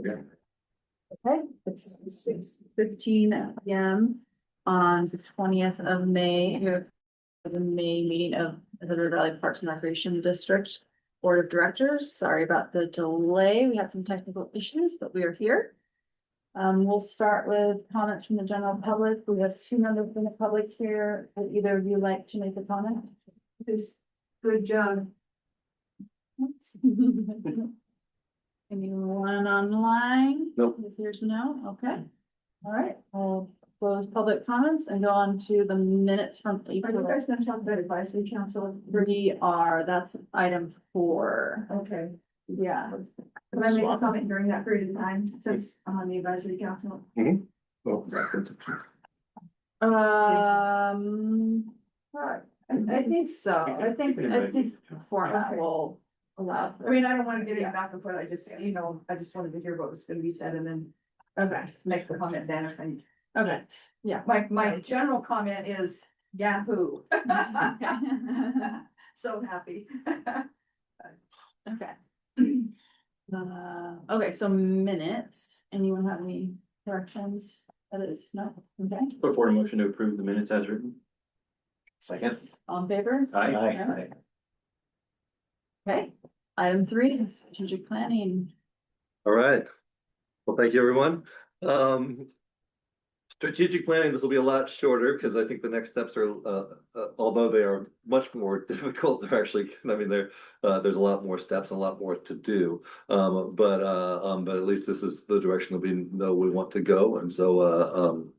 Okay, it's 6:15 p.m. on the 20th of May, here for the May meeting of the River Valley Parks and Recreation District Board of Directors. Sorry about the delay. We had some technical issues, but we are here. We'll start with comments from the general public. We have two members from the public here. Would either of you like to make a comment? Good job. Anyone online? Nope. If there's no, okay. All right, I'll close public comments and go on to the minutes from April. Are you guys gonna talk about advisory council? We are, that's item 4. Okay, Yeah. can I make a comment during that period of time since I'm on the advisory council? I think so. I think format will allow. I mean, I don't wanna get it back and forth, I just, I just wanted to hear what was gonna be said and then. Okay, make the comment then, and Okay. my general comment is Yahoo. So happy. Okay. Okay, so minutes. Anyone have any corrections? That is no, okay. Before a motion to approve the minutes as written. Second. All in favor? Aye. Okay, item 3, strategic planning. All right. Well, thank you, everyone. Strategic planning, this will be a lot shorter because I think the next steps are, although they are much more difficult, they're actually, I mean, there's a lot more steps and a lot more to do. But at least this is the direction that we know we want to go. And so,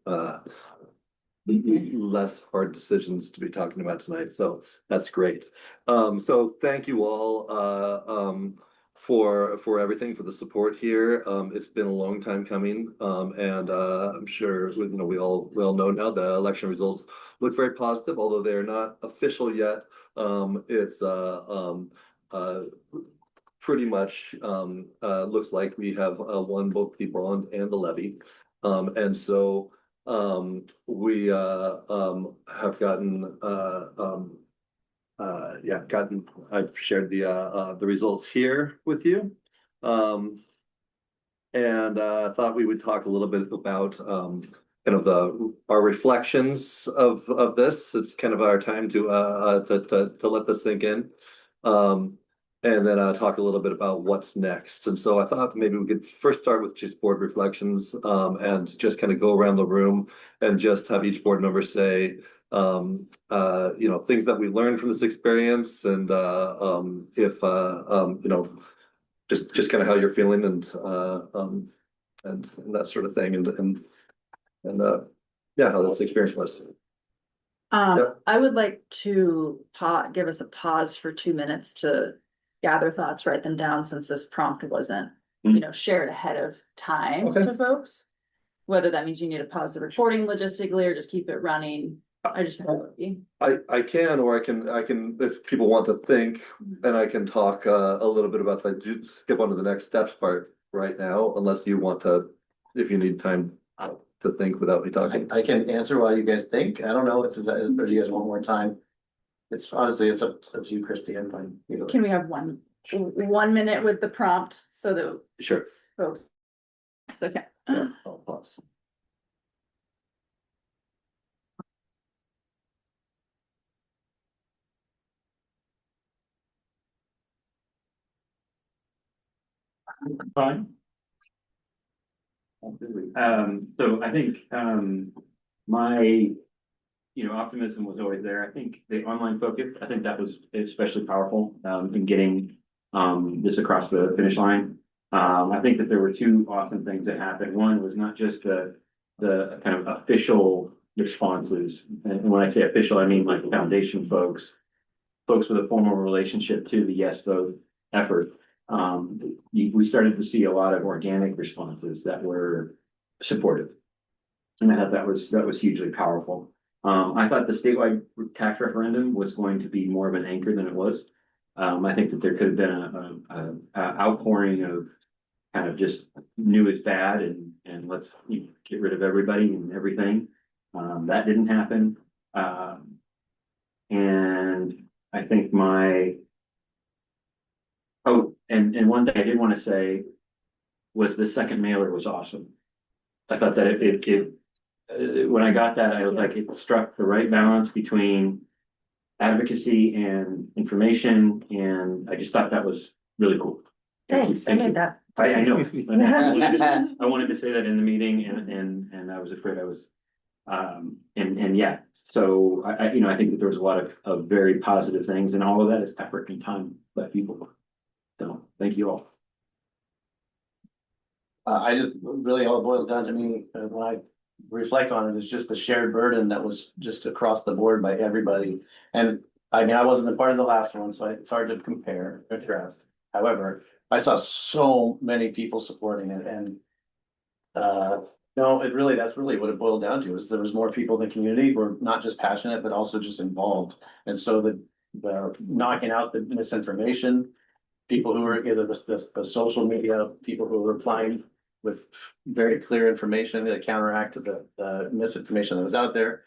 less hard decisions to be talking about tonight. So that's great. So thank you all, for everything, for the support here. It's been a long time coming. And I'm sure we all know now the election results look very positive, although they're not official yet. It's pretty much looks like we have won both the bond and the levy. And so we have gotten I've shared the results here with you. And thought we would talk a little bit about kind of our reflections of this. It's kind of our time to let this sink in. And then talk a little bit about what's next. And so I thought maybe we could first start with just board reflections, and just kind of go around the room and just have each board member say, things that we learned from this experience, and if just kind of how you're feeling, and that sort of thing, and how this experience was. Yep. I would like to give us a pause for 2 minutes to gather thoughts, write them down, since this prompt wasn't, shared ahead of time to folks. Whether that means you need to pause the recording logistically or just keep it running. I just think that would be. I can, or I can, if people want to think, and I can talk a little bit about that. Skip on to the next steps part right now, unless you want to, if you need time to think without me talking. I can answer while you guys think. I don't know if that, or do you guys want more time? It's honestly, it's up to you, Christy. I'm fine. Can we have 1 minute with the prompt so that Sure. folks? It's okay. Yeah, I'll pause. Fine. So I think my optimism was always there. I think the online focus, I think that was especially powerful in getting this across the finish line. I think that there were 2 awesome things that happened. One was not just the kind of official responses, and when I say official, I mean like foundation folks with a formal relationship to the yes vote effort. We started to see a lot of organic responses that were supportive, and I thought that was hugely powerful. I thought the statewide tax referendum was going to be more of an anchor than it was. I think that there could have been a outpouring of kind of just new is bad, and let's get rid of everybody and everything. That didn't happen. And I think and one thing I did want to say was the second mailer was awesome. I thought that when I got that, I was like, it struck the right balance between advocacy and information, and I just thought that was really cool. Thanks, I Thank you. made that. I know. I wanted to say that in the meeting and I was afraid I was, and yeah, so I think that there was a lot of very positive things, and all of that is effort and time by people. So, thank you all. I just, really all it boils down to me, when I reflect on it, is just the shared burden that was just across the board by everybody. And I mean, I wasn't a part of the last one, so it's hard to compare, contrast. However, I saw so many people supporting it and. No, that's really what it boiled down to, is there was more people in the community who were not just passionate, but also just involved. And so the knocking out the misinformation. People who were either the social media, people who were replying with very clear information to counteract the misinformation that was out there.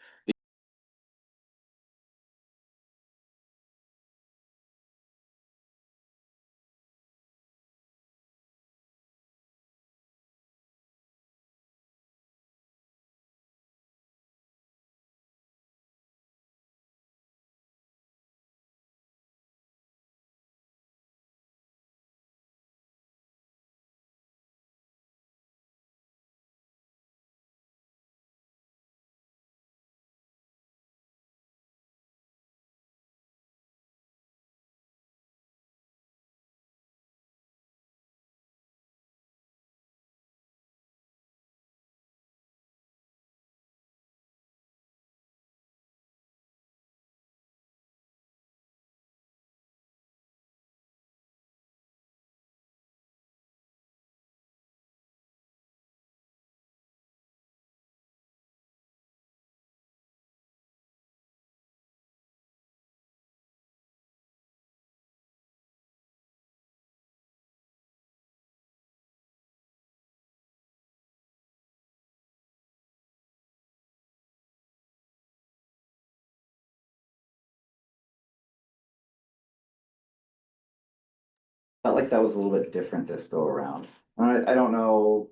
Felt like that was a little bit different this go around. I don't know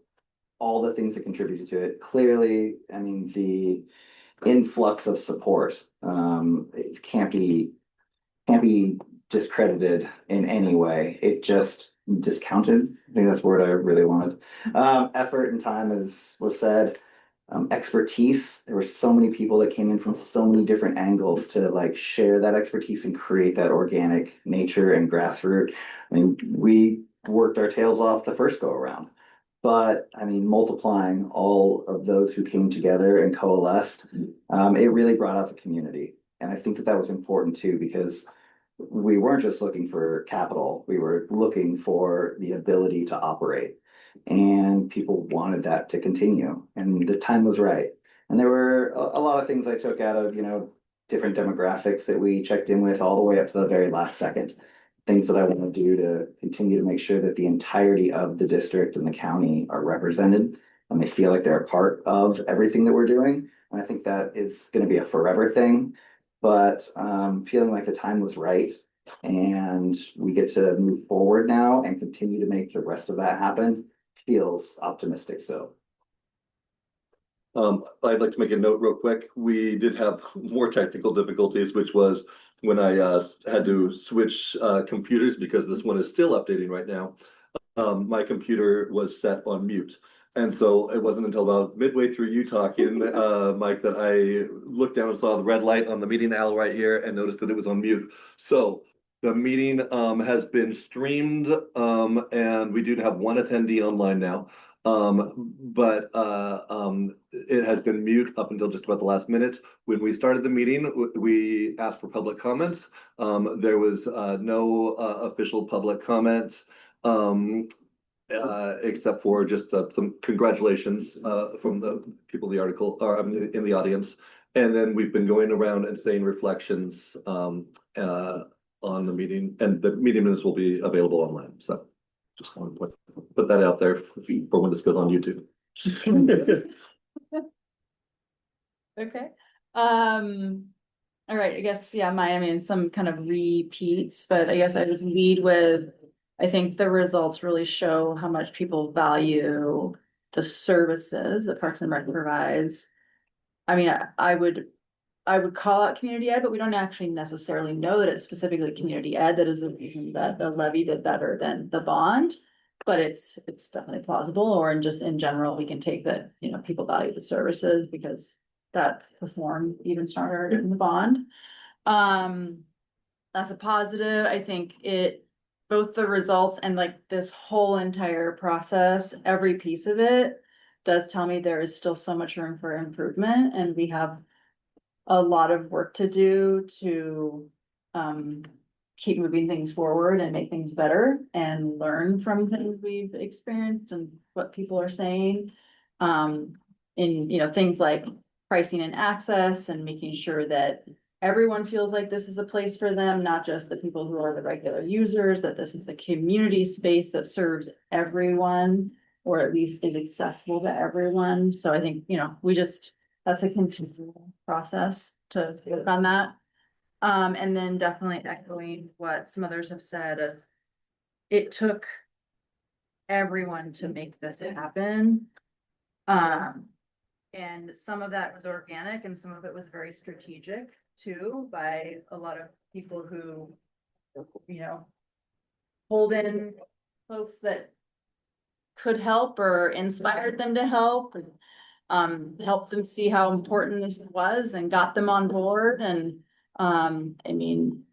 all the things that contributed to it. Clearly, I mean, the influx of support, it can't be discredited in any way. It just discounted. I think that's the word I really wanted. Effort and time, as was said. Expertise. There were so many people that came in from so many different angles to like share that expertise and create that organic nature and grassroots. I mean, we worked our tails off the first go around. But I mean, multiplying all of those who came together and coalesced, it really brought out the community. And I think that that was important too, because we weren't just looking for capital, we were looking for the ability to operate. And people wanted that to continue, and the time was right. And there were a lot of things I took out of, different demographics that we checked in with all the way up to the very last second. Things that I want to do to continue to make sure that the entirety of the district and the county are represented and they feel like they're a part of everything that we're doing. And I think that is going to be a forever thing, but feeling like the time was right and we get to move forward now and continue to make the rest of that happen feels optimistic. So I'd like to make a note real quick. We did have more technical difficulties, which was when I had to switch computers because this one is still updating right now. My computer was set on mute. And so it wasn't until about midway through you talking, Mike, that I looked down and saw the red light on the meeting owl right here and noticed that it was on mute. So the meeting has been streamed and we do have one attendee online now. But it has been mute up until just about the last minute. When we started the meeting, we asked for public comments. There was no official public comment. Except for just some congratulations from the people in the article or in the audience. And then we've been going around and saying reflections on the meeting, and the meeting minutes will be available online. So just want to put that out there for when this goes on YouTube. Okay. All right, I guess, yeah, some kind of repeats, but I guess I would lead with I think the results really show how much people value the services that Parks and Rec provides. I mean, I would call out community ed, but we don't actually necessarily know that it's specifically community ed that is the reason that the levy did better than the bond. But it's definitely plausible, or in just in general, we can take that, you know, people value the services because that performed even stronger in the bond. Um, that's a positive. I think both the results and like this whole entire process, every piece of it does tell me there is still so much room for improvement, and we have a lot of work to do to keep moving things forward and make things better and learn from things we've experienced and what people are saying. In, you know, things like pricing and access and making sure that everyone feels like this is a place for them, not just the people who are the regular users, that this is a community space that serves everyone, or at least is accessible to everyone. So I think, you know, that's a continual process to work on that. And then definitely echoing what some others have said, it took everyone to make this happen. And some of that was organic and some of it was very strategic too, by a lot of people who, you know, pulled in folks that could help or inspired them to help, and helped them see how important this was and got them on board. And I mean,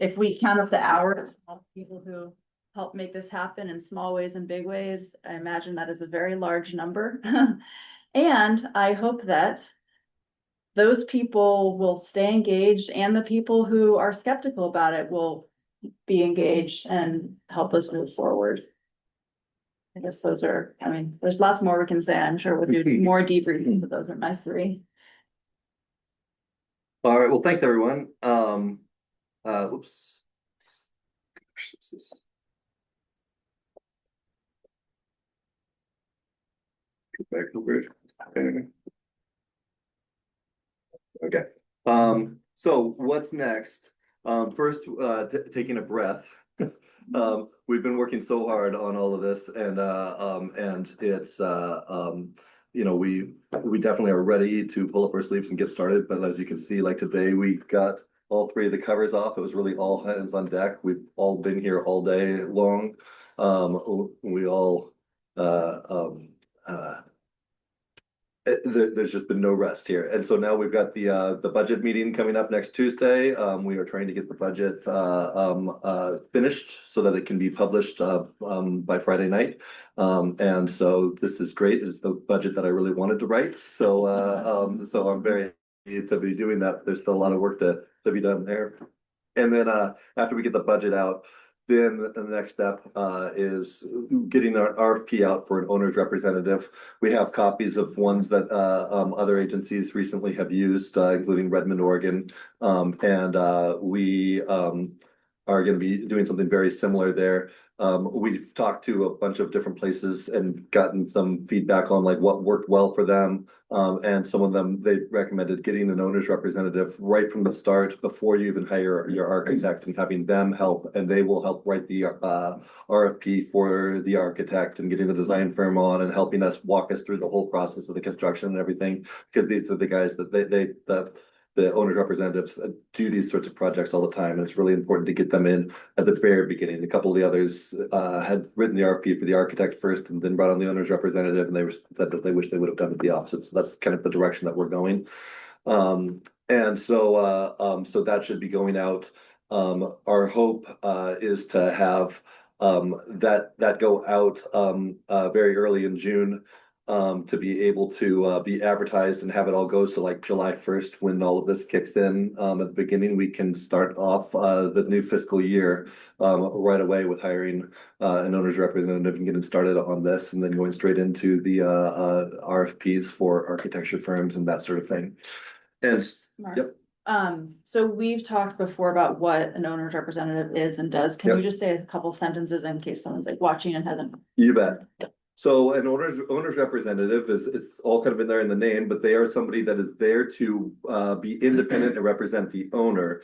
if we count up the hours of people who helped make this happen in small ways and big ways, I imagine that is a very large number. And I hope that those people will stay engaged, and the people who are skeptical about it will be engaged and help us move forward. I guess those are, I mean, there's lots more we can say. I'm sure we'll do more debriefing, but those are my three. All right, well, thanks, everyone. Oops. Gosh, this is. Go back over it. Okay, so what's next? First, taking a breath. We've been working so hard on all of this, and it's you know, we definitely are ready to pull up our sleeves and get started. But as you can see, like today, we got all three of the covers off. It was really all hands on deck. We've all been here all day long. We all there's just been no rest here. And so now we've got the budget meeting coming up next Tuesday. We are trying to get the budget finished so that it can be published by Friday night. And so this is great. It's the budget that I really wanted to write. So so I'm very happy to be doing that. There's still a lot of work to be done there. And then after we get the budget out, then the next step is getting our RFP out for an owner's representative. We have copies of ones that other agencies recently have used, including Redmond, Oregon. And we are going to be doing something very similar there. We've talked to a bunch of different places and gotten some feedback on like what worked well for them. And some of them, they recommended getting an owner's representative right from the start before you even hire your architect, and having them help, and they will help write the RFP for the architect and getting the design firm on and helping us walk us through the whole process of the construction and everything. Because these are the guys that the owner's representatives do these sorts of projects all the time, and it's really important to get them in at the very beginning. A couple of the others had written the RFP for the architect first and then brought on the owner's representative, and they said that they wish they would have done it the opposite. So that's kind of the direction that we're going. And so so that should be going out. Our hope is to have that go out very early in June. To be able to be advertised and have it all go. So like July 1st, when all of this kicks in at the beginning, we can start off the new fiscal year right away with hiring an owner's representative and getting started on this, and then going straight into the RFPs for architecture firms and that sort of thing. And Smart. yep. So we've talked before about what an owner's representative is and does. Can Yep. you just say a couple sentences in case someone's like watching and hasn't? You bet. So an owner's representative it's all kind of in there in the name, but they are somebody that is there to be independent and represent the owner.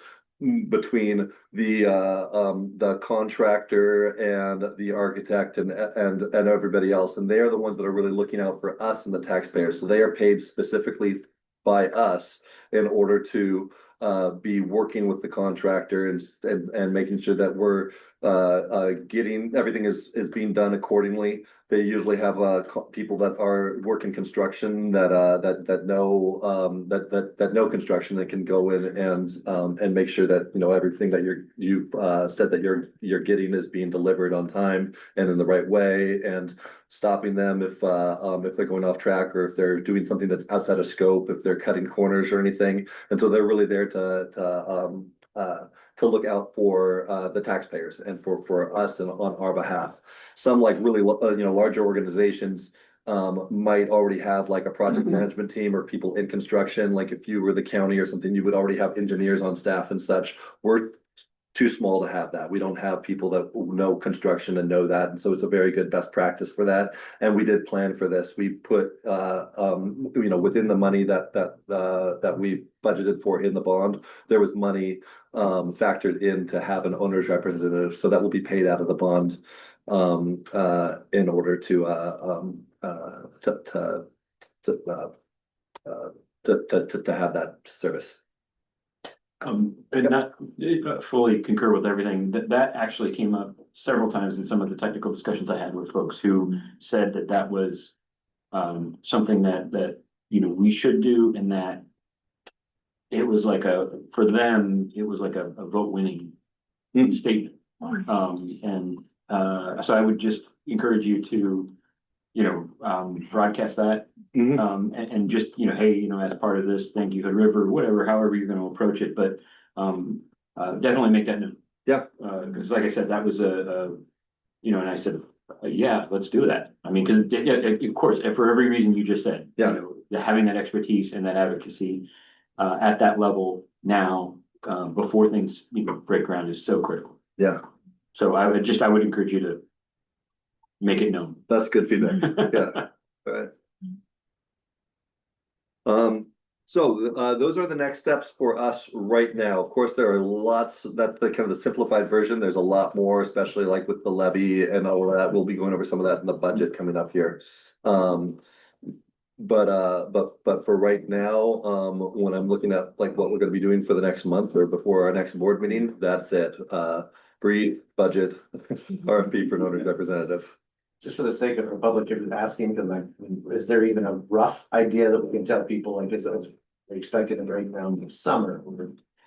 between the contractor and the architect and everybody else, and they are the ones that are really looking out for us and the taxpayers. So they are paid specifically by us in order to be working with the contractor and making sure that we're getting everything is being done accordingly. They usually have people that are working construction that know construction that can go in and make sure that everything that you've said that you're getting is being delivered on time and in the right way, and stopping them if they're going off track or if they're doing something that's outside of scope, if they're cutting corners or anything. And so they're really there to look out for the taxpayers and for us and on our behalf. Some like really larger organizations might already have like a project management team or people in construction. Like if you were the county or something, you would already have engineers on staff and such. We're too small to have that. We don't have people that know construction and know that. And so it's a very good best practice for that. And we did plan for this. We put within the money that we budgeted for in the bond, there was money factored in to have an owner's representative. So that will be paid out of the bond in order to have that service. And not fully concur with everything that actually came up several times in some of the technical discussions I had with folks who said that was something that we should do, and that it was like for them it was like a vote winning statement. So I would just encourage you to broadcast that. And just, hey, as part of this, thank you, Hood River, whatever, however you're gonna approach it, but definitely make that known. Yeah. Because like I said, that was and I said, yeah, let's do that. I mean, because of course, for every reason you just said. Yeah. Having that expertise and that advocacy at that level now, before things, break ground is so critical. Yeah. So I would encourage you to make it known. That's good feedback. Yeah. All right. So those are the next steps for us right now. Of course, there are lots, that's the kind of the simplified version. There's a lot more, especially like with the levy and all of that. We'll be going over some of that in the budget coming up here. But for right now, when I'm looking at like what we're gonna be doing for the next month or before our next board meeting, that's it. Breathe, budget, RFP for an owner's representative. Just for the sake of the public, if you're asking, because is there even a rough idea that we can tell people, like, is it expected to break ground in summer?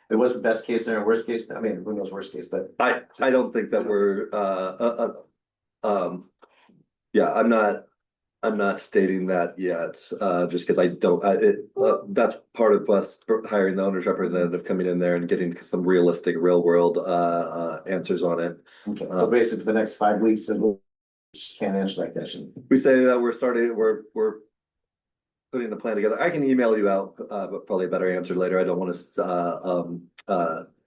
It was the best case scenario, worst case, I mean, who knows worst case, but. I don't think that we're, yeah, I'm not stating that yet, just because I don't, that's part of us hiring the owner's representative, coming in there and getting some realistic real world, answers on it. Okay, so basically for the next 5 weeks, and we'll just can't answer that question. We say that we're putting a plan together. I can email you out, but probably a better answer later. I don't want to,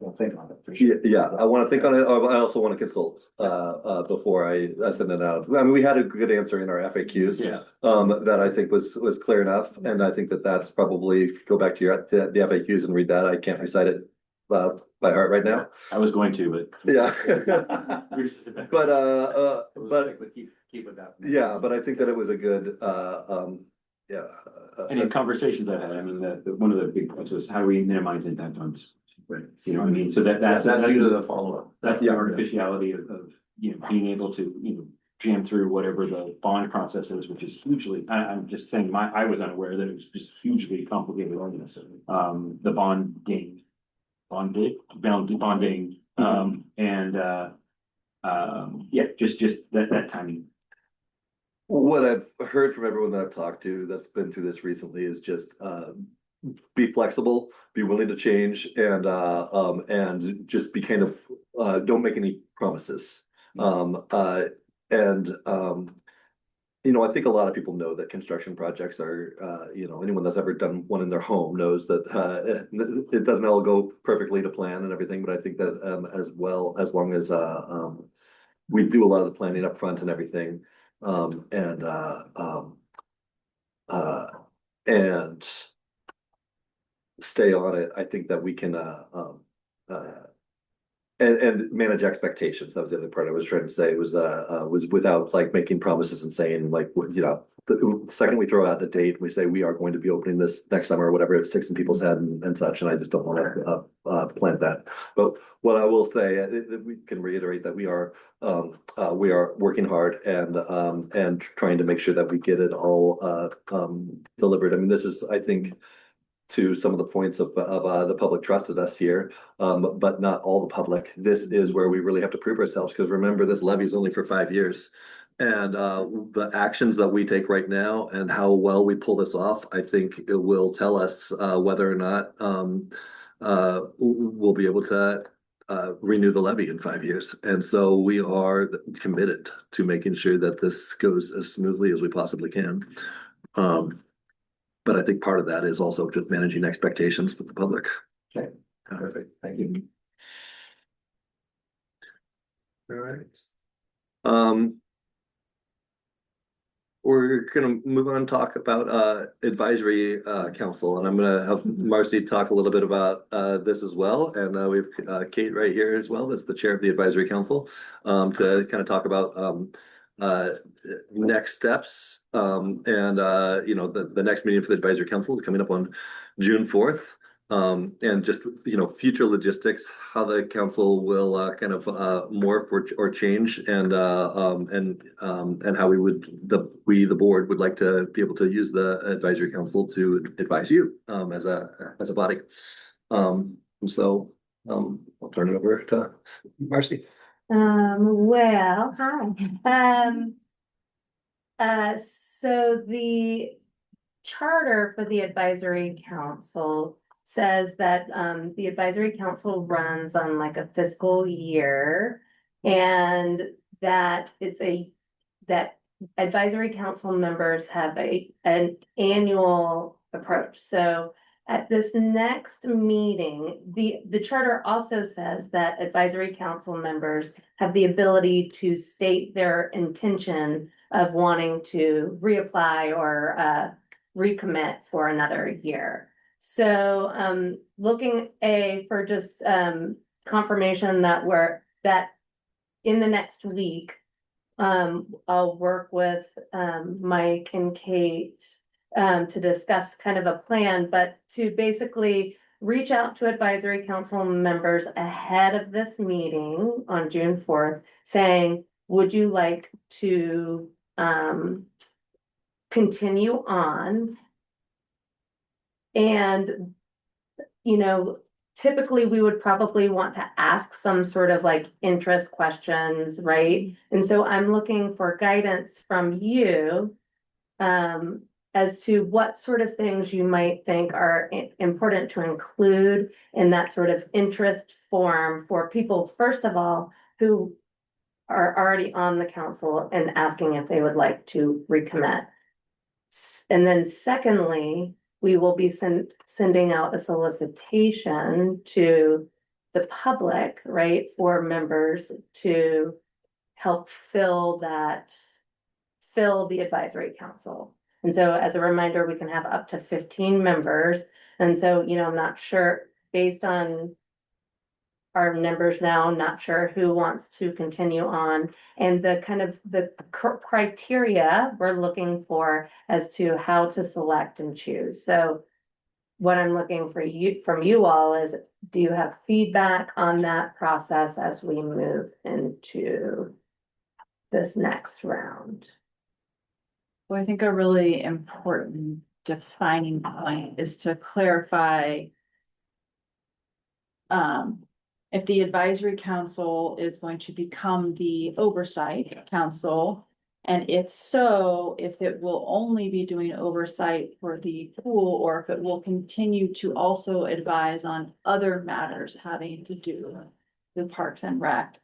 We'll think on it for sure. yeah, I want to think on it. I also want to consult, before I send it out. I mean, we had a good answer in our FAQs. Yeah. That I think was clear enough. And I think that that's probably, if you go back to the FAQs and read that, I can't recite it, by heart right now. I was going to, but. Yeah. But keep with that. Yeah, but I think that it was a good, yeah. And in conversations I've had, I mean, one of the big points was how do we minimize impact funds? Right. You know what I mean? So that's usually the follow-up. That's the Yeah. artificiality of being able to, jam through whatever the bond process is, which is hugely, I'm just saying, I was unaware that it was just hugely complicated. The bonding, yeah, just that timing. What I've heard from everyone that I've talked to that's been through this recently is just be flexible, be willing to change, and just be kind of don't make any promises. I think a lot of people know that construction projects are, anyone that's ever done one in their home knows that it doesn't all go perfectly to plan and everything. But I think that as well, as long as we do a lot of the planning up front and everything, and stay on it, I think that we can and manage expectations. That was the other part I was trying to say was without like making promises and saying like, you know, the second we throw out the date, we say we are going to be opening this next summer or whatever, it sticks in people's head and such. And I just don't want to plant that. But what I will say, we can reiterate that we are working hard and trying to make sure that we get it all delivered. I mean, this is, I think, to some of the points of the public trusted us here, but not all the public. This is where we really have to prove ourselves, because remember, this levy is only for 5 years. And the actions that we take right now and how well we pull this off, I think it will tell us whether or not we'll be able to renew the levy in 5 years. And so we are committed to making sure that this goes as smoothly as we possibly can. But I think part of that is also just managing expectations with the public. Okay. Perfect, thank you. All right. We're gonna move on and talk about advisory council, and I'm gonna have Marcy talk a little bit about this as well. And we have Kate right here as well, as the chair of the advisory council, to kind of talk about next steps. And you know, the next meeting for the advisory council is coming up on June 4th. And just, you know, future logistics, how the council will kind of morph or change, and how the board would like to be able to use the advisory council to advise you as a body. So I'll turn it over to Marcy. Well, hi. So the charter for the advisory council says that the advisory council runs on like a fiscal year, and that that advisory council members have an annual approach. So at this next meeting, the charter also says that advisory council members have the ability to state their intention of wanting to reapply or recommit for another year. So looking for just confirmation that in the next week, I'll work with Mike and Kate to discuss kind of a plan, but to basically reach out to advisory council members ahead of this meeting on June 4th, saying, would you like to continue on? And, you know, typically we would probably want to ask some sort of like interest questions, right? And so I'm looking for guidance from you as to what sort of things you might think are important to include in that sort of interest form for people, first of all, who are already on the council and asking if they would like to recommit. And then secondly, we will be sending out a solicitation to the public, right, for members to help fill the advisory council. And so as a reminder, we can have up to 15 members. And so, you know, I'm not sure, based on our numbers now, I'm not sure who wants to continue on, and the kind of the criteria we're looking for as to how to select and choose. So what I'm looking from you all is, do you have feedback on that process as we move into this next round? Well, I think a really important defining point is to clarify if the advisory council is going to become the oversight council, and if so, if it will only be doing oversight for the pool, or if it will continue to also advise on other matters having to do with Parks and Rec.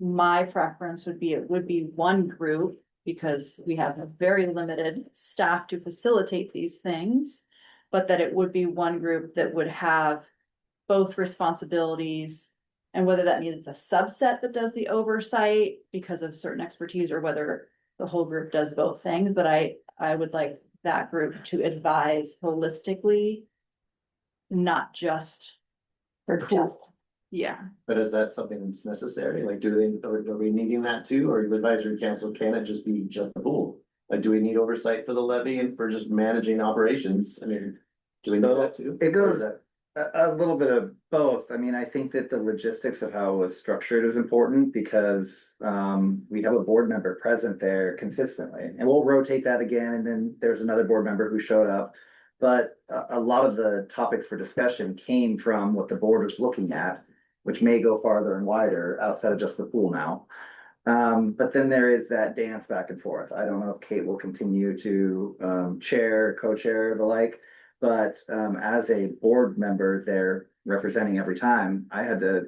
My preference would be, it would be one group, because we have a very limited staff to facilitate these things, but that it would be one group that would have both responsibilities. And whether that means it's a subset that does the oversight because of certain expertise, or whether the whole group does both things. But I would like that group to advise holistically, not just For pool. Yeah, But is that something that's necessary? Like, are we needing that too, or the advisory council, can it just be just the pool? Like, do we need oversight for the levy and for just managing operations? I mean, do we need So, that too? it goes- Or is that- A little bit of both. I mean, I think that the logistics of how it was structured is important because we have a board member present there consistently. And we'll rotate that again, and then there's another board member who showed up. But a lot of the topics for discussion came from what the board was looking at, which may go farther and wider outside of just the pool now. But then there is that dance back and forth. I don't know if Kate will continue to chair, co-chair, the like. But as a board member there representing every time, I had to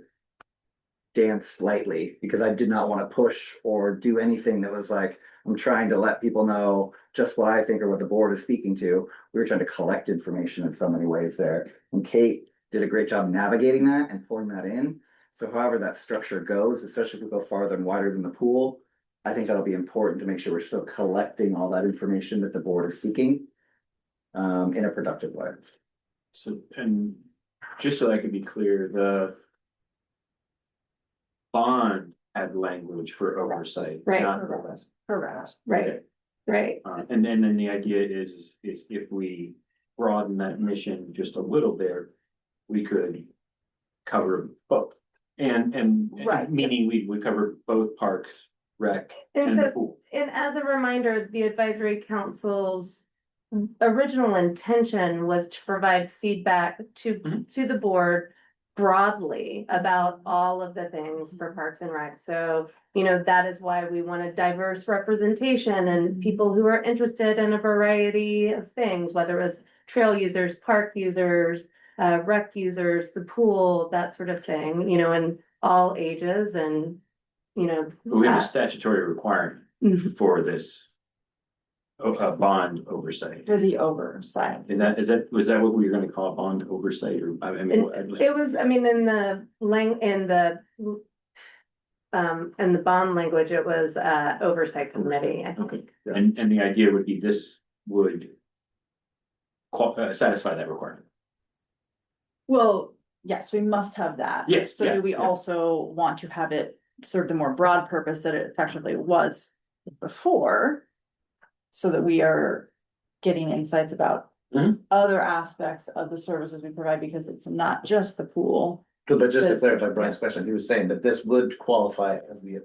dance lightly because I did not want to push or do anything that was like, I'm trying to let people know just what I think or what the board is speaking to. We were trying to collect information in so many ways there. And Kate did a great job navigating that and pulling that in. So however that structure goes, especially if we go farther and wider than the pool, I think that'll be important to make sure we're still collecting all that information that the board is seeking in a productive way. So, and just so I can be clear, the bond had language for oversight. Right. not- correct. Right, right. And then the idea is if we broaden that mission just a little bit, we could cover both. And Right. meaning we would cover both parks, rec, And and the so, pool. and as a reminder, the advisory council's original intention was to provide feedback Mhm. to the board broadly about all of the things for Parks and Rec. So, you know, that is why we want a diverse representation and people who are interested in a variety of things, whether it was trail users, park users, rec users, the pool, that sort of thing, you know, in all ages and, you know. But we have a statutory requirement Mhm. for this. Bond oversight. For the oversight. Was that what we were gonna call bond oversight or, I mean, It was, I mean, in the in the bond language, it was oversight committee, I okay, think. and the idea would be this would satisfy that requirement. Well, yes, we must have that. Yes, So yeah, do we yeah. also want to have it serve the more broad purpose that it effectively was before? So that we are getting insights about Mhm. other aspects of the services we provide, because it's not just the pool. But just to That's- clarify Brian's question, he was saying that this would qualify as the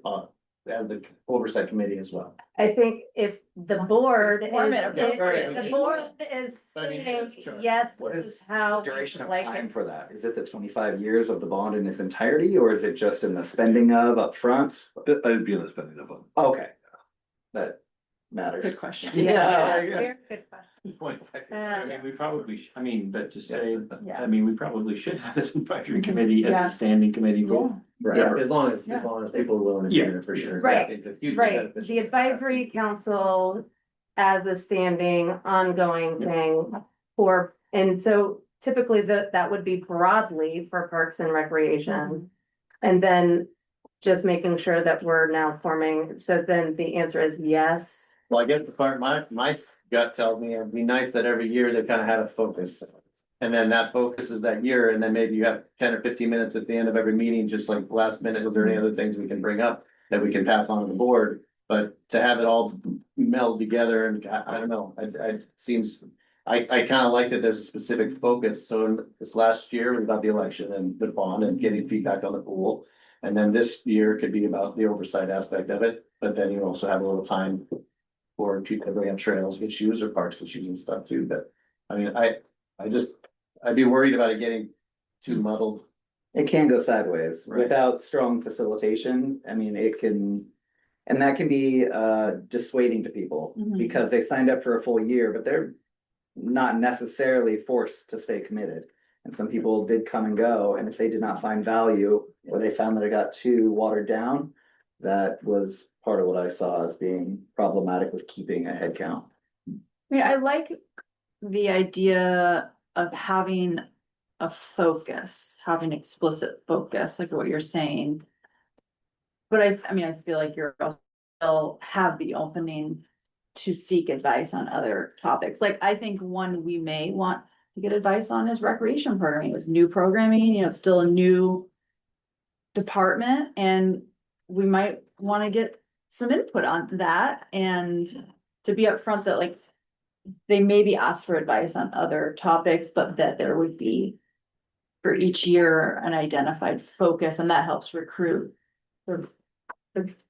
oversight committee as well. I think if the board is, Form it, okay. if the board is But I mean, saying, it's true. yes, What this is is how. the duration of like time it. for that? Is it the 25 years of the bond in its entirety, or is it just in the spending of upfront? I'd be in the spending of them. Okay. That matters. Good question. Yeah, Very good question. Good point. I mean, we probably, I mean, but to say, Yeah. I mean, we probably should have this advisory committee as a Yes. standing committee Yeah. for. Yeah, as long as Yeah. people are willing to Yeah. do it, for sure. Right, I think that's hugely Right, beneficial. the advisory council as a standing ongoing thing for, and so typically that would be broadly for Parks and Recreation. And then just making sure that we're now forming, so then the answer is yes. Well, I guess the part, my gut tells me it'd be nice that every year they kind of had a focus. And then that focus is that year, and then maybe you have 10 or 15 minutes at the end of every meeting, just like last minute, is there any other things we can bring up that we can pass on to the board? But to have it all meld together, and I don't know, it seems, I kind of like that there's a specific focus. So in this last year, we got the election and the bond and getting feedback on the pool. And then this year could be about the oversight aspect of it, but then you also have a little time for people that bring up trails issues or parks issues and stuff too, but I mean, I'd be worried about it getting too muddled. It can go sideways Right. without strong facilitation. I mean, it can, and that can be dissuading to people Mhm. because they signed up for a full year, but they're not necessarily forced to stay committed. And some people did come and go, and if they did not find value or they found that it got too watered down, that was part of what I saw as being problematic with keeping a head count. I mean, I like the idea of having a focus, having explicit focus, like what you're saying. But I mean, I feel like you're still have the opening to seek advice on other topics. Like, I think one we may want to get advice on is recreation programming. It was new programming, you know, it's still a new department and we might wanna get some input on that and to be upfront that like they maybe ask for advice on other topics, but that there would be for each year an identified focus and that helps recruit the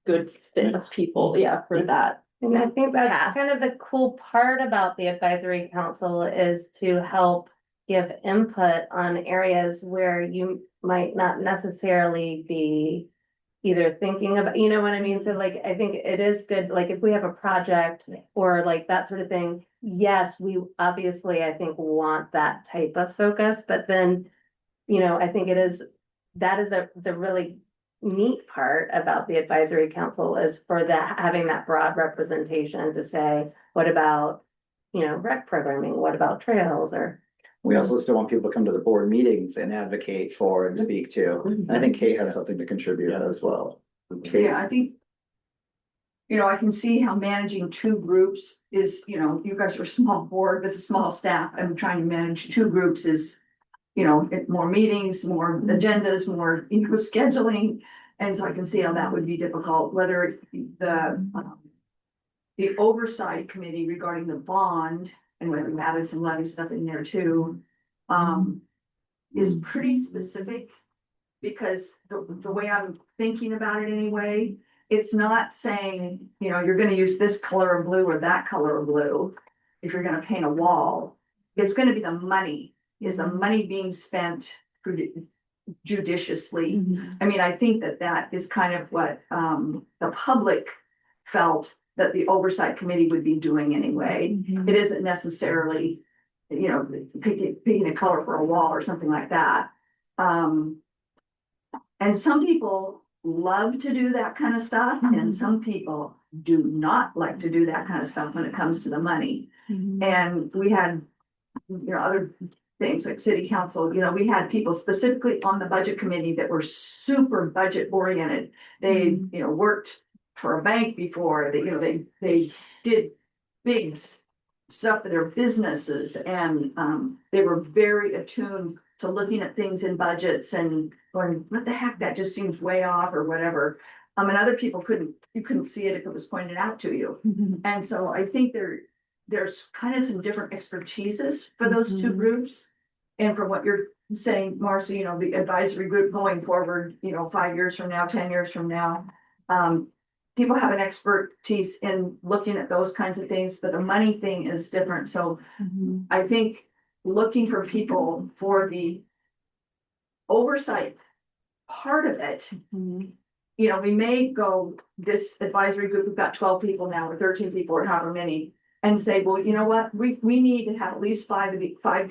good fit of people, yeah, for that. And I think that's Task. kind of the cool part about the advisory council is to help give input on areas where you might not necessarily be either thinking about, you know what I mean? So like, I think it is good, like if we have a project or like that sort of thing, yes, we obviously, I think, want that type of focus, but then, you know, I think that is the really neat part about the advisory council is for that, having that broad representation to say, what about, you know, rec programming, what about trails or. We also still want people to come to the board meetings and advocate for and speak to. And I think Kate has something to contribute as well. Kate, Yeah, I think. You know, I can see how managing two groups is, you know, you guys are a small board with a small staff, and trying to manage two groups is. You know, more meetings, more agendas, more, you know, scheduling, and so I can see how that would be difficult, whether it be the oversight committee regarding the bond, and whether we added some levy stuff in there too. Is pretty specific. Because the way I'm thinking about it anyway, it's not saying, you know, you're gonna use this color of blue or that color of blue. If you're gonna paint a wall, it's gonna be the money. Is the money being spent judiciously? I mean, I think that is kind of what the public felt that the oversight committee would be doing anyway. It isn't necessarily, you know, picking a color for a wall or something like that. And some people love to do that kind of stuff, and some people do not like to do that kind of stuff when it comes to the money. And we had, you know, other things like city council, you know, we had people specifically on the budget committee that were super budget oriented. They, you know, worked for a bank before, you know, they did big stuff for their businesses, and they were very attuned to looking at things in budgets and going, what the heck, that just seems way off or whatever. And other people you couldn't see it if it was pointed out to you. And so I think there's kind of some different expertises for those two groups. And from what you're saying, Marcy, you know, the advisory group going forward, you know, 5 years from now, 10 years from now. People have an expertise in looking at those kinds of things, but the money thing is different. So I think looking for people for the oversight part of it. You know, we may go, this advisory group, we've got 12 people now, or 13 people, or however many. And say, well, you know what, we need to have at least five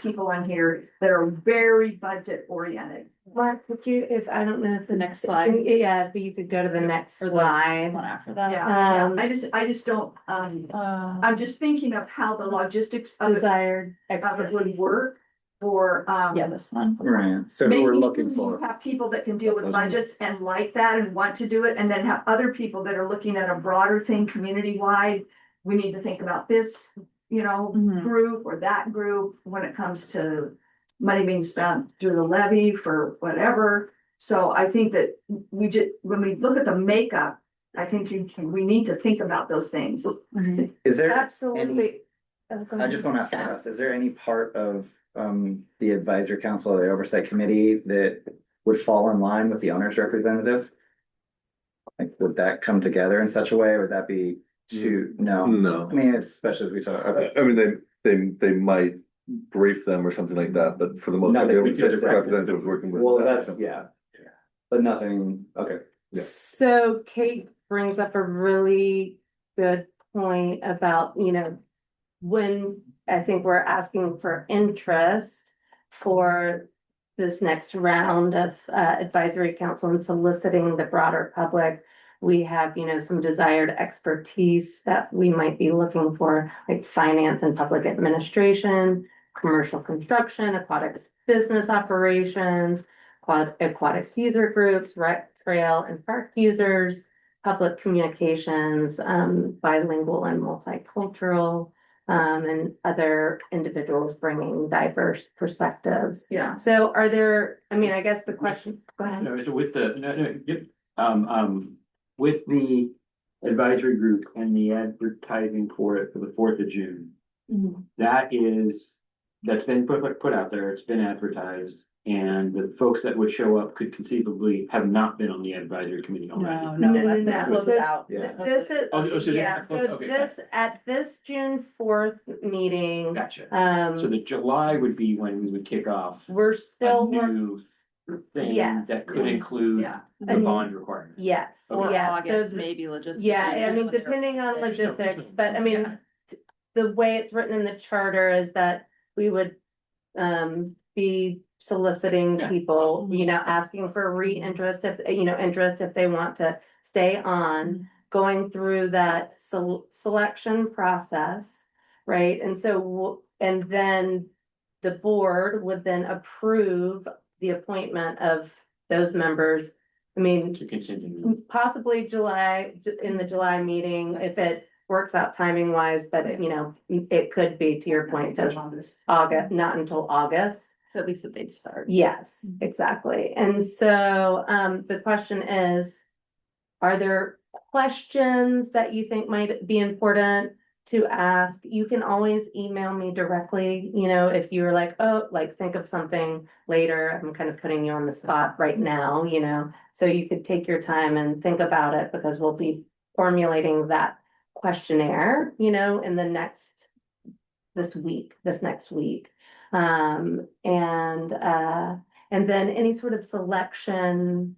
people on here that are very budget oriented. Mark, would you, if, I don't know if The next slide. Yeah, if you could go to the next Or the slide. one after that. Yeah, I just don't, I'm just thinking of how the logistics of it Desired. would work for, Yeah, this one. right, so who we're making looking sure you for. have people that can deal with budgets and like that and want to do it, and then have other people that are looking at a broader thing, community-wide. We need to think about this, you know, group or that group when it comes to money being spent through the levy for whatever. So I think that when we look at the makeup, I think we need to think about those things. Is there, Absolutely. Oh, go I ahead. just want to ask us, is there any part of the advisory council or the oversight committee that would fall in line with the owner's representatives? Like, would that come together in such a way, or would that be too, no? No. I mean, especially as we talk, okay. I mean, they might brief them or something like that, but for the most No, part, they the would just- representative is working with. Well, that. that's, yeah. But nothing, okay. Yeah. So Kate brings up a really good point about, you know, when I think we're asking for interest for this next round of advisory council and soliciting the broader public. We have, you know, some desired expertise that we might be looking for, like finance and public administration, commercial construction, aquatics business operations, aquatics user groups, rec, trail and park users, public communications, bilingual and multicultural, and other individuals bringing diverse perspectives. Yeah. So are there, I mean, I guess the question, go ahead. No, so with the, yep, with the advisory group and the advertising for it for the 4th of June. That's been put out there, it's been advertised, and the folks that would show up could conceivably have not been on the advisory committee already. That was So out. Yeah. This is, Oh, so they yeah, have- so okay, this, at this June 4th meeting, Gotcha. So the July would be when we would kick off we're a still, new thing Yes. that could include Yeah. the bond requirement. yes, Or yeah, August, so- maybe logistically. Yeah, I mean, when they're- depending on There's no- logistics, but I mean, the way it's written in the charter is that we would be soliciting Yeah. people, you know, asking for re-interest if, you know, interest if they want to stay on, going through that selection process, right? And so, and then the board would then approve the appointment of those members. I mean, To continue. possibly July, in the July meeting, if it works out timing wise, but you know, it could be, to your point, just August, not until August. At least that they'd start. Yes, exactly. And so, the question is, are there questions that you think might be important to ask? You can always email me directly, you know, if you're like, oh, like, think of something later. I'm kind of putting you on the spot right now, you know, so you could take your time and think about it, because we'll be formulating that questionnaire, you know, in the this next week. And then any sort of selection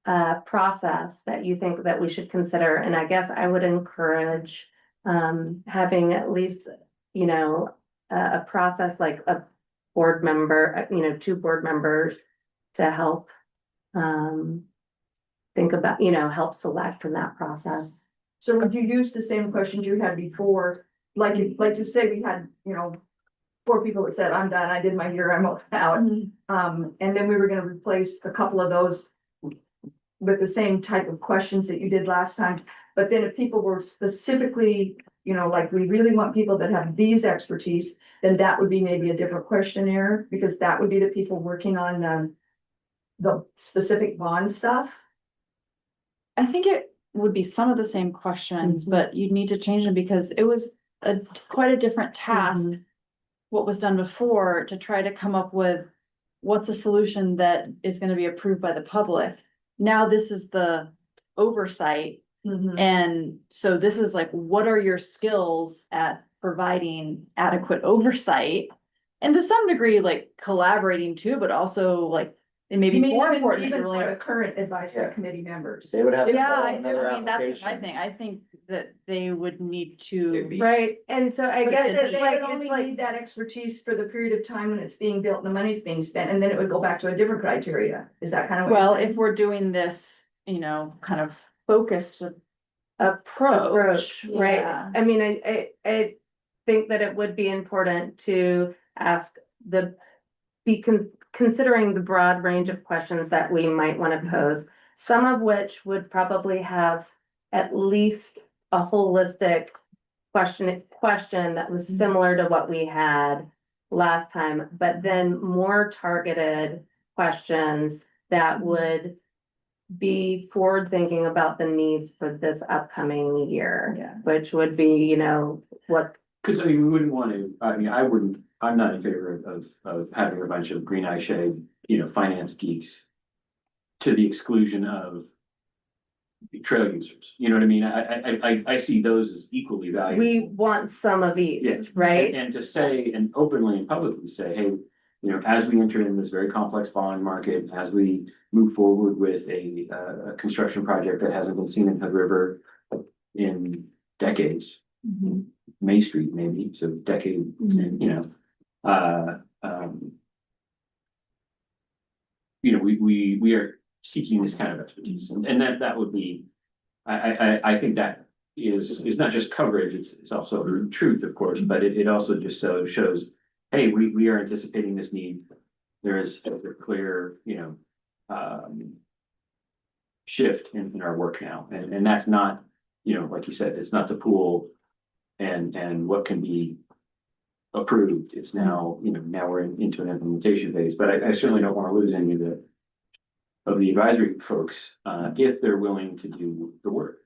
process that you think that we should consider. And I guess I would encourage having at least, you know, a process like a board member, you know, 2 board members to help think about, you know, help select in that process. So would you use the same questions you had before? Like, like you say, we had, you know, 4 people that said, I'm done, I did my year, I'm out. And then we were gonna replace a couple of those with the same type of questions that you did last time. But then if people were specifically, you know, like, we really want people that have these expertise, then that would be maybe a different questionnaire, because that would be the people working on the specific bond stuff. I think it would be some of the same questions, but you'd need to change them because it was quite a different task. What was done before to try to come up with what's a solution that is gonna be approved by the public. Now this is the oversight. And so this is like, what are your skills at providing adequate oversight? And to some degree, like collaborating too, but also like, it may be You mean, more even, important. that even you're really- for the current advisory Yeah. committee members. They would have. to Yeah, fill out I do. another I mean, that's what I application. think. I think that they would need It'd to. be- Right, and so I But guess they it's would like, only need that expertise for the period of time when it's being built and the money's being spent, and then it would go back to a different criteria. Is that kind of? what you're Well, saying? if we're doing this, you know, kind of focused approach. right, yeah. I mean, I think that it would be important to ask considering the broad range of questions that we might want to pose, some of which would probably have at least a holistic question that was similar to what we had last time, but then more targeted questions that would be forward thinking about the needs for this upcoming year. Yeah. Which would be, you know, what, Cause I mean, we wouldn't want to, I mean, I'm not in favor of having a bunch of green eye shade, you know, finance geeks. To the exclusion of. The trail users, you know what I mean? I see those as equally valuable. we want some of Yeah. each, right? And to say and openly and publicly say, hey, you know, as we enter in this very complex bond market, as we move forward with a construction project that hasn't been seen in Hood River in decades. May Street maybe, so decade, you know, you know, we are seeking this kind of expertise, and that would be, I think that is not just coverage, it's also truth, of course, but it also just so shows, hey, we are anticipating this need. There is a clear, you know, shift in our work now, and that's not, you know, like you said, it's not to pool and what can be approved. It's now, now we're into an implementation phase, but I certainly don't want to lose any of the advisory folks, if they're willing to do the work.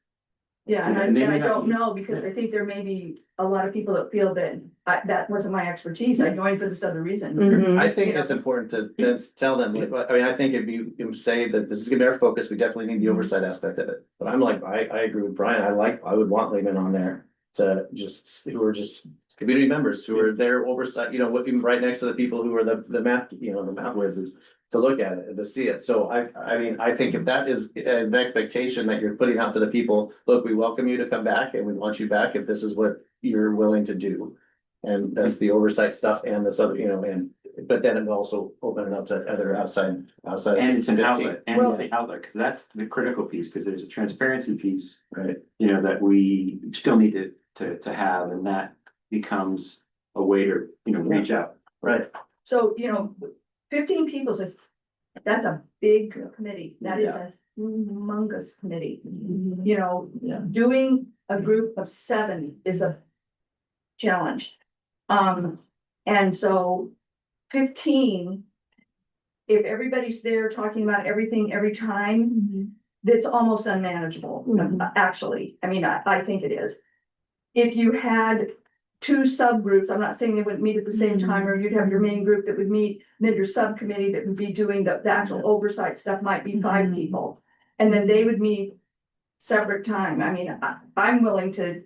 Yeah, and And they may I not don't be- know, because I think there may be a lot of people that feel that that wasn't my expertise, I joined for this other reason. Mhm. I think it's important to tell them, like, I mean, I think if you say that this is gonna be our focus, we definitely need the oversight aspect of it. But I'm like, I agree with Brian, I would want laymen on there to who are just community members, who are there oversight, looking right next to the people who are the math, the math whizzes. To look at it, and to see it, so I mean, I think if that is an expectation that you're putting out to the people, look, we welcome you to come back and we want you back if this is what you're willing to do. And that's the oversight stuff and this other, but then it will also open it up to other outside. And it's an 15, outlet, and it's the outlet, because that's the critical piece, because there's a transparency piece, Right, that we still need to have, and that becomes a way to, reach out. right, So, 15 people, that's a big committee, that is a humongous committee. Doing a group of 7 is a challenge. And so 15, if everybody's there talking about everything every time, that's almost unmanageable, actually. I mean, I think it is. If you had 2 subgroups, I'm not saying they wouldn't meet at the same time, or you'd have your main group that would meet, then your subcommittee that would be doing the actual oversight stuff might be 5 people. And then they would meet separate time. I mean, I'm willing to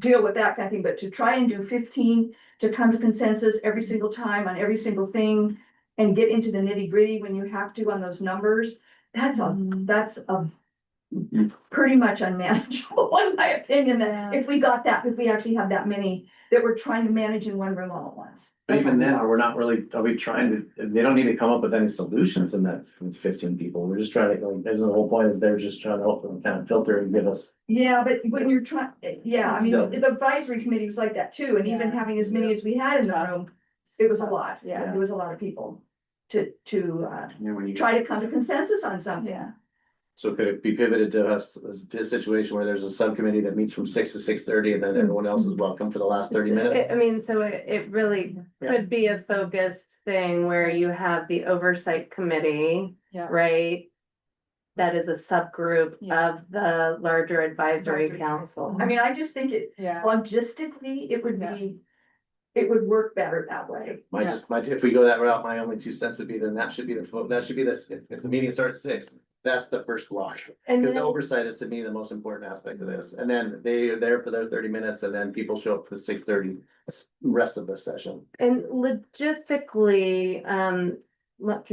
deal with that kind of thing, but to try and do 15, to come to consensus every single time on every single thing and get into the nitty gritty when you have to on those numbers, that's a pretty much unmanageable, in my opinion, that if we actually have that many that we're trying to manage in one room all at once. but even then, are we trying to, they don't need to come up with any solutions in that 15 people, we're just trying to, there's the whole point is they're just trying to help them kind of filter and give us. Yeah, but when you're trying, I mean, Still. the advisory committee was like that too, and even having as many as we had in the room, it was a lot, Yeah. it was a lot of people to When you try to come to consensus on something. Yeah. So could it be pivoted to a situation where there's a subcommittee that meets from 6 to 6:30 and then everyone else is welcome for the last 30 minutes? I mean, so it really Yeah. could be a focused thing where you have the oversight committee, Yeah. right? That is a subgroup Yeah. of the larger advisory Advisory council. I mean, I just think Yeah. logistically, it would work better that way. If we go that route, my only 2 cents would be then that should be this, if the meeting starts 6, that's the first block. And Because the then, oversight is to me the most important aspect of this, and then they are there for their 30 minutes, and then people show up for the 6:30 rest of the session. and logistically, can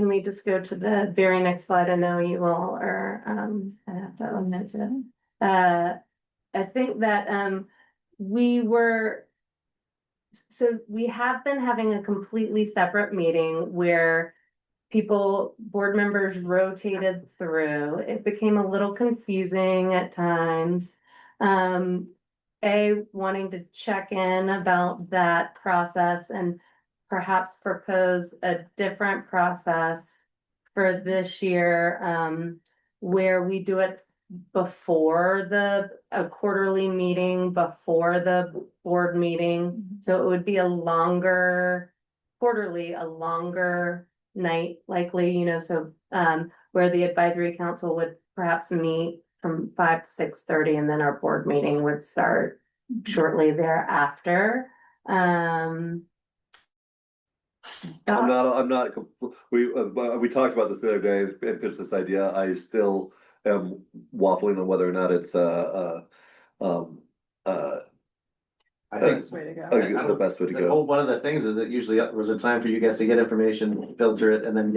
we just go to the very next slide? I know you all are, I have to listen to it. I think that, we have been having a completely separate meeting where board members rotated through. It became a little confusing at times. Wanting to check in about that process and perhaps propose a different process for this year, where we do it before a quarterly meeting, before the board meeting. So it would be a longer night likely, so where the advisory council would perhaps meet from 5 to 6:30, and then our board meeting would start shortly thereafter. I'm not, we talked about this the other day and pitched this idea. I still am waffling on whether or not it's, I think Way to go. the best way to go. one of the things is that usually was a time for you guys to get information, filter it, and then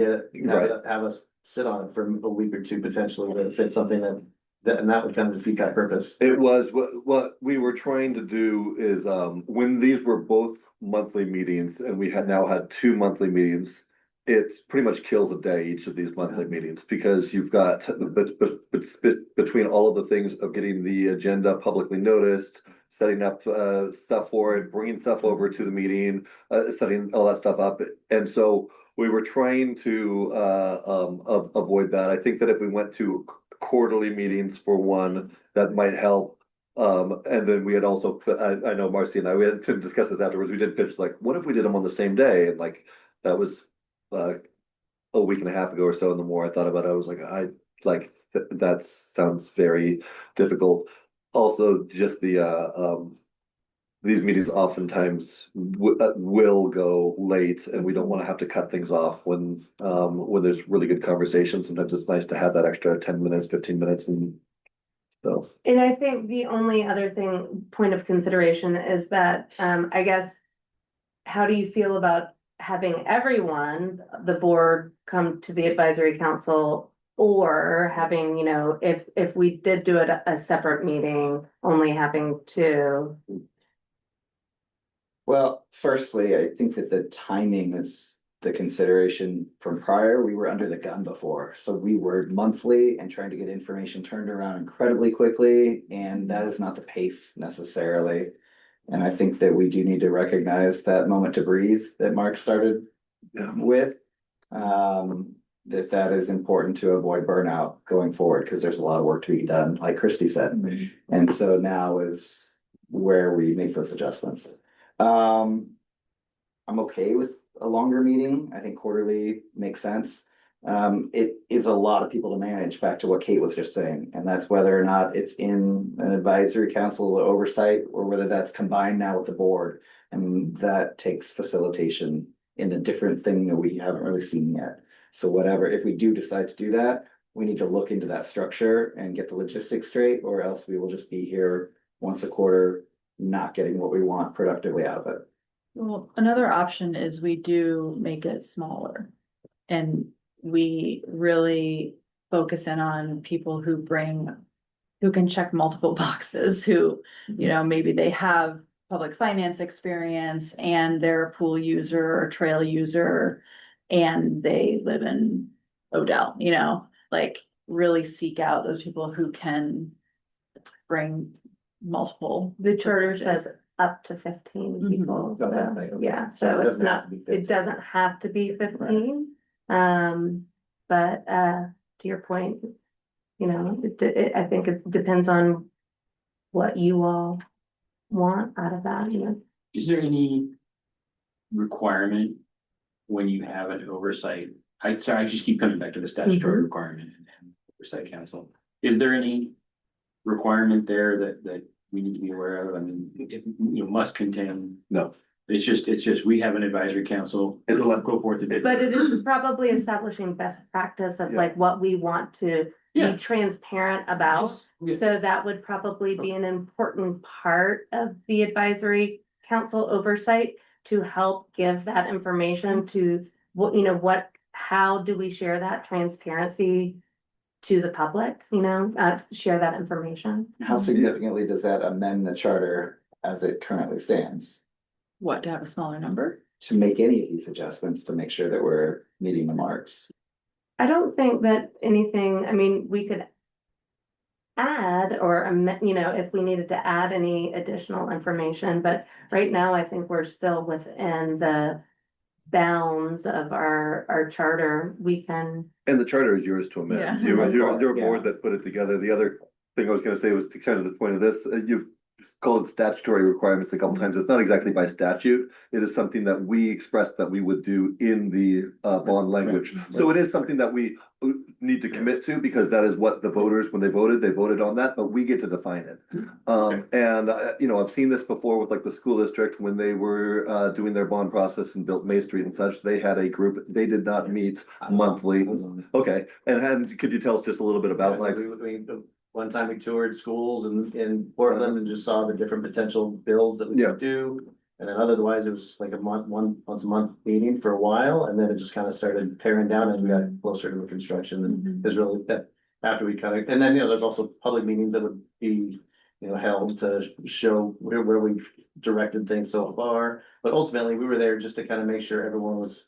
have us sit on it for a week or 2 potentially, to fit something and that would kind of defeat that purpose. It was, what we were trying to do is, when these were both monthly meetings and we had now had 2 monthly meetings. It pretty much kills a day each of these monthly meetings, because you've got, between all of the things of getting the agenda publicly noticed, setting up stuff for it, bringing stuff over to the meeting, setting all that stuff up. And so we were trying to avoid that. I think that if we went to quarterly meetings for one, that might help. And then we had also, I know Marcy and I, we had to discuss this afterwards. We did pitch like, what if we did them on the same day? And like, that was a week and a half ago or so. And the more I thought about it, I was like, that sounds very difficult. Also, just these meetings oftentimes will go late, and we don't want to have to cut things off when there's really good conversation. Sometimes it's nice to have that extra 10 minutes, 15 minutes, and so. And I think the only other point of consideration is that, I guess, how do you feel about having everyone, the board, come to the advisory council? Or having, if we did do it a separate meeting, only having two. Well, firstly, I think that the timing is the consideration from prior. We were under the gun before, so we were monthly and trying to get information turned around incredibly quickly, and that is not the pace necessarily. And I think that we do need to recognize that moment to breathe that Mark started with. That is important to avoid burnout going forward, because there's a lot of work to be done, like Christy said. And so now is where we make those adjustments. I'm okay with a longer meeting. I think quarterly makes sense. It is a lot of people to manage, back to what Kate was just saying, and that's whether or not it's in an advisory council oversight or whether that's combined now with the board. And that takes facilitation in a different thing that we haven't really seen yet. So whatever, if we do decide to do that, we need to look into that structure and get the logistics straight, or else we will just be here once a quarter, not getting what we want productively out of it. Well, another option is we do make it smaller. And we really focus in on people who can check multiple boxes, who, maybe they have public finance experience and they're a pool user or trail user, and they live in Odell, like really seek out those people who can bring multiple. The charter says up to 15 people, so, yeah, so it's not, it doesn't have to be 15. But, to your point, I think it depends on what you all want out of that, Is there any requirement when you have an oversight? I just keep coming back to the statutory requirement and oversight council. Is there any requirement there that we need to be aware of? I mean, it, must contain. No. It's just, we have an advisory council. It's Go forth. but it is probably establishing best practice of like what we want to Yeah. be transparent about. Yeah. So that would probably be an important part of the advisory council oversight, to help give that information to how do we share that transparency to the public, share that information. How significantly does that amend the charter as it currently stands? What, to have a smaller number? To make any of these adjustments to make sure that we're meeting the marks? I don't think that anything, I mean, we could add or, if we needed to add any additional information, but right now I think we're still within the bounds of our charter. We can, And the charter is yours to amend. Yeah. You're a board that put it together. The other thing I was gonna say was to kind of the point of this, you've called it statutory requirements a couple times. It's not exactly by statute. It is something that we expressed that we would do in the bond language. So it is something that we need to commit to, because that is what the voters, when they voted on that, but we get to define it. And I've seen this before with like the school district when they were doing their bond process and built May Street and such. They had a group, they did not meet monthly. Okay, and could you tell us just a little bit about like? One time we toured schools in Portland and just saw the different potential bills that we could do. And then otherwise, it was just like once a month meeting for a while, and then it just kind of started paring down as we got closer to the construction, and is really that after we kind of, and then, there's also public meetings that would be, held to show where we've directed things so far. But ultimately, we were there just to kind of make sure everyone was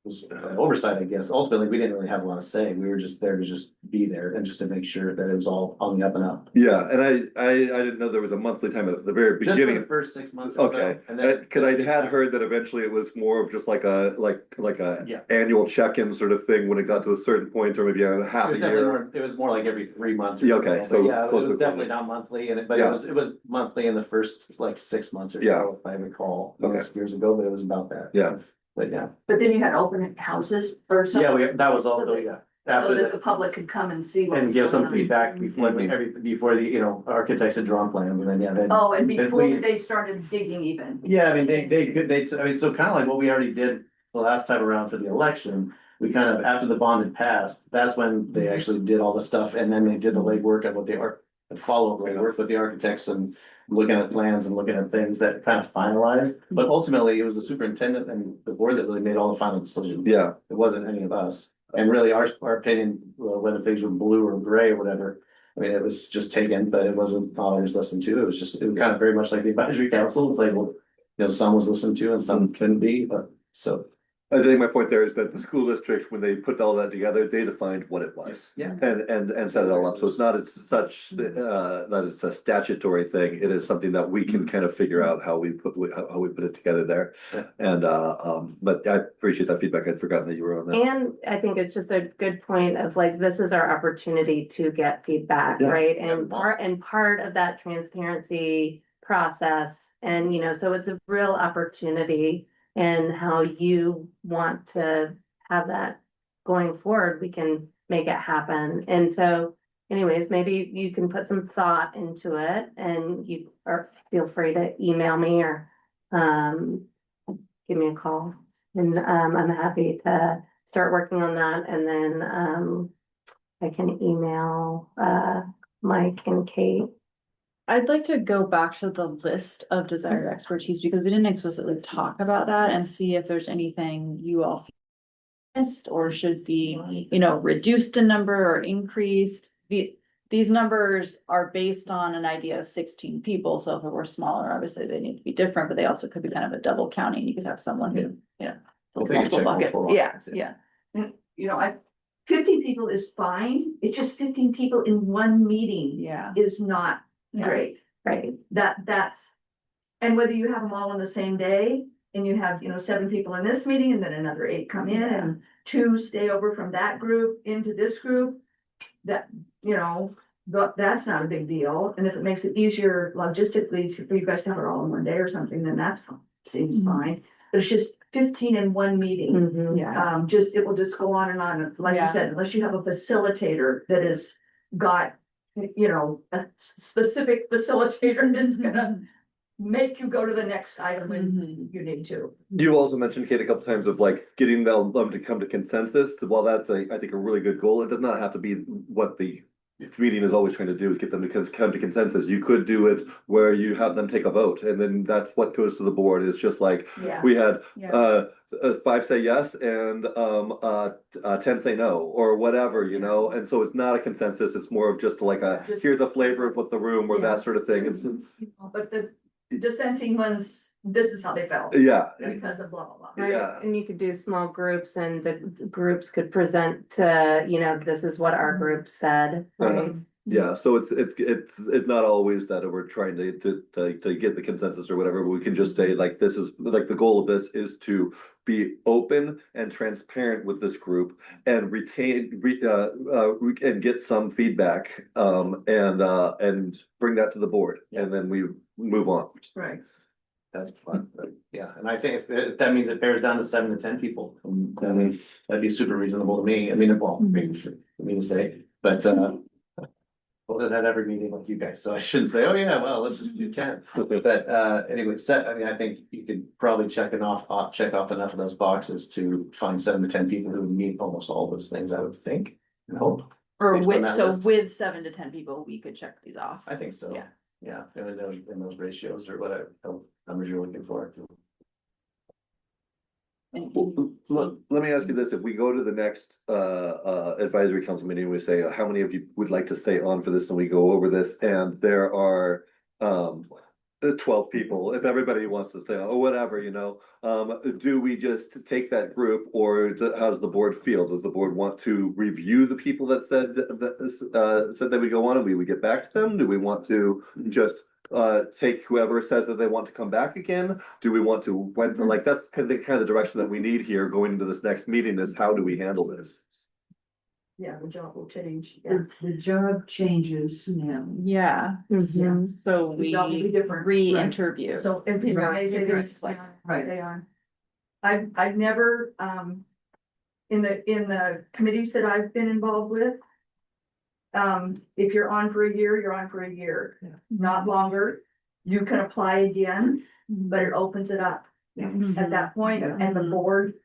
was oversight, I guess. Ultimately, we didn't really have a lot of say. We were just there to just be there and just to make sure that it was all on the up and up. Yeah, and I didn't know there was a monthly time at the very Just for beginning. the first 6 months. or so, Okay, and then- cause I had heard that eventually it was more of just like a, like a Yeah. annual check-in sort of thing when it got to a certain point, or maybe a half It a was definitely year. more, it was more like every 3 months. Or Yeah, so, okay, but so yeah, it close was to definitely quarterly. not monthly, and but Yeah. it was monthly in the first like 6 months or Yeah. so, if I recall. Okay. Years ago, but it was about that. Yeah. But yeah, But then you had open houses or something. yeah, that was also, yeah. So After that that, the public could come and see what and was give going some on. feedback before Mhm. before the architects had drawn plans, and then, yeah, then. Oh, and If before we- they started digging even. Yeah, I mean, I mean, so kind of like what we already did the last time around for the election. We kind of, after the bond had passed, that's when they actually did all the stuff, and then they did the legwork and what they are. Follow-up legwork with the architects and looking at plans and looking at things that kind of finalized. But ultimately, it was the superintendent and the board that really made all the final decisions. Yeah, It wasn't any of us. And really, our opinion, whether things were blue or gray or whatever. I mean, it was just taken, but it wasn't always listened to. It was kind of very much like the advisory council. It's like, well, some was listened to and some couldn't be, but so. I think my point there is that the school district, when they put all that together, they defined what it was. Yeah. And set it all up, so it's not as such, that it's a statutory thing, it is something that we can kind of figure out how we put it together there. Yeah. And, but I appreciate that feedback, I'd forgotten that you were on that. And I think it's just a good point of like, this is our opportunity to get feedback, Yeah. right? And part of that transparency process. And, so it's a real opportunity and how you want to have that going forward, we can make it happen. And so anyways, maybe you can put some thought into it and feel free to email me or give me a call. And I'm happy to start working on that, and then I can email Mike and Kate. I'd like to go back to the list of desired expertise because we didn't explicitly talk about that and see if there's anything you all missed or should be, reduced in number or increased. These numbers are based on an idea of 16 people, so if it were smaller, obviously they need to be different, but they also could be kind of a double counting. You could have someone who, fills They could multiple check buckets. multiple Yeah, boxes, yeah, 15 people is fine. It's just 15 people in one meeting yeah. is not Yeah. great. Right. That's, and whether you have them all on the same day and you have, 7 people in this meeting and then another 8 come in and 2 stay over from that group into this group. That, that's not a big deal. And if it makes it easier logistically for you guys to have it all in one day or something, then that's seems Mhm. fine. But it's just 15 in one meeting. Mhm. Yeah. It will just go on and on, like Yeah. you said, unless you have a facilitator that has got, a specific facilitator that's gonna make you go to the next item when Mhm. you need to. You also mentioned, Kate, a couple times of like getting them to come to consensus. While that's I think a really good goal, it does not have to be what the meeting is always trying to do is get them to come to consensus. You could do it where you have them take a vote, and then that's what goes to the board. Is just like Yeah. we had Yeah. 5 say yes and 10 say no or whatever, and so it's not a consensus, it's more of just like here's a flavor of what the room or that sort of thing. It's But the dissenting ones, this is how they felt. yeah, Because of blah, blah, blah. Right, yeah. and you could do small groups and the groups could present to, this is what our group said, right? Yeah, so it's not always that we're trying to get the consensus or whatever, but we can just say like, this is like, the goal of this is to be open and transparent with this group and and get some feedback, and bring that to the board, and then we move on. Right. That's fun, but yeah, and I think if that means it bears down to 7 to 10 people, I mean, that'd be super reasonable to me. I mean, well, maybe for me to say, but well, at every meeting like you guys, so I shouldn't say, oh yeah, well, let's just do 10. But anyway, I mean, I think you could probably check off enough of those boxes to find 7 to 10 people who would meet almost all those things, I would think and hope. Or Based on that list. with 7 to 10 people, we could check these off. I think so. Yeah. Yeah, in those ratios or whatever numbers you're looking for. Let me ask you this, if we go to the next advisory council meeting, we say, how many of you would like to stay on for this, and we go over this, and there are 12 people, if everybody wants to stay on, or whatever, you know. Do we just take that group, or how does the board feel? Does the board want to review the people that said they would go on, and we would get back to them? Do we want to just take whoever says that they want to come back again? Do we want to, when, like, that's kind of the direction that we need here going into this next meeting, is how do we handle this? Yeah, the job will change, yeah. The job changes now. Yeah, Mhm. so The job will be we different. re-interview. So if you Right. guys say there's, Like, right. they are. I've never, in the committees that I've been involved with. If you're on for a year, you're on for a year, not longer. You can apply again, but it opens it up at that point, and the board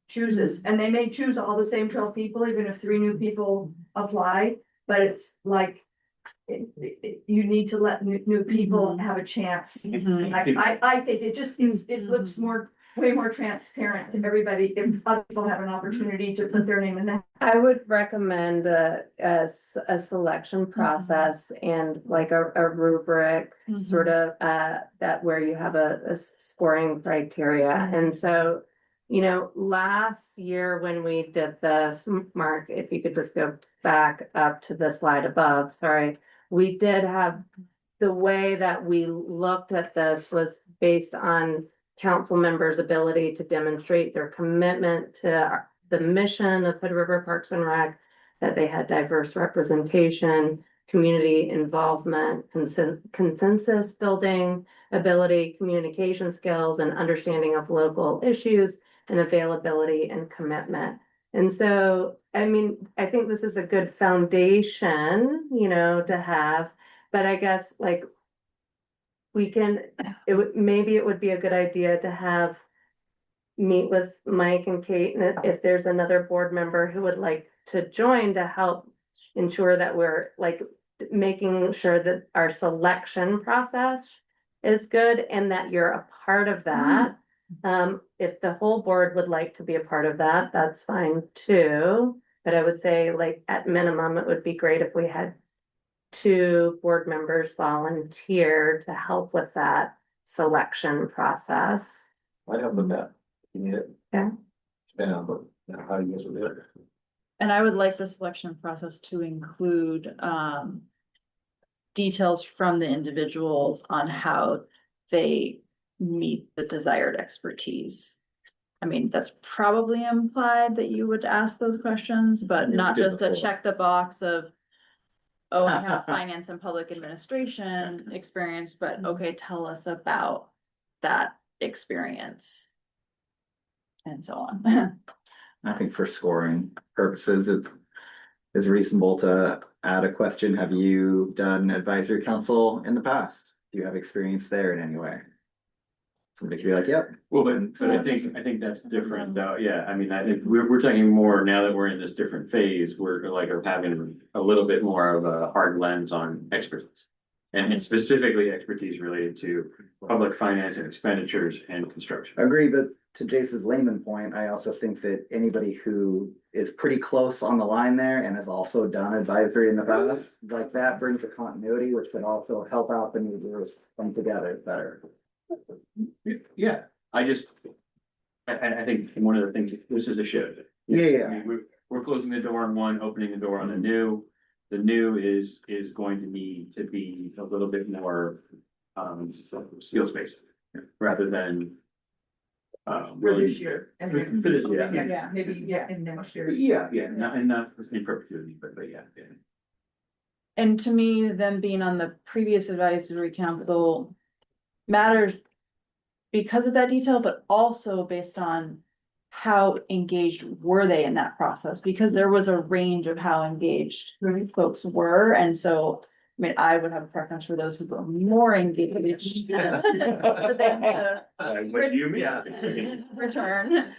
chooses, and they may choose all the same 12 people, even if 3 new people apply, but it's like. You need to let new people have a chance. Mhm. I think it looks way more transparent to everybody if other people have an opportunity to put their name in that. I would recommend a selection process and like a rubric, sort of, that where you have a scoring criteria. And so, you know, last year when we did this, Mark, if you could just go back up to the slide above, sorry. We did have, the way that we looked at this was based on council members' ability to demonstrate their commitment to the mission of Hood River Parks and Rec, that they had diverse representation, community involvement, consensus building ability, communication skills, and understanding of local issues, and availability and commitment. And so, I mean, I think this is a good foundation, you know, to have, but I guess like maybe it would be a good idea to have meet with Mike and Kate, and if there's another board member who would like to join to help ensure that we're like making sure that our selection process is good and that you're a part of that. If the whole board would like to be a part of that, that's fine too. But I would say like at minimum, it would be great if we had 2 board members volunteer to help with that selection process. I'd help with that. You need it. Yeah. Depending on how you guys will do it. And I would like the selection process to include, details from the individuals on how they meet the desired expertise. I mean, that's probably implied that you would ask those questions, but Yeah, we not did just a before. check the box of, oh, I have finance and public administration experience, but okay, tell us about that experience. And so on. I think for scoring purposes, it is reasonable to add a question. Have you done advisory council in the past? Do you have experience there in any way? Somebody could be like, yep. Well, but I think that's different, though. Yeah, I mean, I think we're talking more now that we're in this different phase, we're like are having a little bit more of a hard lens on expertise. And specifically expertise related to public finance and expenditures and construction. Agree, but to Jace's layman point, I also think that anybody who is pretty close on the line there and has also done advisory in the past, like that brings a continuity, which can also help out the new groups come together better. Yeah, I think one of the things, this is a shift. Yeah. I mean, we're closing the door on one, opening the door on the new. The new is going to need to be a little bit more, skills based, rather than. For really- this year. And For then- this year. Yeah, maybe, yeah, in next year. Yeah, not in perpetuity, but yeah. And to me, them being on the previous advisory council matters because of that detail, but also based on how engaged were they in that process, because there was a range of how engaged folks were, and so, I mean, I would have a preference for those who were more engaged. For them to What do you mean? return.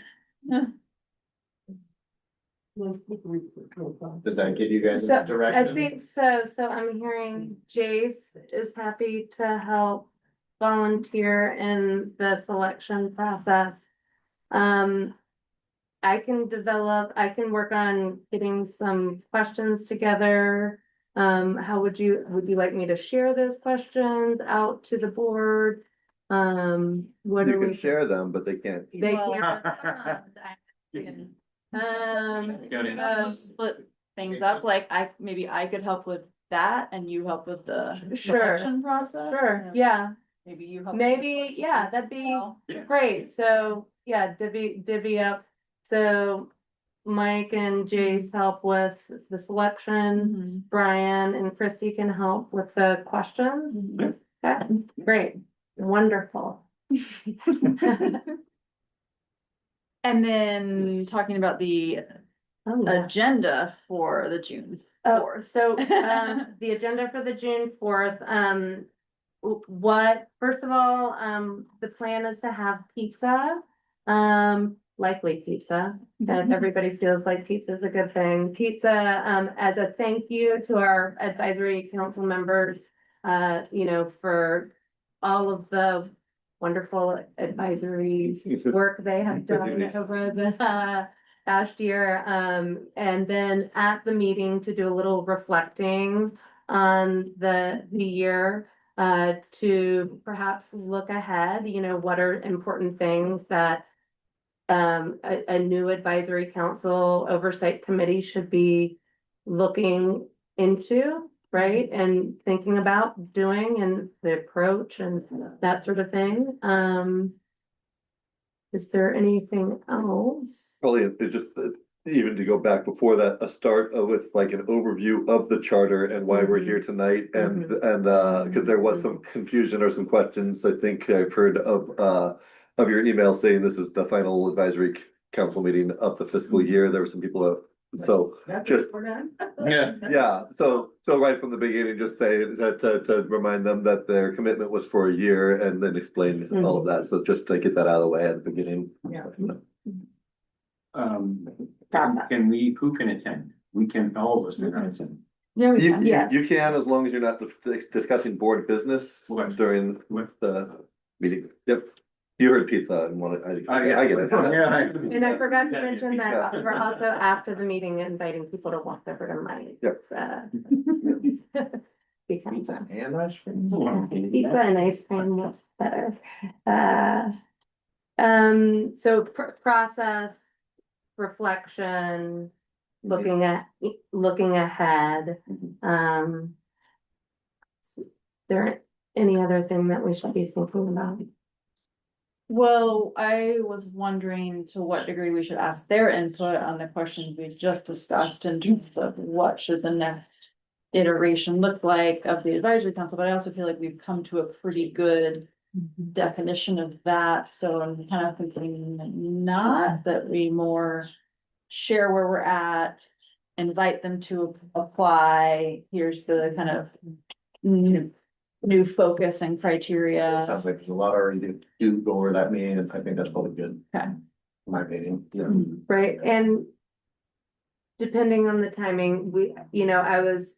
Does that give you guys So a direction? I think so. So I'm hearing Jace is happy to help volunteer in the selection process. I can work on getting some questions together How would you like me to share those questions out to the board? What You are can we? share them, but they can't. They Well, can't. Go to- Split things up, like maybe I could help with that and you help with the Sure. selection process. Sure, yeah, Maybe you help. with maybe, the yeah, questions that'd be as well. Yeah. great. So, yeah, divvy up. So Mike and Jace help with the selection. Brian and Christy can help with the questions. Mhm. Okay, great, wonderful. And then talking about the Oh, yeah. agenda for the June Oh, 4th. so, the agenda for the June 4th, first of all, the plan is to have pizza. Likely pizza, and everybody feels like pizza is a good thing. Pizza, as a thank you to our advisory council members, for all of the wonderful advisory work they have done over the past year. And then at the meeting to do a little reflecting on the year, to perhaps look ahead, what are important things that a new advisory council oversight committee should be looking into, right? And thinking about doing and the approach and that sort of thing. Is there anything else? Probably it's just even to go back before that, a start with like an overview of the charter and why we're here tonight and because there was some confusion or some questions. I think I've heard of your email saying this is the final advisory council meeting of the fiscal year. There were some people so just We're done. yeah, so right from the beginning, just say that to remind them that their commitment was for a year and then explain all of that. So just to get that out of the way at the beginning. Yeah. Who can attend? We can, all of us can attend. Yeah, we You, can. Yes. you can, as long as you're not discussing board business What? during the meeting. Yep. You heard pizza and wanted, I get it. And I forgot to Yeah, mention that we're also after the meeting inviting people to walk over to my. Yep. Because And ice cream. pizza and ice cream, what's better? So process, reflection, looking ahead. Is there any other thing that we should be thinking about? Well, I was wondering to what degree we should ask their input on the questions we just discussed in terms of what should the next iteration look like of the advisory council, but I also feel like we've come to a pretty good definition of that, so I'm kind of thinking not that we more share where we're at, invite them to apply, here's the kind of new focus and criteria. Sounds like there's a lot already to do go over that meeting, and I think that's probably good. Okay. In my opinion. Right, and depending on the timing, I was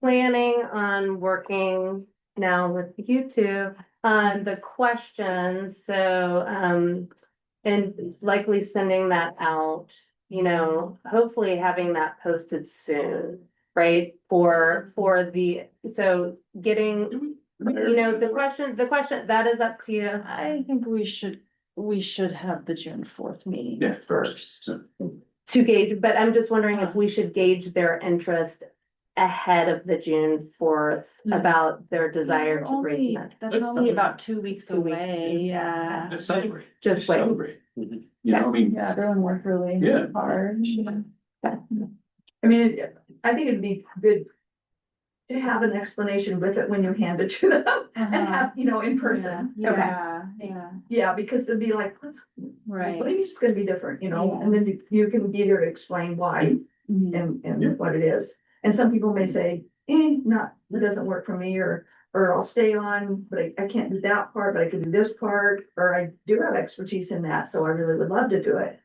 planning on working now with you two on the questions, so, and likely sending that out, hopefully having that posted soon, right? For so getting, the question, that is up to you. I think we should have the June 4th meeting. Yeah, first. To gauge, but I'm just wondering if we should gauge their interest ahead of the June 4th about their desire to bring that. That's only about 2 weeks 2 weeks. away, yeah. Let's celebrate. Just wait. Celebrate. You know, I mean, Yeah, everyone worked really Yeah. hard. I mean, I think it'd be good to have an explanation with it when you hand it to them and have, in person. Yeah, yeah, Yeah, because they'd be like, what do right. you mean it's gonna be different, and then you can be there to explain why Mhm. and what it is. And some people may say, it doesn't work for me, or I'll stay on, but I can't do that part, but I can do this part, or I do have expertise in that, so I really would love to do it.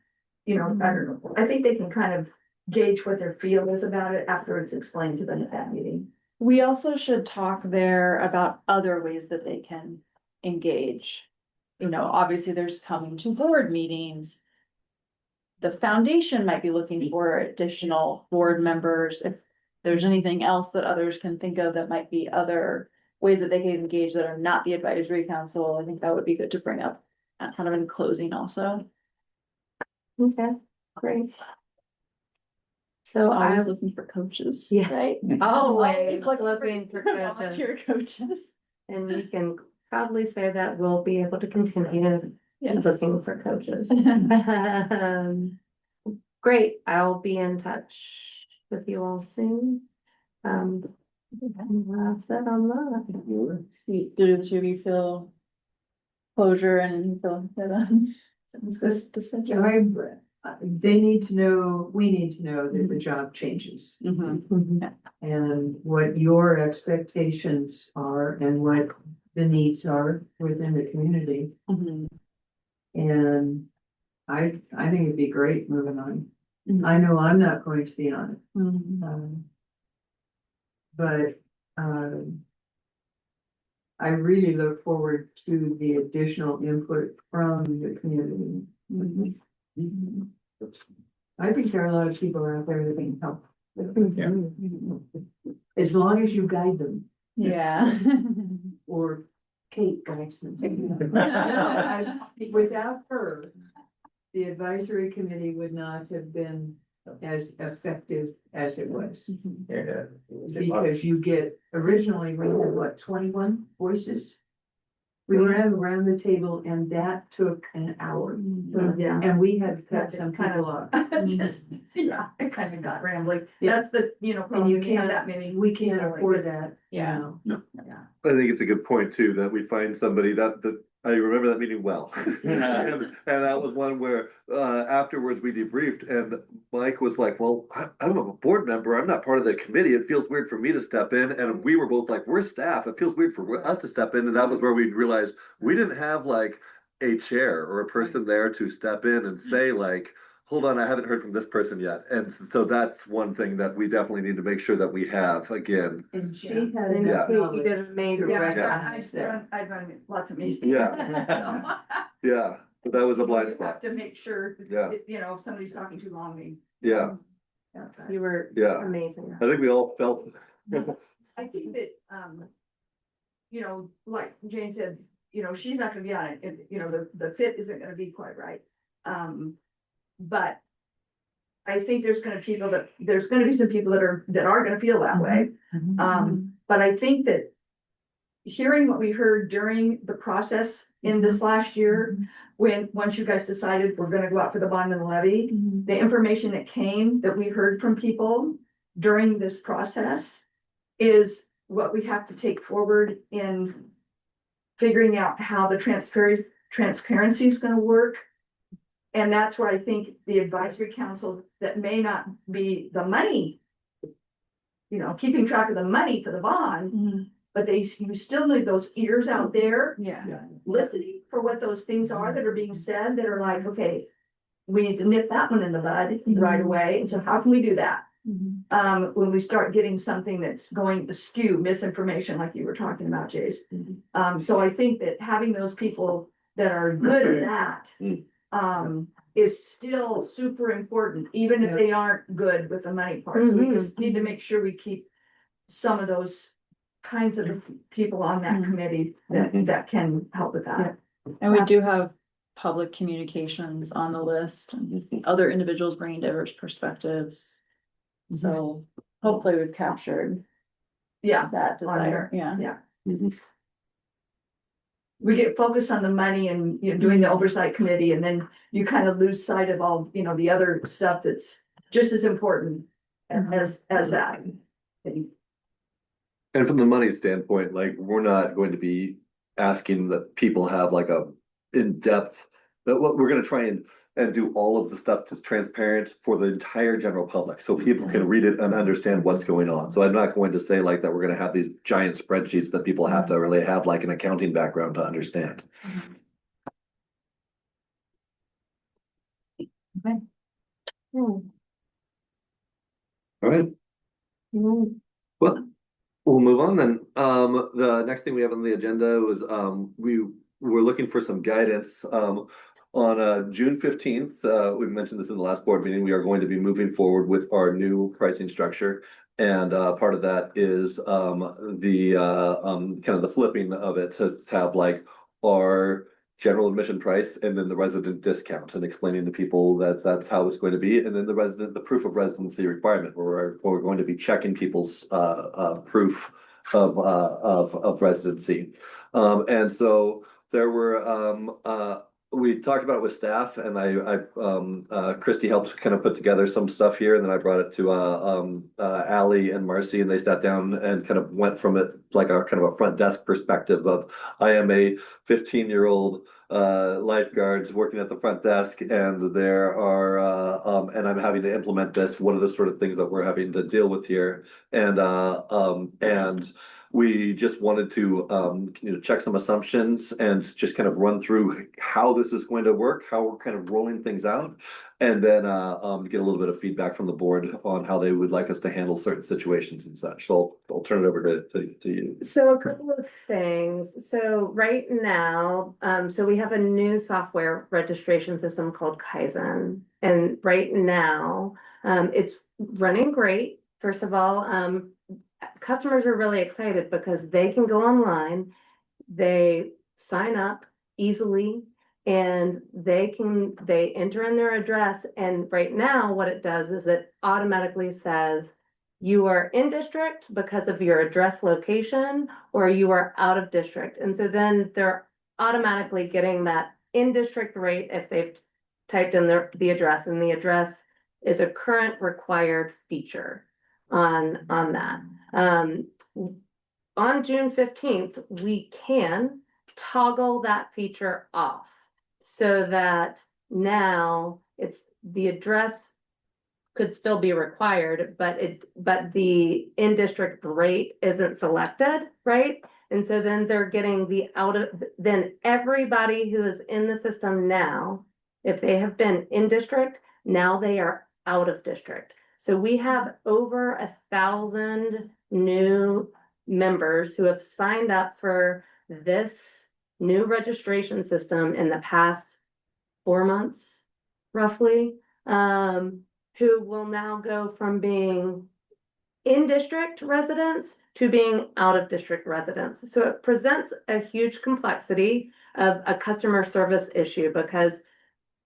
I don't know. I think they can kind of gauge what their feel is about it after it's explained to them at that meeting. We also should talk there about other ways that they can engage. Obviously there's coming to board meetings. The foundation might be looking for additional board members. there's anything else that others can think of that might be other ways that they can engage that are not the advisory council, I think that would be good to bring up kind of in closing also. Okay, great. So I Always looking for coaches. Yeah. Right? always looking looking for coaches, volunteer coaches. and we can probably say that we'll be able to continue Yes. looking for coaches. Great, I'll be in touch with you all soon. That's it on that. Do the two of you feel closure and you feel that, this decision? They need to know, we need to know that the job changes. Mhm. And what your expectations are and what the needs are within the community. Mhm. And I think it'd be great moving on. Mhm. I know I'm not going to be on it. Mhm. But, I really look forward to the additional input from the community. Mhm. I think there are a lot of people out there that can help. As long as you guide them, Yeah. or Kate guides them. Without her, the advisory committee would not have been as effective as it was. Because you get, originally, we had what, 21 voices? We were around the table and that took an hour. Yeah. And we had to cut some people off. Just, yeah, I kind of got rambling. Yeah. That's the, And problem, you you have can't, that many. we can't people, like, afford it's- that. Yeah. Yeah. I think it's a good point too, that we find somebody that I remember that meeting well. And that was one where afterwards we debriefed and Mike was like, well, I'm a board member. I'm not part of the committee. It feels weird for me to step in. And we were both like, we're staff. It feels weird for us to step in. And that was where we realized we didn't have like a chair or a person there to step in and say like, hold on, I haven't heard from this person yet. And so that's one thing that we definitely need to make sure that we have again. And she Yeah. had And enough you knowledge. did a major Yeah, recognize I'd run lots of meetings. Yeah. Yeah, but that was a blind You have spot. to make sure, Yeah. you know, if somebody's talking too long, they. Yeah, You were yeah. amazing. I think we all felt. I think that, you know, like Jane said, you know, she's not gonna be on it, and, you know, the fit isn't gonna be quite right. But I think there's gonna be some people that are gonna feel that way. But I think that hearing what we heard during the process in this last year, once you guys decided we're gonna go out for the bond and the levy, the information that came, that we heard from people during this process is what we have to take forward in figuring out how the transparency is gonna work. And that's where I think the advisory council, that may not be the money, you know, keeping track of the money for the bond, but you still need those ears out there Yeah. listening for what those things are that are being said, that are like, okay, we need to nip that one in the bud right away. And so how can we do that? When we start getting something that's going to skew misinformation, like you were talking about, Jace. So I think that having those people that are good at that, is still super important, even if they aren't good with the money part. So we just need to make sure we keep some of those kinds of people on that committee that can help with that. And we do have public communications on the list, and other individuals bringing diverse perspectives. So hopefully we've captured Yeah, that desire, yeah. Yeah. we get focused on the money and, you know, doing the oversight committee, and then you kind of lose sight of all, you know, the other stuff that's just as important as that. And from the money standpoint, like, we're not going to be asking that people have like a in-depth, that what we're gonna try and do all of the stuff that's transparent for the entire general public, so people can read it and understand what's going on. So I'm not going to say like that we're gonna have these giant spreadsheets that people have to really have like an accounting background to understand. All right, well, we'll move on then. The next thing we have on the agenda was, we were looking for some guidance, on June 15th. We mentioned this in the last board meeting. We are going to be moving forward with our new pricing structure. And part of that is the kind of the flipping of it to have like our general admission price and then the resident discount, and explaining to people that that's how it's going to be. And then the proof of residency requirement, where we're going to be checking people's proof of residency. And so there were we talked about it with staff, and Christy helped kind of put together some stuff here, and then I brought it to Ally and Marcy, and they sat down and kind of went from it like a kind of a front desk perspective of, I am a 15-year-old lifeguards working at the front desk, and there are and I'm having to implement this. What are the sort of things that we're having to deal with here? And we just wanted to check some assumptions and just kind of run through how this is going to work, how we're kind of rolling things out, and then get a little bit of feedback from the board on how they would like us to handle certain situations and such. So I'll turn it over to you. So a couple of things. So right now, so we have a new software registration system called Kaizen. And right now, it's running great. First of all, customers are really excited because they can go online, they sign up easily, and they enter in their address. And right now, what it does is it automatically says, you are in district because of your address location, or you are out of district. And so then they're automatically getting that in district rate if they've typed in the address, and the address is a current required feature on that. On June 15th, we can toggle that feature off so that now it's the address could still be required, but the in-district rate isn't selected, right? And so then they're getting then everybody who is in the system now, if they have been in district, now they are out of district. So we have over 1,000 new members who have signed up for this new registration system in the past 4 months, roughly, who will now go from being in district residents to being out of district residents. So it presents a huge complexity of a customer service issue, because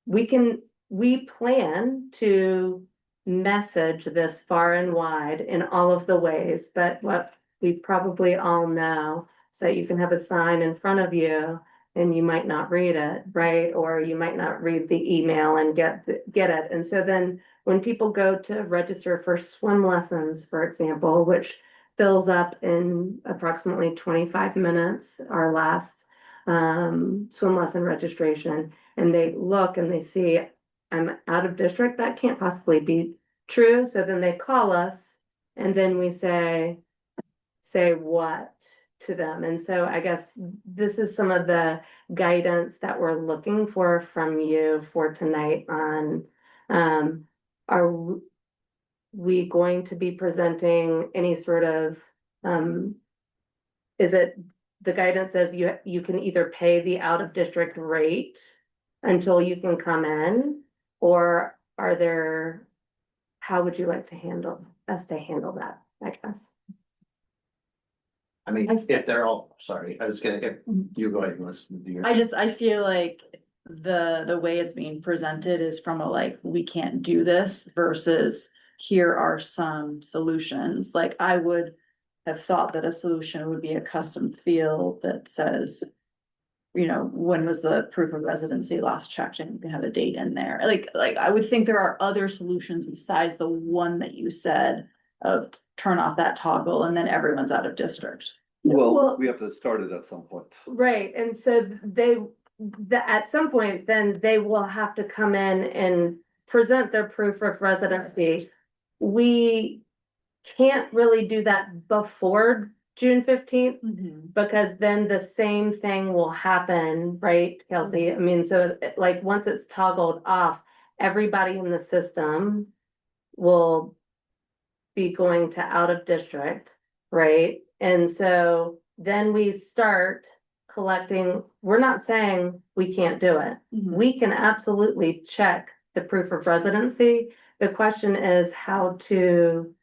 we plan to message this far and wide in all of the ways, but what we probably all know is that you can have a sign in front of you and you might not read it, right? Or you might not read the email and get it. And so then when people go to register for swim lessons, for example, which fills up in approximately 25 minutes, our last swim lesson registration, and they look and they see I'm out of district, that can't possibly be true. So then they call us, and then we say what to them. And so I guess this is some of the guidance that we're looking for from you for tonight on, are we going to be presenting any sort of, is it the guidance says you can either pay the out of district rate until you can come in, or how would you like to handle that, I guess? I mean, if they're all, sorry, I was gonna, if you go ahead and listen to your. I feel like the way it's being presented is from a like, we can't do this versus here are some solutions. Like, I would have thought that a solution would be a custom field that says, when was the proof of residency last checked, and you can have a date in there. Like I would think there are other solutions besides the one that you said of turn off that toggle and then everyone's out of district. Well, we have to start it at some point. Right, and so at some point, then they will have to come in and present their proof of residency. We can't really do that before June 15th, because then the same thing will happen, right, Kelsey? I mean, so like, once it's toggled off, everybody in the system will be going to out of district, right? And so then we start collecting. We're not saying we can't do it. We can absolutely check the proof of residency. The question is how to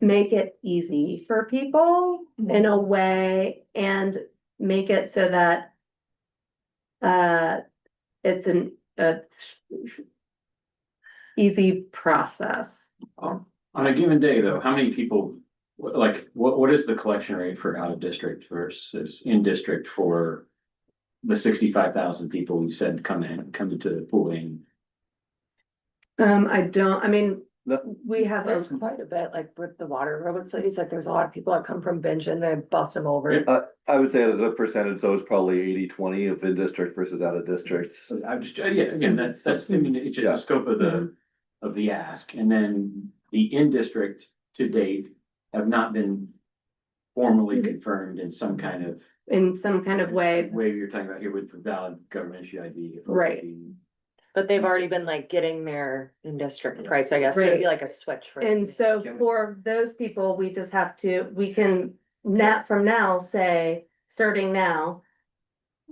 make it easy for people in a way and make it so that it's a easy process. On a given day, though, how many people, like, what is the collection rate for out of district versus in district for the 65,000 people you said come into the pooling? I mean, No. we have, There's quite a bit, like with the water robot cities, like there's a lot of people that come from Bingen, they bus them over. I would say as a percentage, so it's probably 80-20 of in district versus out of districts. I'm just, yeah, again, that's, I mean, it's just Yeah. the scope of the ask, and then the in-district to date have not been formally confirmed in some kind of in some kind of way, way you're talking about here with valid government issue ID. Right. But they've already been like getting their in-district price, I guess, it'd be like a switch for. and so for those people, we just have to, we can from now say, starting now,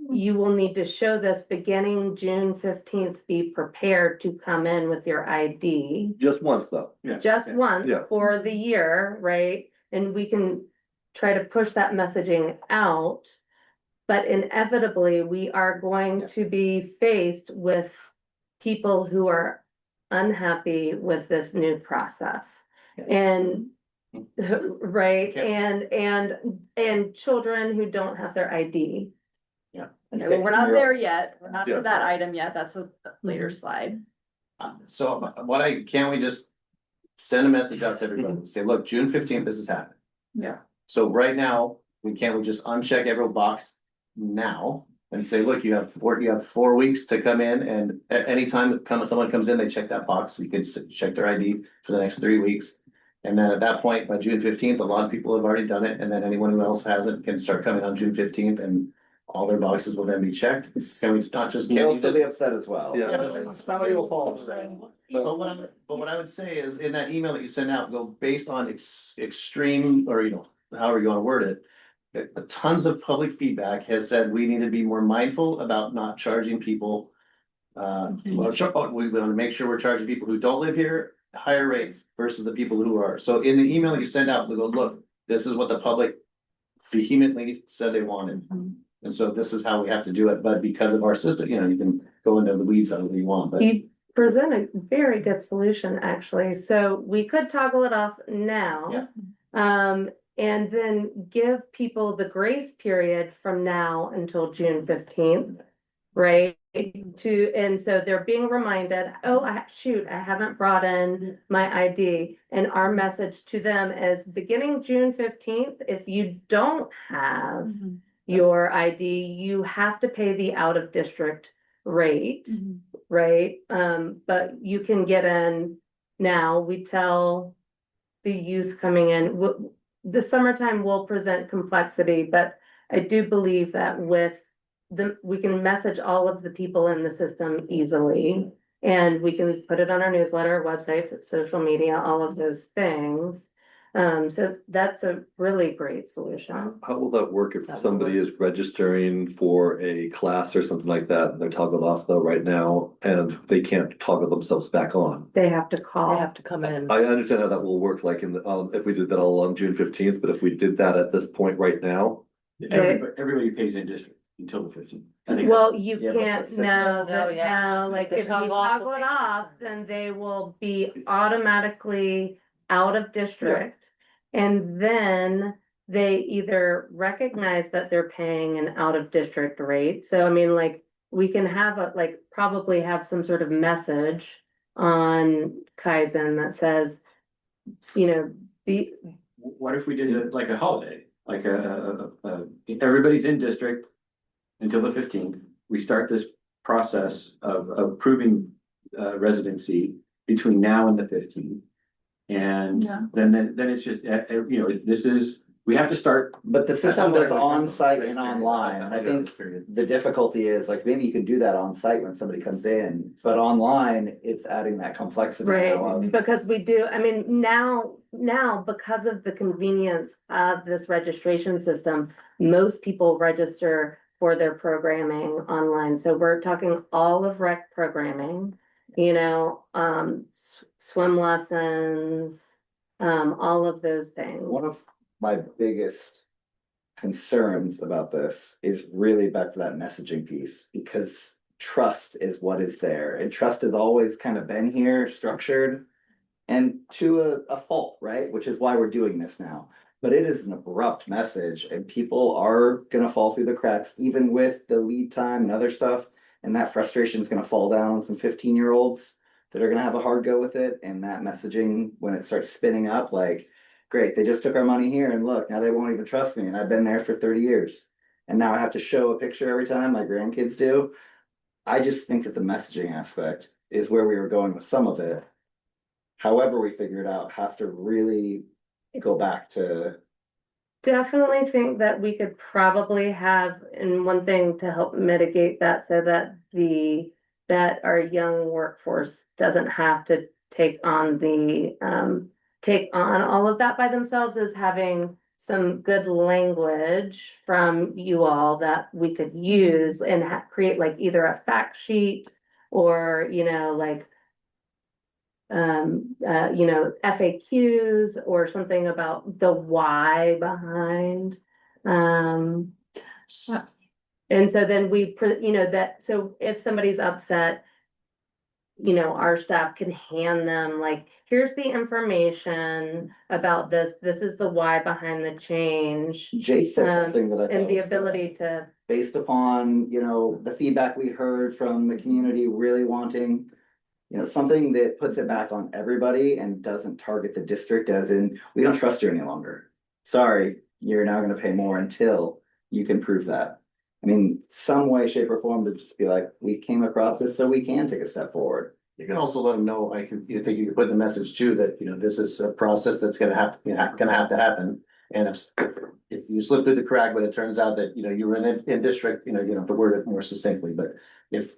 you will need to show this beginning June 15th, be prepared to come in with your ID. Just once though. Just once Yeah. for the year, right? And we can try to push that messaging out. But inevitably, we are going to be faced with people who are unhappy with this new process. And, right, and children who don't have their ID. Okay, well, we're not there yet. We're not Yeah. to that item yet. That's a later slide. So can't we just send a message out to everybody, say, look, June 15th, this is happening. Yeah. So right now, we just uncheck every box now and say, look, you have 4 weeks to come in, and at any time someone comes in, they check that box, you can check their ID for the next 3 weeks. And then at that point, by June 15th, a lot of people have already done it, and then anyone who else hasn't can start coming on June 15th, and all their boxes will then be checked. Can we not just? You'll still be upset as well. Yeah. Somebody will fall. But what I would say is, in that email that you send out, go based on extreme, or however you wanna word it. Tons of public feedback has said we need to be more mindful about not charging people. We wanna make sure we're charging people who don't live here higher rates versus the people who are. So in the email that you send out, we go, look, this is what the public vehemently said they wanted. And so this is how we have to do it, but because of our system, you can go into the weeds however you want, but. You present a very good solution, actually. So we could toggle it off now. And then give people the grace period from now until June 15th, right? And so they're being reminded, oh, shoot, I haven't brought in my ID. And our message to them is beginning June 15th, if you don't have your ID, you have to pay the out of district rate, right? But you can get in now. We tell the youth coming in, the summertime will present complexity, but I do believe that we can message all of the people in the system easily. And we can put it on our newsletter, website, social media, all of those things. So that's a really great solution. How will that work if somebody is registering for a class or something like that, and they're toggled off though right now, and they can't toggle themselves back on? They have to They call. have to come in. I understand how that will work, like if we did that all on June 15th, but if we did that at this point right now. Everybody pays in district until the 15th. I think Well, you Yeah, but can't the system- know Oh, that yeah. now, like The if you toggle off toggle will it be- off, then they will be automatically out of district. And then they either recognize that they're paying an out of district rate. So I mean, like, we can have probably have some sort of message on Kaizen that says, What if we did it like a holiday, like everybody's in district until the 15th. We start this process of approving residency between now and the 15th. And Yeah. then it's just, we have to start. But the system was on site and Grace period. online. I think Period. the difficulty is like, maybe you can do that on site when somebody comes in, but online, it's adding that complexity now right, of. because we do, I mean, now, because of the convenience of this registration system, most people register for their programming online. So we're talking all of rec programming, swim lessons, all of those things. One of my biggest concerns about this is really back to that messaging piece, because trust is what is there, and trust has always kind of been here, structured. And to a fault, right? Which is why we're doing this now. But it is an abrupt message and people are gonna fall through the cracks, even with the lead time and other stuff. And that frustration is gonna fall down on some 15-year-olds that are gonna have a hard go with it. And that messaging, when it starts spinning up, like, great, they just took our money here and look, now they won't even trust me. And I've been there for 30 years. And now I have to show a picture every time my grandkids do. I just think that the messaging aspect is where we were going with some of it. However, we figure it out has to really go back to, Definitely think that we could probably have, and one thing to help mitigate that so that that our young workforce doesn't have to take on all of that by themselves, is having some good language from you all that we could use and create like either a fact sheet or, like FAQs or something about the why behind. And so then so if somebody's upset, our staff can hand them like, here's the information about this. This is the why behind the change. Jay said something that I thought And the was good. ability to, Based upon, the feedback we heard from the community really wanting. Something that puts it back on everybody and doesn't target the district, as in, we don't trust you any longer. Sorry, you're now gonna pay more until you can prove that. I mean, some way, shape or form to just be like, we came across this, so we can take a step forward. You can also let them know, you think you could put in the message too, that, this is a process that's gonna have to happen. And if you slip through the crack, but it turns out that, you were in district, to word it more succinctly, but if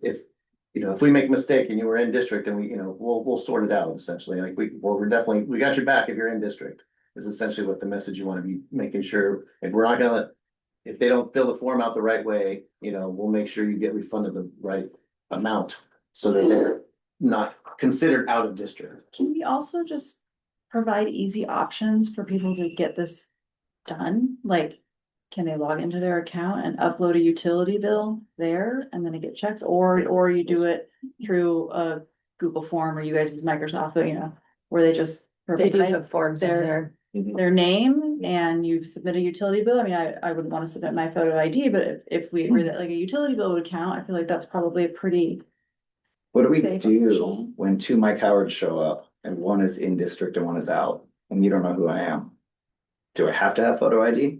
we make a mistake and you were in district and we'll sort it out essentially, like we got your back if you're in district. Is essentially what the message you wanna be making sure, and we're not gonna, if they don't fill the form out the right way, we'll make sure you get refunded the right amount. So that they're not considered out of district. Can we also just provide easy options for people to get this done? Like, can they log into their account and upload a utility bill there and then it get checked? Or you do it through a Google form, or you guys use Microsoft, where they just They do provide have forms in there. their name and you submit a utility bill. I mean, I wouldn't want to submit my photo ID, but if we agree that like a utility bill would count, I feel like that's probably a pretty. What do we Safe do option. when two Mike Howards show up and one is in district and one is out, and you don't know who I am? Do I have to have photo ID?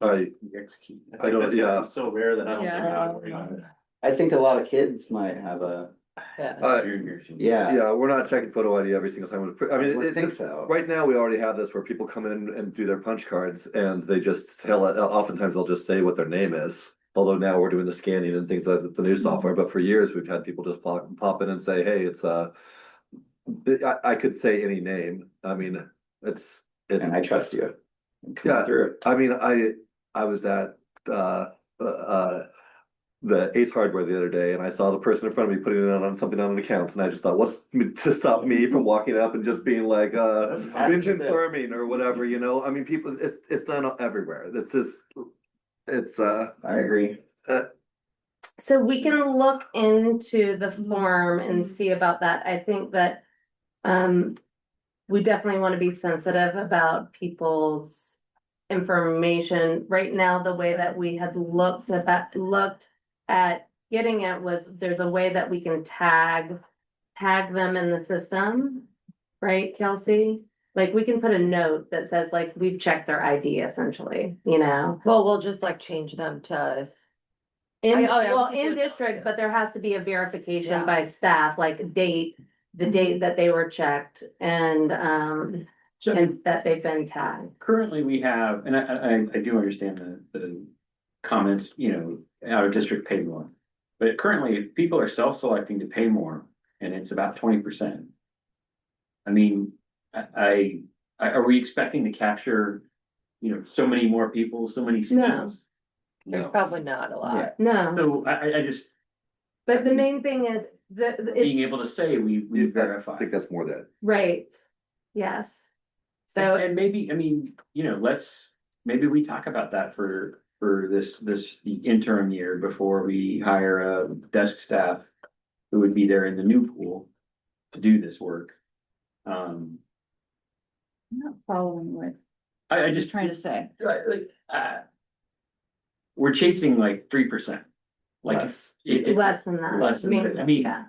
I don't- That's yeah. So rare that I don't think Yeah. I would worry on it. I think a lot of kids might have a, yeah. Yeah, we're not checking photo ID every single time. I I mean, would think so. right now, we already have this where people come in and do their punch cards and they just tell it, oftentimes they'll just say what their name is. Although now we're doing the scanning and things like the new software, but for years we've had people just pop in and say, hey, it's I could say any name. I mean, it's. And I trust you. Come Yeah. through it. I mean, I was at the Ace Hardware the other day and I saw the person in front of me putting it on something on an account and I just thought, what's to stop me from walking up and just being like, Vincent Firming or whatever, I mean, people, it's not everywhere. It's just, I agree. so we can look into the form and see about that. I think that, we definitely want to be sensitive about people's information. Right now, the way that we had looked at getting it was, there's a way that we can tag them in the system, right, Kelsey? Like, we can put a note that says like, we've checked their ID essentially, Well, we'll just like change them to, in district, but there has to be a verification Yeah. by staff, like the date that they were checked and that they've been tagged. Currently, we have, and I do understand the comments, out of district pay more. But currently, if people are self-selecting to pay more, and it's about 20%. I mean, are we expecting to capture, so many more people, so many No. seats? there's probably not a lot. No, So I just, but the main thing is being it's able to say we I verify. think that's more that. right, yes. So And maybe, I mean, maybe we talk about that for this interim year before we hire a desk staff who would be there in the new pool to do this work. I'm not following what I you're just trying to say. we're chasing like 3%. Like it's less than that. less than that. I mean, yeah.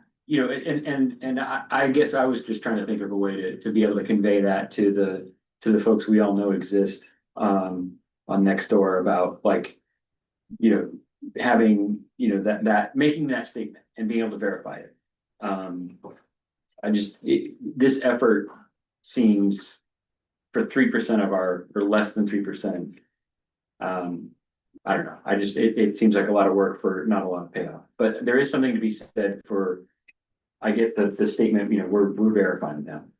and I guess I was just trying to think of a way to be able to convey that to the folks we all know exist on Nextdoor about like, having, that making that statement and being able to verify it. This effort seems for 3% of or less than 3%. I don't know. It seems like a lot of work for not a lot of payoff, but there is something to be said for, I get the statement, we're verifying them.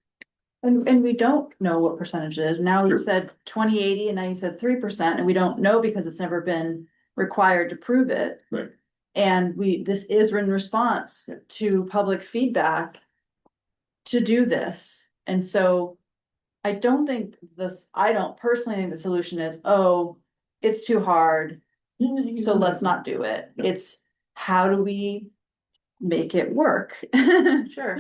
And we don't know what percentage it is. Now Sure. you said 20/80 and now you said 3%, and we don't know because it's never been required to prove it. Right. And this is in response to public feedback to do this. And so I don't personally think the solution is, oh, it's too hard, so let's not do it. No. It's how do we make it work? Sure.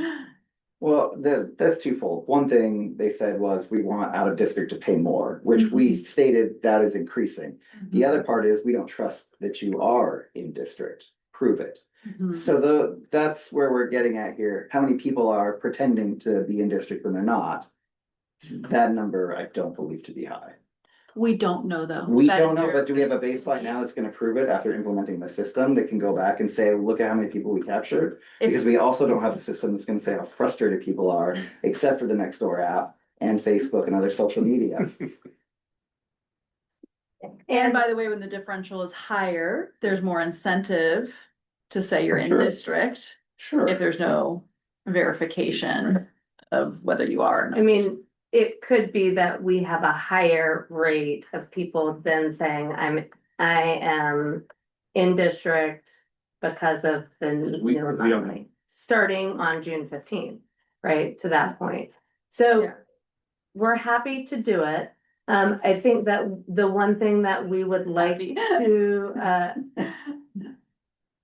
Well, that's twofold. One thing they said was we want out of district to pay more, which we stated that is increasing. The other part is we don't trust that you are in district. Prove it. Mhm. So that's where we're getting at here. How many people are pretending to be in district when they're not? That number I don't believe to be high. We don't know though. We That don't is know, your- but do we have a baseline now that's gonna prove it after implementing the system that can go back and say, look at how many people we captured? Because we also don't have a system that's gonna say how frustrated people are, except for the Nextdoor app and Facebook and other social media. And by the way, when the differential is higher, there's more incentive to say you're in Sure. district Sure. if there's no verification of whether you are or not. I mean, it could be that we have a higher rate of people than saying I am in district because of the We new don't amount of know. money, starting on June 15th, right, to that point. So Yeah. we're happy to do it. I think that the one thing that we would like Happy.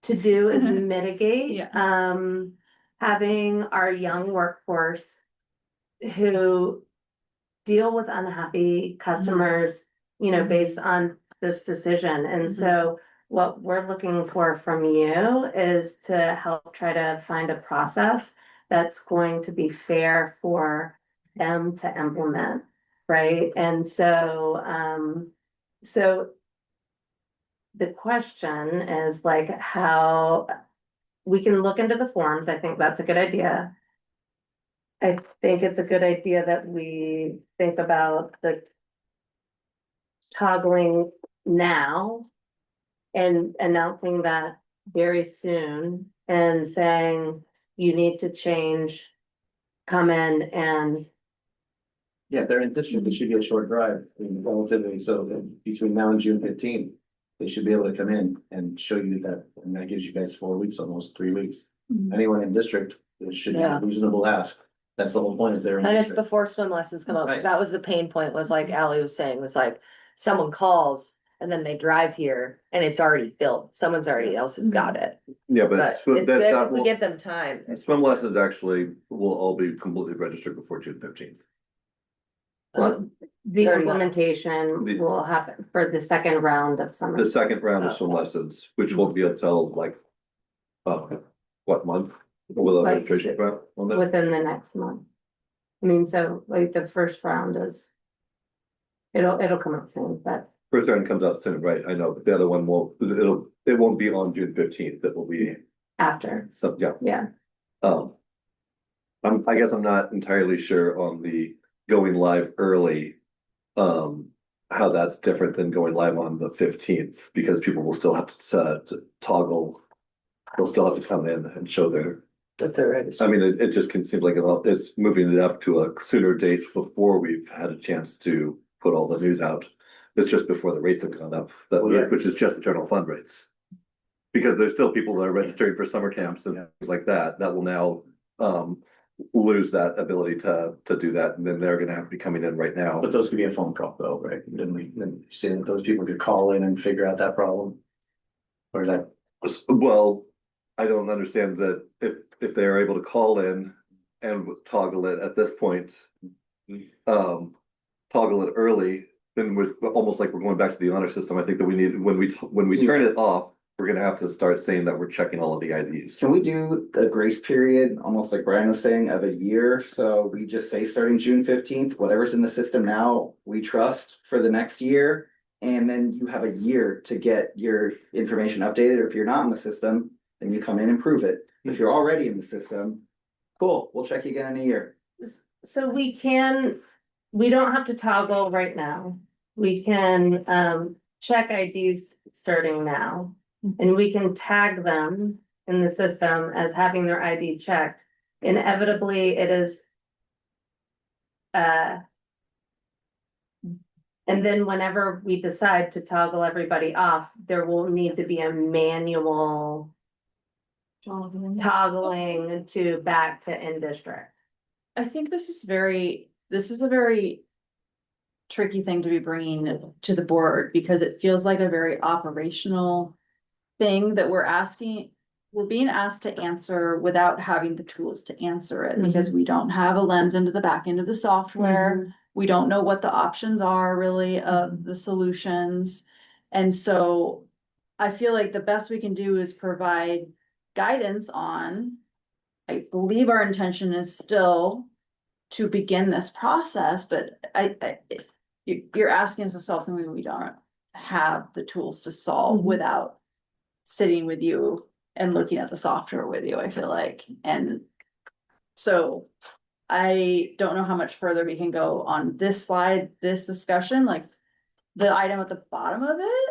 to do is mitigate, Yeah. having our young workforce who deal with unhappy customers, based on this decision. And so what we're looking for from you is to help try to find a process that's going to be fair for them to implement, right? And so, the question is like how we can look into the forms. I think that's a good idea. I think it's a good idea that we think about the toggling now and announcing that very soon and saying you need to change, come in and Yeah, if they're in district, it should be a short drive, relatively, so that between now and June 15th. They should be able to come in and show you that, and that gives you guys 4 weeks, almost 3 weeks. Anyone in district, it should be a Yeah. reasonable ask. That's the whole point, is they're in And it's district. before swim lessons come up, because Right. that was the pain point, was like Ally was saying, was like, someone calls and then they drive here and it's already built, someone's already else has got it, Yeah, but but it's swim- good that if we will- give them time. swim lessons actually will all be completely registered before June 15th. the Sorry, what? implementation The- will happen for the second round of summer. The second round of swim lessons, which won't be until like, what month? Will the Like, registration come out on that? Within the next month. I mean, so like the first round is. It'll come out soon, but First round comes out soon, right? I know, but the other one won't, it won't be on June 15th. That will be after, some, yeah. yeah. I guess I'm not entirely sure on the going live early. How that's different than going live on the 15th, because people will still have to toggle. They'll still have to come in and show their, If they're ready. I mean, it just can seem like it's moving it up to a sooner date before we've had a chance to put all the news out. It's just before the rates have gone up, which is just the general fund rates. Because there's still people that are registering for summer camps and things like that, that will now, lose that ability to do that, and then they're gonna have to be coming in right now. But those could be a phone call though, right? Didn't we, then say that those people could call in and figure out that problem? Or is that, Well, I don't understand that if they are able to call in and toggle it at this point. Toggle it early, then we're almost like we're going back to the honor system. I think that we need, when we turn it off, we're gonna have to start saying that we're checking all of the IDs. Can we do a grace period, almost like Brian was saying, of a year? So we just say starting June 15th, whatever's in the system now, we trust for the next year. And then you have a year to get your information updated, or if you're not in the system, then you come in and prove it. If you're already in the system, cool, we'll check you again in a year. So we don't have to toggle right now. We can check IDs starting now. And we can tag them in the system as having their ID checked. Inevitably, it is. And then whenever we decide to toggle everybody off, there will need to be a manual toggling to back to in district. I think this is a very tricky thing to be bringing to the board, because it feels like a very operational thing that we're being asked to answer without having the tools to answer it, because we don't have a lens into the back end of the software. We don't know what the options are really of the solutions. And so I feel like the best we can do is provide guidance on, I believe our intention is still to begin this process, but you're asking us to solve something we don't have the tools to solve without sitting with you and looking at the software with you, I feel like. And so I don't know how much further we can go on this slide, this discussion, like the item at the bottom of it.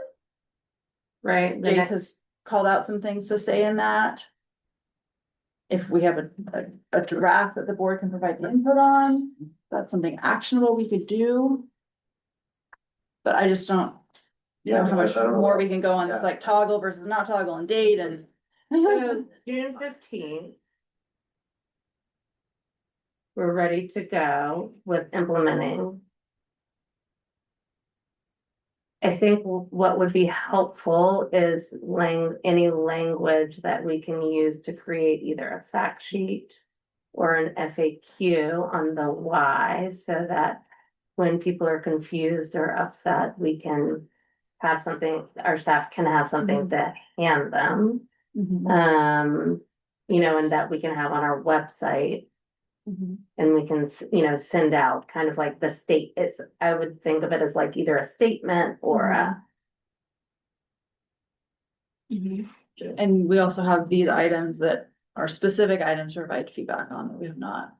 Right. Jace has called out some things to say in that. If we have a draft that the board can provide input on, that's something actionable we could do. But I just don't know how much more we can go on this, like toggle versus not toggle and date and. So June 15th. We're ready to go with implementing. I think what would be helpful is any language that we can use to create either a fact sheet or an FAQ on the why, so that when people are confused or upset, we can have something, our staff can have something to hand them. And that we can have on our website. And we can, send out kind of like the state, I would think of it as like either a statement or a. And we also have these items that are specific items to provide feedback on that we have not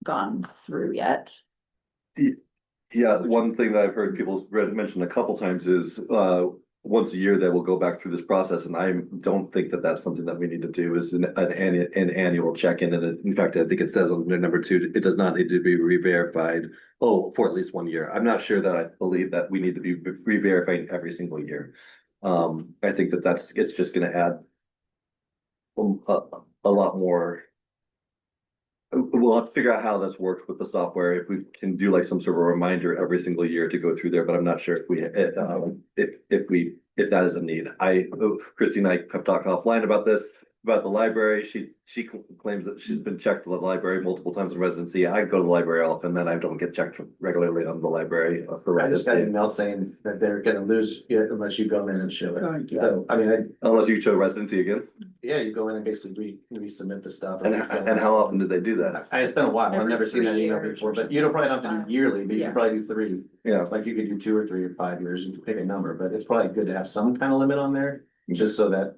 gone through yet. Yeah, one thing that I've heard people mention a couple times is once a year they will go back through this process, and I don't think that that's something that we need to do is an annual check-in. And in fact, I think it says on number 2, it does not need to be re-verified for at least 1 year. I'm not sure that I believe that we need to be re-verifying every single year. I think that it's just gonna add a lot more. We'll have to figure out how this works with the software, if we can do like some sort of reminder every single year to go through there, but I'm not sure if that is a need. Christy and I have talked offline about this, about the library. She claims that she's been checked to the library multiple times in residency. I go to the library often, then I don't get checked regularly on the library for I just got an residency. email saying that they're gonna lose it unless you go in and show it. So, I mean, Unless you show residency again. yeah, you go in and basically resubmit the stuff. And how often do they do that? It's been a while, I've Every never seen that 3 email years before, or but you don't probably have to something. do yearly, but you Yeah. can probably do 3. Yeah. Like you could do 2 or 3 or 5 years, you can pick a number, but it's probably good to have some kind of limit on there. Just so that,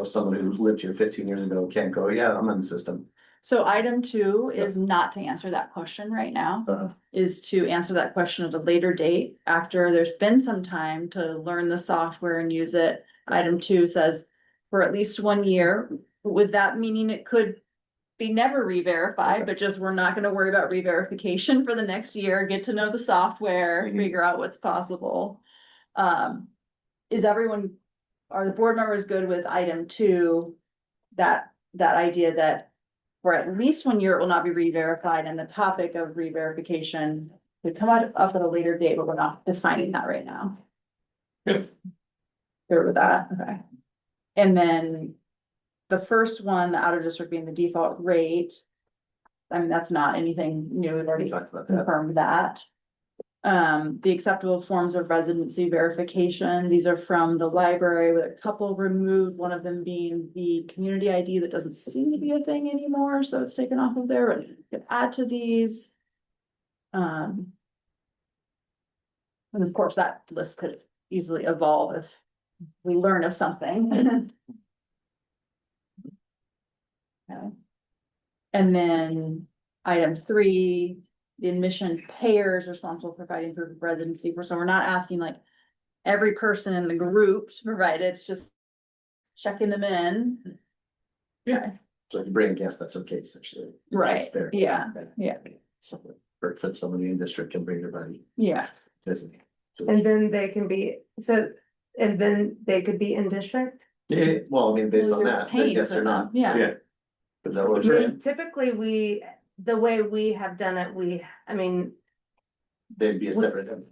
someone who lived here 15 years ago can't go, yeah, I'm in the system. So item 2 is not to answer that question right now, is to answer that question at a later date, after there's been some time to learn the software and use it. Item 2 says for at least 1 year, with that meaning it could be never re-verified, but just we're not gonna worry about re-verification for the next year, get to know the software, figure out what's possible. Are the board members good with item 2? That idea that for at least 1 year, it will not be re-verified, and the topic of re-verification could come out up at a later date, but we're not defining that right now. Good. Good with that, okay. And then the first one, the out of district being the default rate. I mean, that's not anything new, we've already talked about that. confirmed that. The acceptable forms of residency verification, these are from the library with a couple removed, one of them being the community ID that doesn't seem to be a thing anymore, so it's taken off of there, but you could add to these. And of course, that list could easily evolve if we learn of something. Okay. And then item 3, the admission payer is responsible for providing proof of residency. So we're not asking like every person in the group to provide it, it's just checking them in. Yeah. So if you bring a guest, that's okay, essentially. Right, That's fair. yeah, yeah. For somebody in district can bring their buddy, Yeah, doesn't he? And then they can be, so, and then they could be in district? Yeah, well, I mean, based Well, on you're that, paying yes for or not. them, yeah. So, Is that what I you're mean, saying? typically the way we have done it, I mean, They'd be a separate.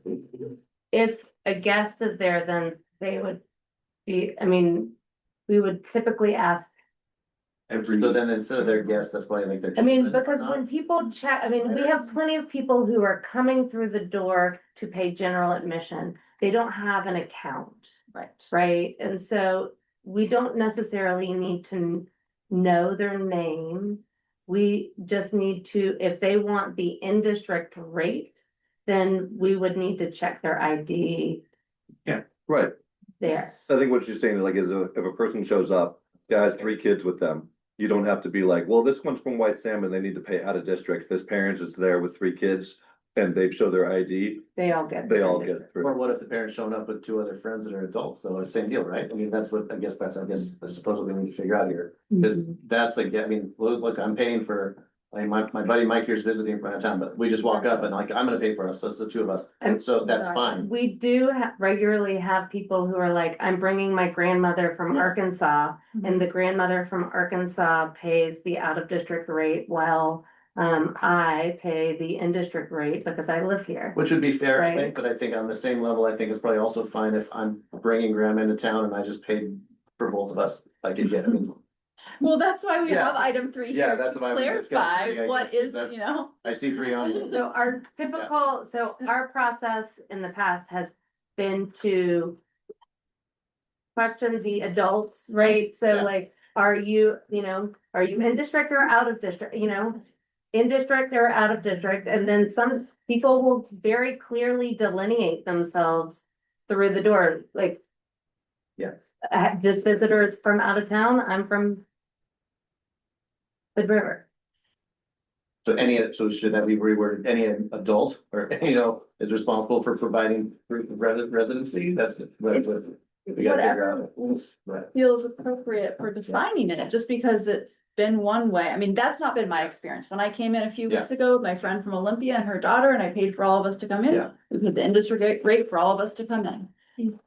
if a guest is there, then they would be, I mean, we would typically ask. So then instead of their guests, that's why I think they're. I mean, children, because not? when people check, I mean, we have plenty of people who are coming through the door to pay general admission. They don't have an account, right. right? And so we don't necessarily need to know their name. We just need to, if they want the in-district rate, then we would need to check their ID Right. there. I think what you're saying, like, is if a person shows up, guy has 3 kids with them, you don't have to be like, well, this one's from White Salmon, they need to pay out of district. This parent is there with 3 kids and they show their ID, They all get. they all get it Or through. what if the parent's showing up with 2 other friends that are adults, so it's the same deal, right? I mean, that's what, I guess, I suppose what we need to figure out here. Cause that's like, I mean, look, I'm paying for, like, my buddy Mike here's visiting from out of town, but we just walk up and like, I'm gonna pay for us, so it's the 2 of us, And- so that's Exactly. fine. We do regularly have people who are like, I'm bringing my grandmother from Arkansas, and the grandmother from Arkansas pays the out of district rate while I pay the in district rate because I live here. Which would be fair, I Right. think, but I think on the same level, I think it's probably also fine if I'm bringing grandma into town and I just paid for both of us, like, again, I mean, Well, that's why we Yeah. have item 3 Yeah, here, that's to why we discussed it, I clarify what guess, is, that's- you know. I see 3 on. So our process in the past has been to question the adults, right? So Yeah. like, are you in district or out of district, in district or out of district? And then some people will very clearly delineate themselves through the door, like. Yeah. This visitor is from out of town, I'm from Hood River. So should that be reworded, any adult or, is responsible for providing proof of residency, that's what It's we gotta figure Whatever out. Right. feels appropriate for defining it, just because it's been one way. I mean, that's not been my experience. When I came in a few weeks ago with my friend from Olympia and her daughter, and I paid for all of us to come in. Yeah. We paid the industry rate for all of us to come in.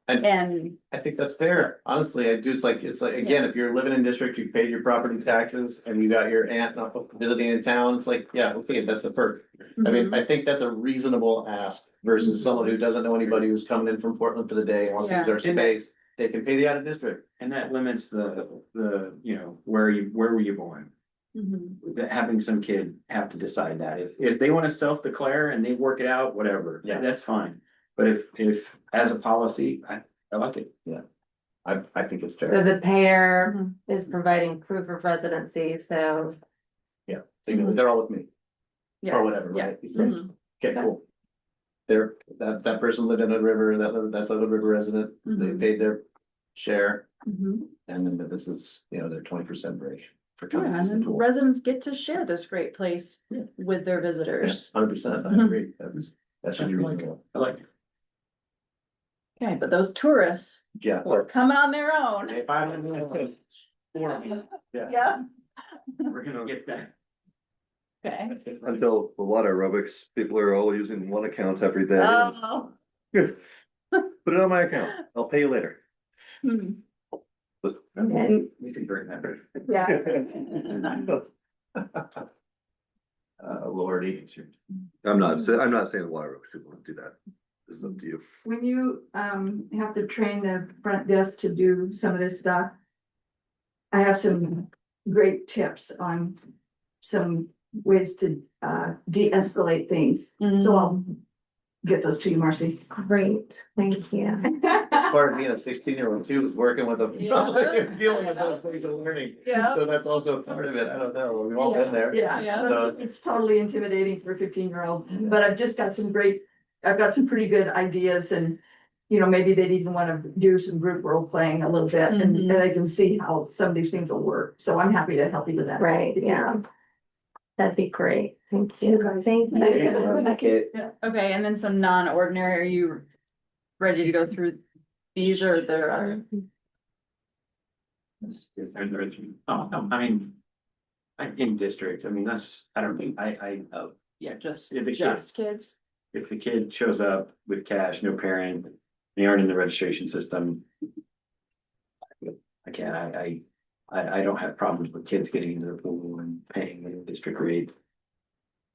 And I think that's fair, honestly, I do, it's like, again, if you're living in district, you paid your property taxes and you got your aunt not visiting in town, it's like, yeah, okay, that's the perk. I mean, I think that's a reasonable ask versus someone who doesn't know anybody who's coming in from Portland for the day and wants to use their space. They can pay the out of district. And that limits the, where were you born? Mhm. That having some kid have to decide that. If they wanna self-declare and they work it out, whatever, Yeah. that's fine. But if, as a policy, I like it. I think it's So fair. the payer is providing proof of residency, so. Yeah, so they're all with me. Yeah. Or whatever, Yeah. right? You say, Mhm. okay, cool. That person lived in Hood River, that's a Hood River resident, they Mhm. paid their share, Mhm. and then this is, their 20% break. For Yeah, coming to and use the then tool. residents get to share this great place Yeah. with their visitors. 100%, I Mhm. agree, that should be reasonable. I like it. Okay, but those tourists Yeah. are coming on their own. If I don't. Yeah. We're gonna get that. Okay. Until the water aerobics, people are all using one account every day. Oh. Put it on my account, I'll pay you later. Hmm. And We can bring that. Yeah. Lordy. I'm not saying Water Oaks people do that. This is up to you. When you have to train the front desk to do some of this stuff. I have some great tips on some ways to de-escalate things, so I'll get those to you, Marcy. Great, thank you. Part of being a 16-year-old too is working with a Yeah. public, dealing with those things and learning. Yeah. So that's also part of it. I don't know. We've all been there. Yeah, Yeah. So- it's totally intimidating for a 15-year-old, but I've just got I've got some pretty good ideas and. You know, maybe they'd even wanna do some group role playing a little bit and Mhm. they can see how some of these things will work, so I'm happy to help you with that. Right, yeah. That'd be great, thank See you you. guys. Thank you. Okay, Okay, and then some non-ordinary, are you ready to go through these or there are? Oh, no, I mean, in district, I mean, that's, I don't think, Yeah, just, If it just kids. if the kid shows up with cash, no parent, they aren't in the registration system. Again, I don't have problems with kids getting into the pool and paying the district rate.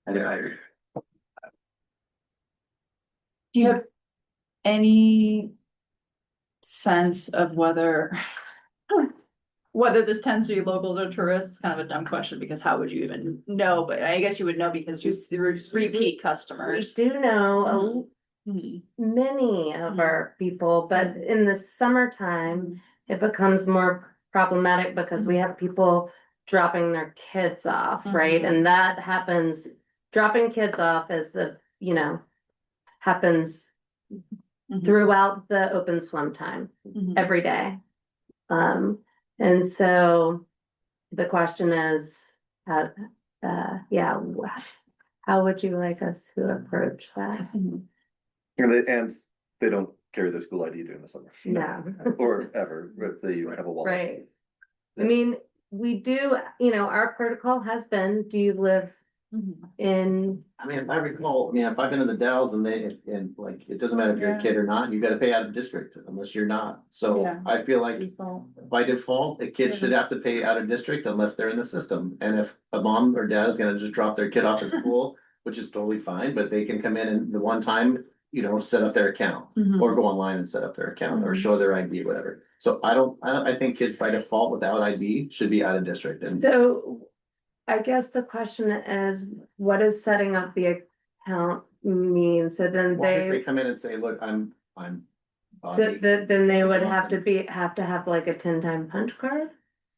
I, Do you have any sense of whether this tends to be locals or tourists? Kind of a dumb question because how would you even know? But I guess you would know because you're repeat We customers. do know Mhm. many of our people, but in the summertime, it becomes more problematic because we have people dropping their kids off, right? And that happens, dropping kids off is happens Mhm. throughout the open swim time, Mhm. every day. And so the question is, how, how would you like us to approach that? Mhm. And they don't carry their school ID during the summer. No. Or ever, if they have a wallet. Right. I mean, we do, our protocol has been, do you live Mhm. in, I mean, if I recall, if I've been in the Dells and like, it doesn't matter if you're a kid or not, you gotta pay out of district unless you're not. So Yeah. I feel like Default. by default, a kid should have to pay out of district unless they're in the system. And if a mom or dad is gonna just drop their kid off at school, which is totally fine, but they can come in and the one time, set up their account. Mhm. Or go online and set up their account or Mhm. show their ID, whatever. So I think kids by default without ID should be out of district and. so I guess the question is, what does setting up the account mean? So then Why does they they, come in and say, look, I'm. so then they would have to have like a 10-time punch card?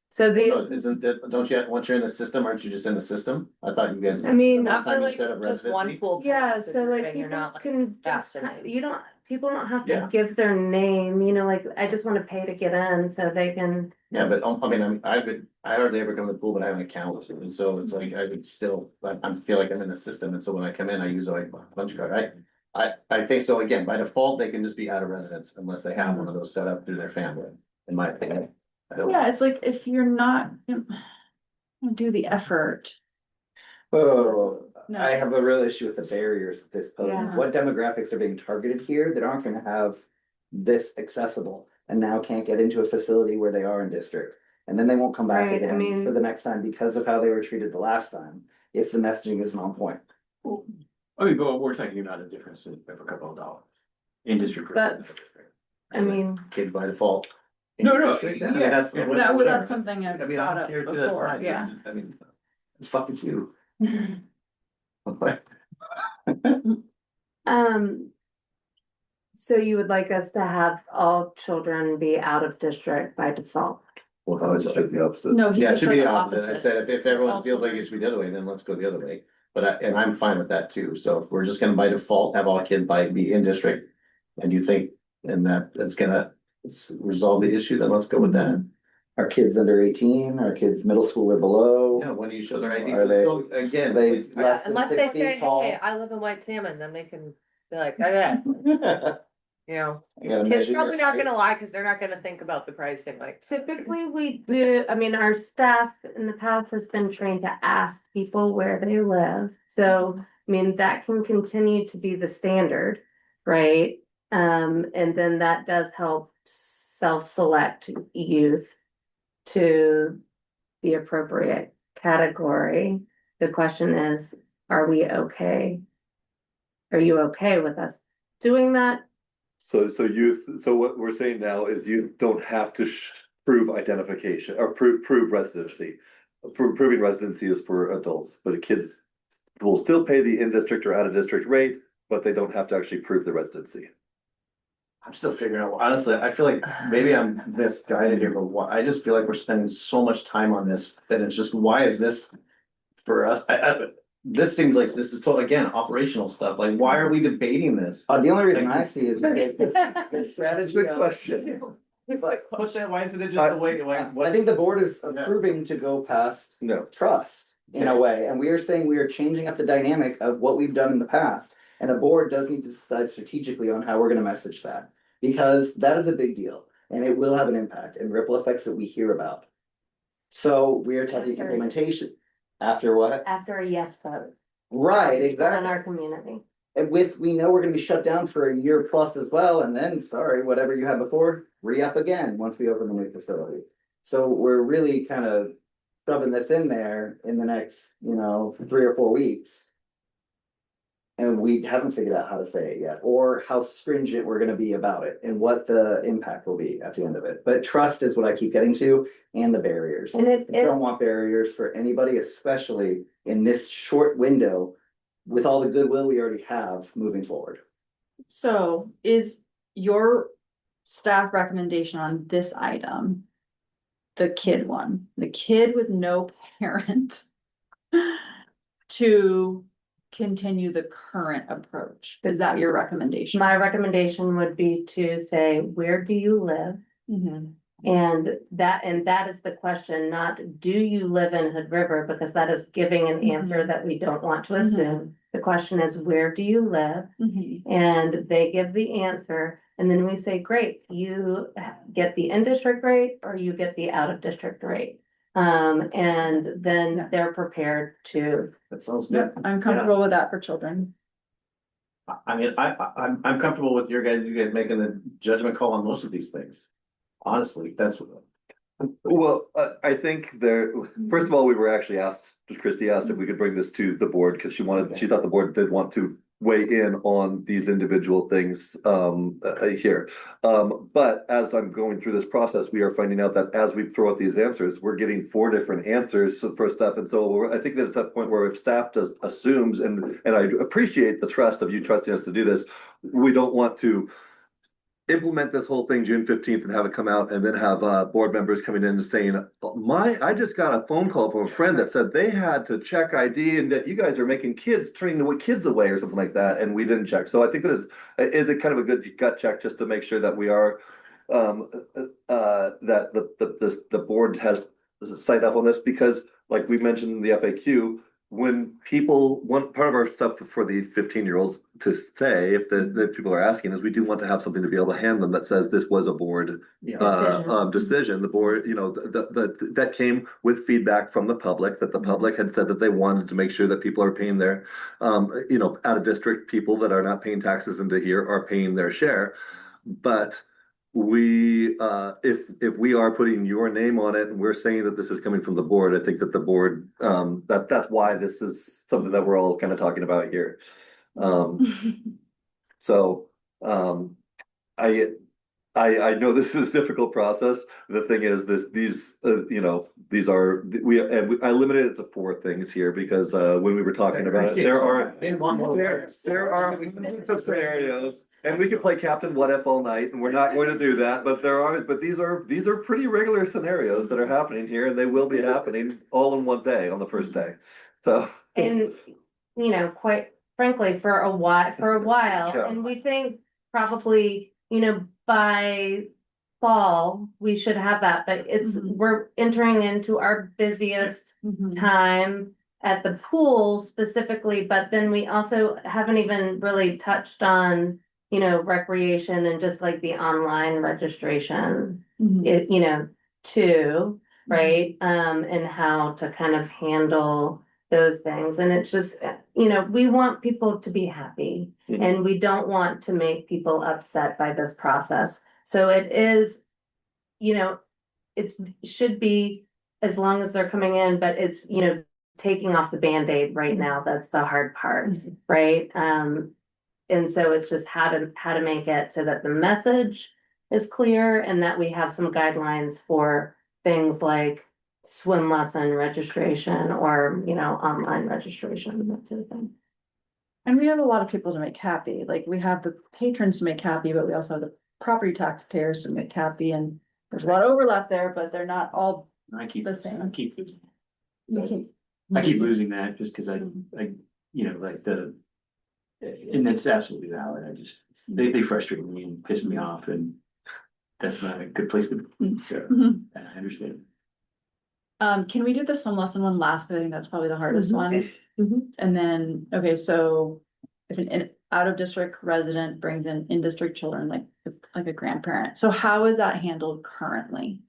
So No, the, isn't that, don't you, once you're in the system, aren't you just in the system? I thought you guys. I mean, the I one time feel you like set up just one residency. pool. yeah, pass is so the like thing, you're people not, like, can just, vaccinated. people don't have Yeah. to give their name, like, I just wanna pay to get in so they can. Yeah, but I mean, I hardly ever come to the pool, but I have an account, and so it's like, I would still, I feel like I'm in the system, and so when I come in, I use like a punch card, I think so, again, by default, they can just be out of residence unless they have one of those set up through their family, in my opinion. I don't. Yeah, it's like if you're not, do the effort. oh, No. I have a real issue with the barriers that this poses. Yeah. What demographics are being targeted here that aren't gonna have this accessible? And now can't get into a facility where they are in district, and then they won't come back Right, I again mean- for the next time because of how they were treated the last time, if the messaging isn't on point. I mean, but we're talking about a difference of a couple of dollars. In district. But- I mean, Kids by default. No, no, I mean, yeah. that's. Yeah. That, whatever. that's something I've I mean, brought I up don't care too, that's before, fine. yeah. I mean, it's fucking you. So you would like us to have all children be out of district by default? Well, I just said the opposite. No, he Yeah, it just should said be the the opposite. I opposite. said, if everyone feels like it should be the other way, then let's go the other way. But and I'm fine with that too. So if we're just gonna by default have all kids be in district. And you think, and that's gonna resolve the issue, then let's go with that. Are kids under 18? Are kids middle school or below? Yeah, when you show their ID, Are they- so again, they it's like- less than Unless they 6 feet say, tall? hey, I live in White Salmon, then they can be like, okay, I gotta kids measure your probably not height. gonna lie, cause they're not gonna think about the pricing, like. Typically, we do, I mean, our staff in the past has been trained to ask people where they live. So, I mean, that can continue to be the standard, right? And then that does help self-select youth to the appropriate category. The question is, are we okay? Are you okay with us doing that? So youth, so what we're saying now is you don't have to prove identification or prove residency. Proving residency is for adults, but kids will still pay the in-district or out-of-district rate, but they don't have to actually prove the residency. I'm still figuring out, honestly, I feel like maybe I'm misguided here, but I just feel like we're spending so much time on this, that it's just, why is this for us? This seems like this is totally, again, operational stuff, like, why are we debating this? The only reason I see is because the strategy. Good of- question. What's that, why isn't it just the way, like, I what? think the board is approving to go past No, trust in a way, and we are saying we are changing up the dynamic of what we've done in the past. And a board does need to decide strategically on how we're gonna message that, because that is a big deal, and it will have an impact and ripple effects that we hear about. So we are talking After- implementation, after what? After a yes vote Right, in exactly. our community. And we know we're gonna be shut down for a year plus as well, and then, sorry, whatever you had before, re-up again, once we open the new facility. So we're really kind of shoving this in there in the next, 3 or 4 weeks. And we haven't figured out how to say it yet, or how stringent we're gonna be about it, and what the impact will be at the end of it. But trust is what I keep getting to, and the barriers. And it I is, don't want barriers for anybody, especially in this short window, with all the goodwill we already have moving forward. So is your staff recommendation on this item? The kid one, the kid with no parent. To continue the current approach, is that your recommendation? my recommendation would be to say, where do you live? Mhm. And that is the question, not do you live in Hood River, because that is giving an answer that we don't want to assume. The question is, where do you live? Mhm. And they give the answer, and then we say, great, you get the in-district rate or you get the out-of-district rate. And then they're prepared to, That sounds Yeah, good. I'm comfortable with that for children. I mean, I'm comfortable with you guys making the judgment call on most of these things. Honestly, that's what. well, I think first of all, we were actually asked, Christie asked if we could bring this to the board, because she thought the board did want to weigh in on these individual things here. But as I'm going through this process, we are finding out that as we throw out these answers, we're getting 4 different answers for stuff. And so I think that it's that point where if staff assumes, and I appreciate the trust of you trusting us to do this, we don't want to implement this whole thing June 15th and have it come out and then have board members coming in and saying, I just got a phone call from a friend that said they had to check ID and that you guys are making turning the kids away or something like that, and we didn't check. So I think that is a kind of a good gut check just to make sure that we are that the board has signed off on this, because like we mentioned in the FAQ, when people want, part of our stuff for the 15-year-olds to say, if the people are asking, is we do want to have something to be able to hand them that says this was a board decision. The board, that came with feedback from the public, that the public had said that they wanted to make sure that people are paying their, out of district people that are not paying taxes into here are paying their share. But we, if we are putting your name on it and we're saying that this is coming from the board, I think that the board, that's why this is something that we're all kind of talking about here. So, I know this is a difficult process. The thing is, these I limited it to 4 things here because when we were talking about it, there are hundreds of scenarios, and we could play Captain What If all night, and we're not going to do that. But these are pretty regular scenarios that are happening here, and they will be happening all in one day on the first day. So, and, quite frankly, for a while, Yeah. and we think probably, by fall, we should have that, but we're entering into our busiest time at the pool specifically, but then we also haven't even really touched on, recreation and just like the online registration, too, right? And how to kind of handle those things. And it's just, we want people to be happy and we don't want to make people upset by this process. So it is, it should be as long as they're coming in, but it's, you know, taking off the Band-Aid right now, that's the hard part, right? And so it's just how to make it so that the message is clear and that we have some guidelines for things like swim lesson registration or, you know, online registration, that sort of thing. And we have a lot of people to make happy, like we have the patrons to make happy, but we also have the property taxpayers to make happy, and there's a lot of overlap there, but they're not all I keep, the same. I keep You can- I keep losing that just because I, you know, like and that's absolutely valid. I just, they frustrate me and piss me off, and that's not a good place to be. So, Mhm. I understand. Can we do the swim lesson one last? 'Cause I think that's probably the hardest Mhm. one. Mhm. And then, okay, so if an out of district resident brings in district children, like a grandparent, so how is that handled currently?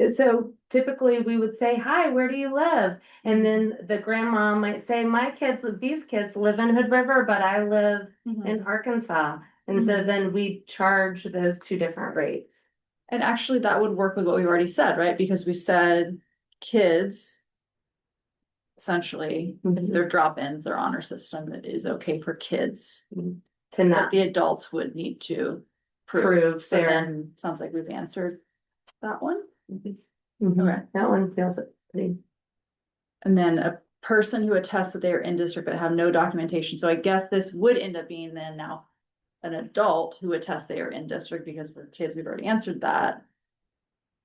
So typically we would say, hi, where do you live? And then the grandma might say, these kids live in Hood River, but I live in Arkansas. And so then we charge those two different rates. And actually, that would work with what we've already said, right? Because we said kids. Essentially, if they're drop-ins, their honor system, it is okay for kids. To But not the adults would need to prove. prove So their. then, sounds like we've answered that one. Mhm. Okay. That one feels pretty. And then a person who attests that they are in district but have no documentation. So I guess this would end up being then now an adult who attests they are in district, because for kids, we've already answered that.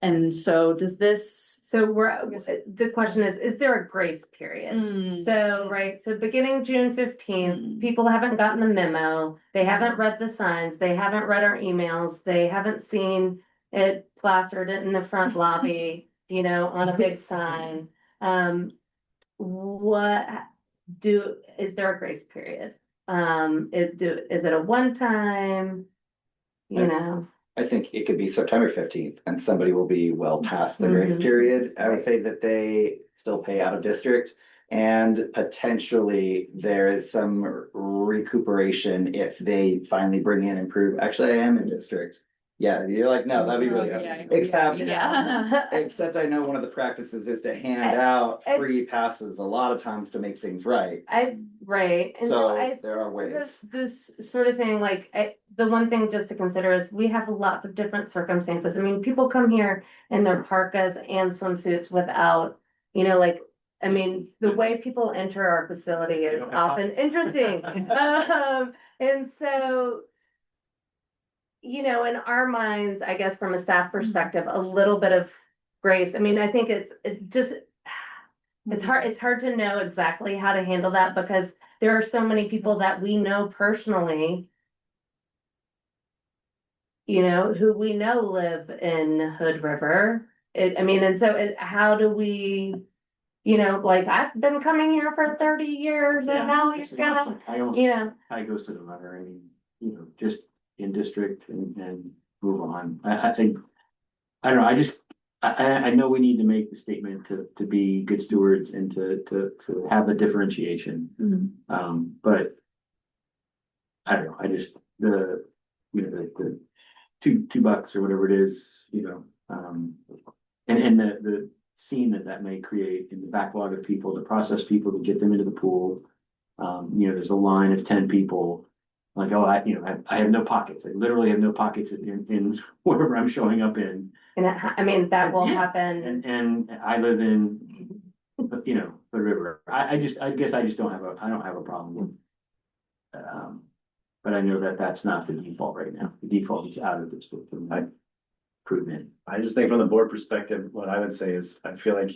And so does this? So the question is there a grace period? So, right, so beginning June 15th, people haven't gotten the memo, they haven't read the signs, they haven't read our emails, they haven't seen it plastered in the front lobby, you know, on a big sign. Is there a grace period? Is it a one time? You know? I think it could be September 15th and somebody will be well past the grace Mhm. period. I would say that they still pay out of district. And potentially there is some recuperation if they finally bring in and prove, actually, I am in district. Yeah, you're like, no, that'd be really, except, except I know one of the practices is to hand out free passes a lot of times to make things right. Right. And So there are ways. This sort of thing, the one thing just to consider is we have lots of different circumstances. I mean, people come here in their parkas and swimsuits without, you know, I mean, the way people enter our facility is often interesting. And so, you know, in our minds, I guess from a staff perspective, a little bit of grace. I mean, I think it's hard to know exactly how to handle that because there are so many people that we know personally, you know, who we know live in Hood River. How do we, you know, I've been coming here for 30 years and now you're gonna, you know. I goes to the runner, I mean, you know, just in district and move on. I think, I don't know, I know we need to make the statement to be good stewards and to have a differentiation. But I don't know, I just, you know, the $2 or whatever it is, you know, and the scene that may create in the backlog of people, to process people, to get them into the pool. You know, there's a line of 10 people, like, oh, I have no pockets. I literally have no pockets in wherever I'm showing up in. And I mean, that will happen. And I live in, you know, the river. I guess I just don't have a problem with. But I know that that's not the default right now. The default is out of this, improvement. I just think from the board perspective, what I would say is, I feel like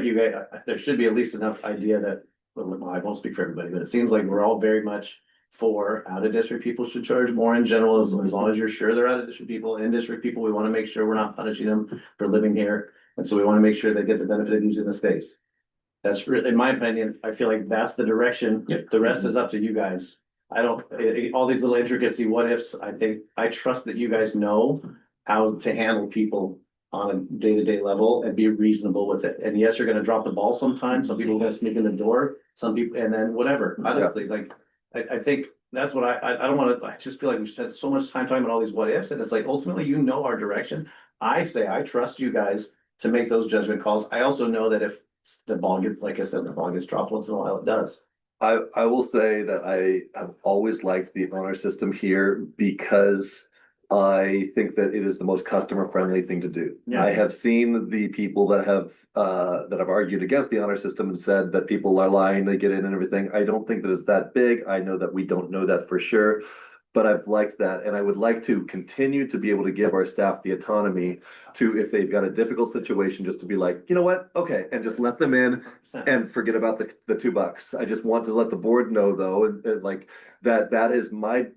you guys, there should be at least enough idea that, well, I won't speak for everybody, but it seems like we're all very much for out of district people should charge more in general, as long as you're sure they're out of district people. In district people, we want to make sure we're not punishing them for living here. And so we want to make sure they get the benefit of using the space. That's really, in my opinion, I feel like that's the direction. Yep. The rest is up to you guys. I don't, all these little intricacy what ifs, I trust that you guys know how to handle people on a day-to-day level and be reasonable with it. And yes, you're gonna drop the ball sometimes. Some people are gonna sneak in the door, some people, and then whatever. Honestly, I think that's what I don't wanna, I just feel like we spent so much time talking about all these what ifs, and it's like, ultimately, you know our direction. I say, I trust you guys to make those judgment calls. I also know that if the ball gets, like I said, the ball gets dropped once in a while, it does. I will say that I have always liked the honor system here because I think that it is the most customer friendly thing to do. Yeah. I have seen the people that have argued against the honor system and said that people are lying to get in and everything. I don't think that it's that big. I know that we don't know that for sure. But I've liked that, and I would like to continue to be able to give our staff the autonomy to, if they've got a difficult situation, just to be like, you know what, okay, and just let them in and forget about the $2. I just want to let the board know though, and like that is my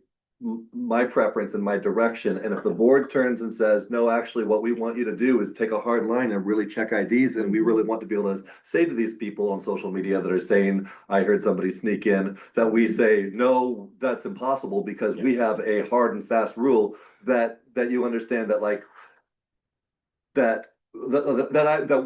preference and my direction. And if the board turns and says, no, actually, what we want you to do is take a hard line and really check IDs, and we really want to be able to say to these people on social media that are saying, I heard somebody sneak in, that we say, no, that's impossible, because we have a hard and fast rule that you understand that like that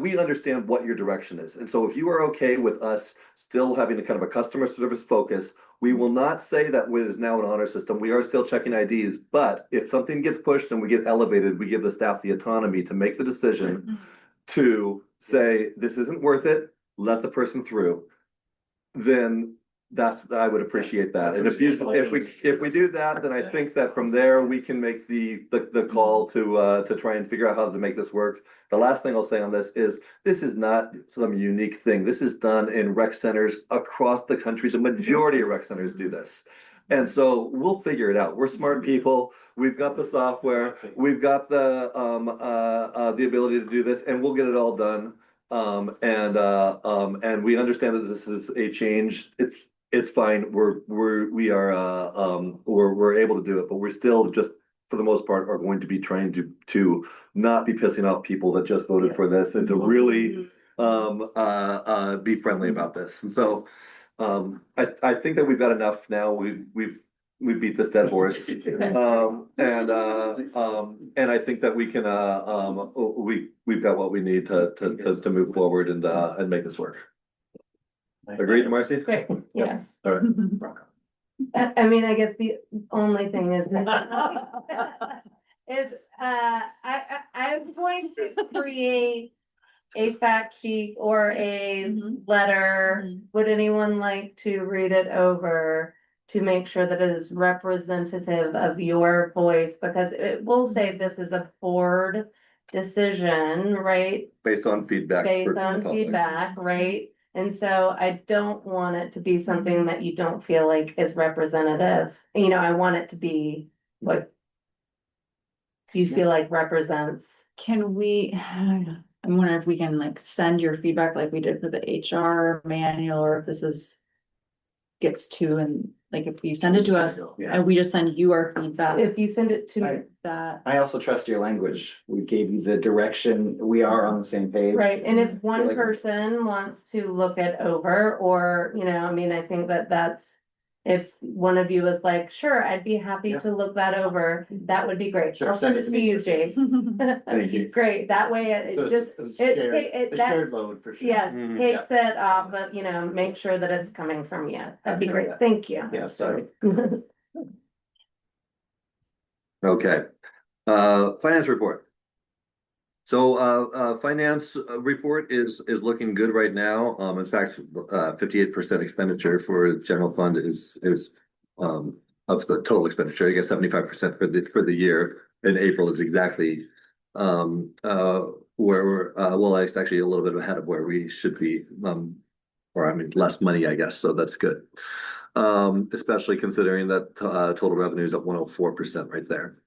we understand what your direction is. And so if you are okay with us still having a kind of a customer service focus, we will not say that it is now an honor system. We are still checking IDs, but if something gets pushed and we get elevated, we give the staff the autonomy to make the decision to say, this isn't worth it, let the person through. Then I would appreciate that. And if we do that, then I think that from there, we can make the call to try and figure out how to make this work. The last thing I'll say on this is not some unique thing. This is done in rec centers across the country. The majority of rec centers do this. And so we'll figure it out. We're smart people. We've got the software. We've got the ability to do this, and we'll get it all done. And we understand that this is a change. It's fine. We're able to do it, but we're still just, for the most part, are going to be trying to not be pissing off people that just voted for this, and to really be friendly about this. And so I think that we've got enough now. We've beat this dead horse. And I think that we can we've got what we need to move forward and make this work. Agreed, Marcy? Great, yes. All right. I mean, I guess the only thing is I'm going to create a fact sheet or a letter. Would anyone like to read it over to make sure that it is representative of your voice? Because it will say this is a board decision, right? Based on feedback. Based from the on public. feedback, right? And so I don't want it to be something that you don't feel like is representative. You know, I want it to be what you feel like represents. Can we, I'm wondering if we can like send your feedback like we did for the HR manual, or if this gets to, and like if you send it to us and we just send you our feedback. If you send it to me, That, I also trust your language. We gave you the direction. We are on the same page. right, and if one like- person wants to look it over, or, you know, I mean, I think that that's. If one of you is like, sure, I'd be happy Yeah. to look that over, that would be great. Sure, I'll send it to you, Jace. Thank you. Great, that way it So just, it's it- shared- it- a that- shared load for sure. yes, Mhm. takes it off, but, you know, make sure that it's coming from you. That'd be great, thank you. Yeah, sorry. Okay, finance report. So, finance report is looking good right now. In fact, 58% expenditure for general fund is of the total expenditure. I guess 75% for the year in April is exactly where we're well, it's actually a little bit ahead of where we should be. Or I mean, less money, I guess. So that's good. Especially considering that total revenue is at 104% right there.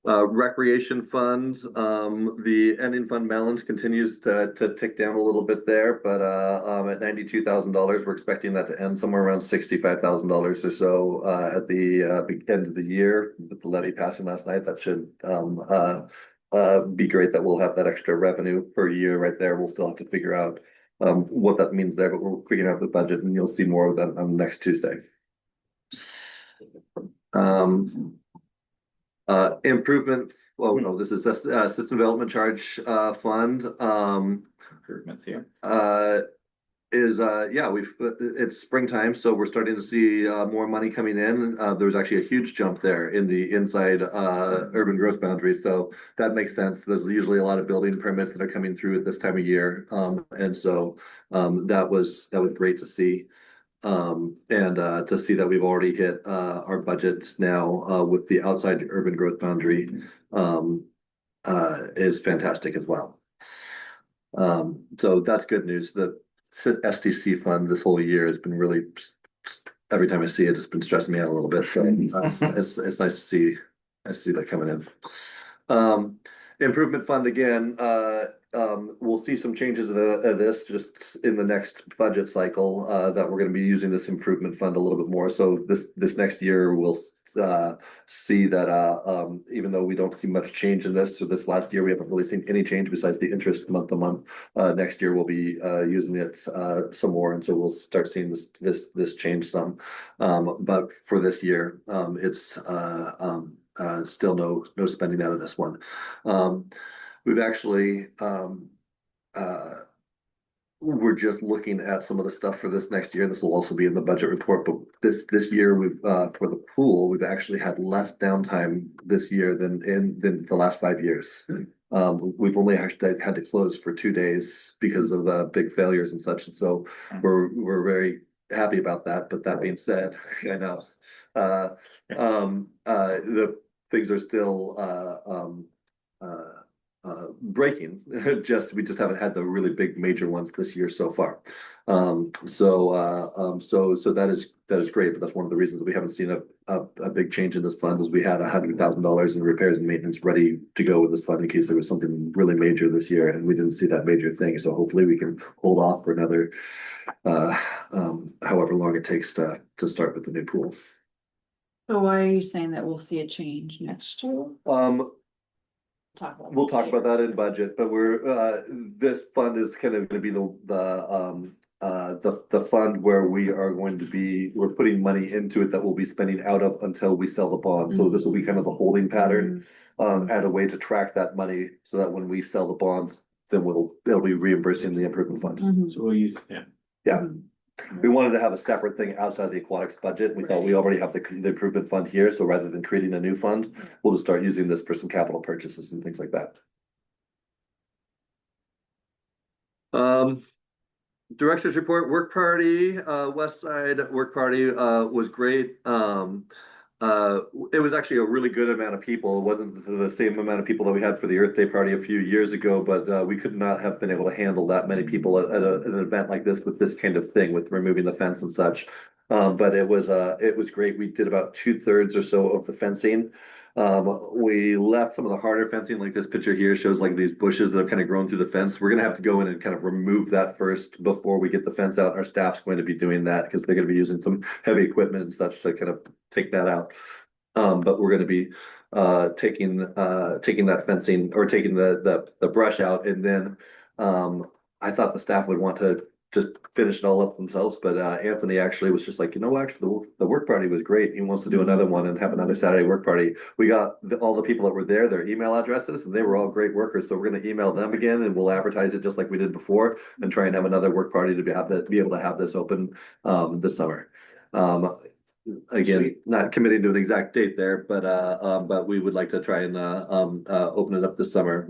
Recreation funds, the ending fund balance continues to tick down a little bit there, but at $92,000, we're expecting that to end somewhere around $65,000 or so at the end of the year. With the levy passing last night, that should be great. That we'll have that extra revenue per year right there. We'll still have to figure out what that means there, but we're figuring out the budget, and you'll see more of that on next Tuesday. Improvement, oh no, this is system development charge fund. Improvements here. is, yeah, it's springtime, so we're starting to see, more money coming in. There was actually a huge jump there in the inside, urban growth boundaries, so that makes sense. There's usually a lot of building permits that are coming through at this time of year. And so, that was great to see. And to see that we've already hit our budgets now with the outside urban growth boundary is fantastic as well. So that's good news. The SDC fund this whole year has been really, every time I see it, it's been stressing me out a little bit. So it's nice to see that coming in. Improvement fund again, we'll see some changes of this just in the next budget cycle, that we're gonna be using this improvement fund a little bit more. So this next year, we'll see that, even though we don't see much change in this, so this last year, we haven't really seen any change besides the interest month to month. Next year, we'll be using it some more, and so we'll start seeing this change some. But for this year, it's still no spending out of this one. We've actually, we're just looking at some of the stuff for this next year. This will also be in the budget report, but this year we've, for the pool, we've actually had less downtime this year than the last 5 years. We've only actually had to close for 2 days because of big failures and such, and so we're very happy about that. But that being said, I know the things are still breaking. We just haven't had the really big major ones this year so far. So that is great, but that's one of the reasons that we haven't seen a big change in this fund, is we had $100,000 in repairs and maintenance ready to go with this fund in case there was something really major this year, and we didn't see that major thing. So hopefully we can hold off for another however long it takes to start with the new pool. So why are you saying that we'll see a change next year? We'll talk about that in budget, but this fund is kind of gonna be the fund where we're putting money into it that we'll be spending out of until we sell the bond. So this will be kind of a holding pattern, and a way to track that money so that when we sell the bonds, then they'll be reimbursing the improvement fund. So we'll use, Yeah. We wanted to have a separate thing outside the aquatics budget. We thought we already have the improvement fund here, so rather than creating a new fund, we'll just start using this for some capital purchases and things like that. Director's report, work party, West Side work party was great. It was actually a really good amount of people. It wasn't the same amount of people that we had for the Earth Day party a few years ago, but we could not have been able to handle that many people at an event like this with this kind of thing, with removing the fence and such. But it was great. We did about 2/3 or so of the fencing. We left some of the harder fencing, like this picture here shows like these bushes that have kind of grown through the fence. We're gonna have to go in and kind of remove that first before we get the fence out. Our staff's going to be doing that because they're gonna be using some heavy equipment and such to kind of take that out. But we're gonna be taking that fencing, or taking the brush out, and then I thought the staff would want to just finish it all up themselves, but Anthony actually was just like, actually the work party was great. He wants to do another one and have another Saturday work party. We got all the people that were there, their email addresses, and they were all great workers. So we're gonna email them again, and we'll advertise it just like we did before, and try and have another work party to be able to have this open this summer. Again, not committing to an exact date there, but we would like to try and open it up this summer,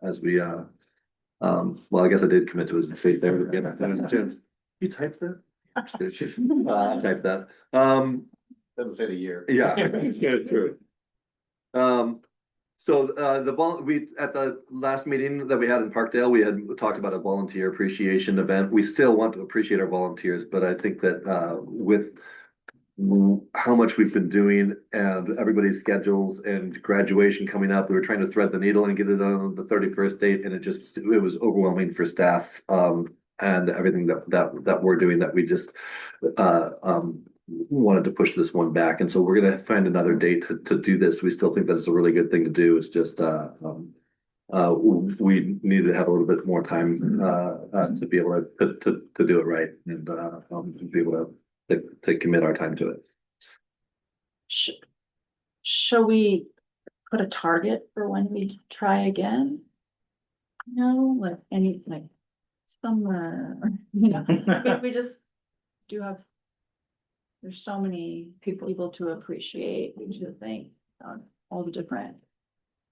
as we well, I guess I did commit to his date there. You typed that? I typed that. Doesn't say the year. Yeah. True. So we at the last meeting that we had in Parkdale, we had talked about a volunteer appreciation event. We still want to appreciate our volunteers, but I think that with how much we've been doing and everybody's schedules and graduation coming up, we were trying to thread the needle and get it on the 31st date, and it was overwhelming for staff and everything that we're doing, that we just wanted to push this one back. And so we're gonna find another date to do this. We still think that it's a really good thing to do. It's just we need to have a little bit more time to be able to do it right, and to be able to commit our time to it. Shall we put a target for when we try again? No, like somewhere, you know, we just do have. There's so many people to appreciate, to thank on all the different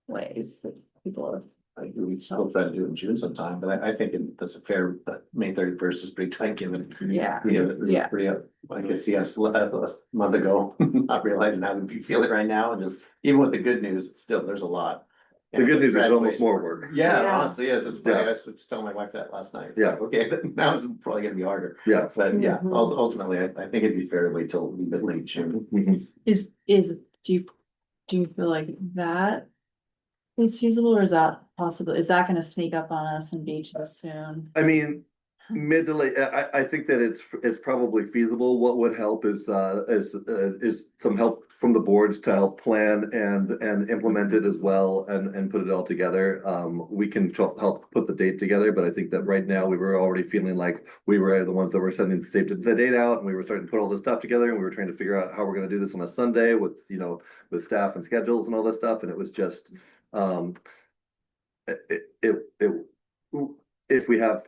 ways that people are. I agree, we still try to do it in June sometime, but I think that's a fair, May 31st is pretty tight given. Yeah. Yeah, pretty up, I guess, yes, last month ago, not realizing how we feel it right now, and just, even with the good news, it's still, there's a lot. The good news is almost more work. Yeah, Yeah. honestly, yes, it's funny, Yeah. I was telling my wife that last night. Yeah. Okay, but now it's probably gonna be harder, Yeah. but yeah, Mhm. ultimately, I think it'd be fair to wait till a bit late June. Mhm. Do you feel like that is feasible, or is that possible? Is that gonna sneak up on us and be too soon? I mean, mid to late, I think that it's probably feasible. What would help is some help from the boards to help plan and implement it as well and put it all together. We can help put the date together, but I think that right now we were already feeling like we were the ones that were sending the date out, and we were starting to put all this stuff together, and we were trying to figure out how we're gonna do this on a Sunday with, you know, with staff and schedules and all this stuff, and it was just, if we have,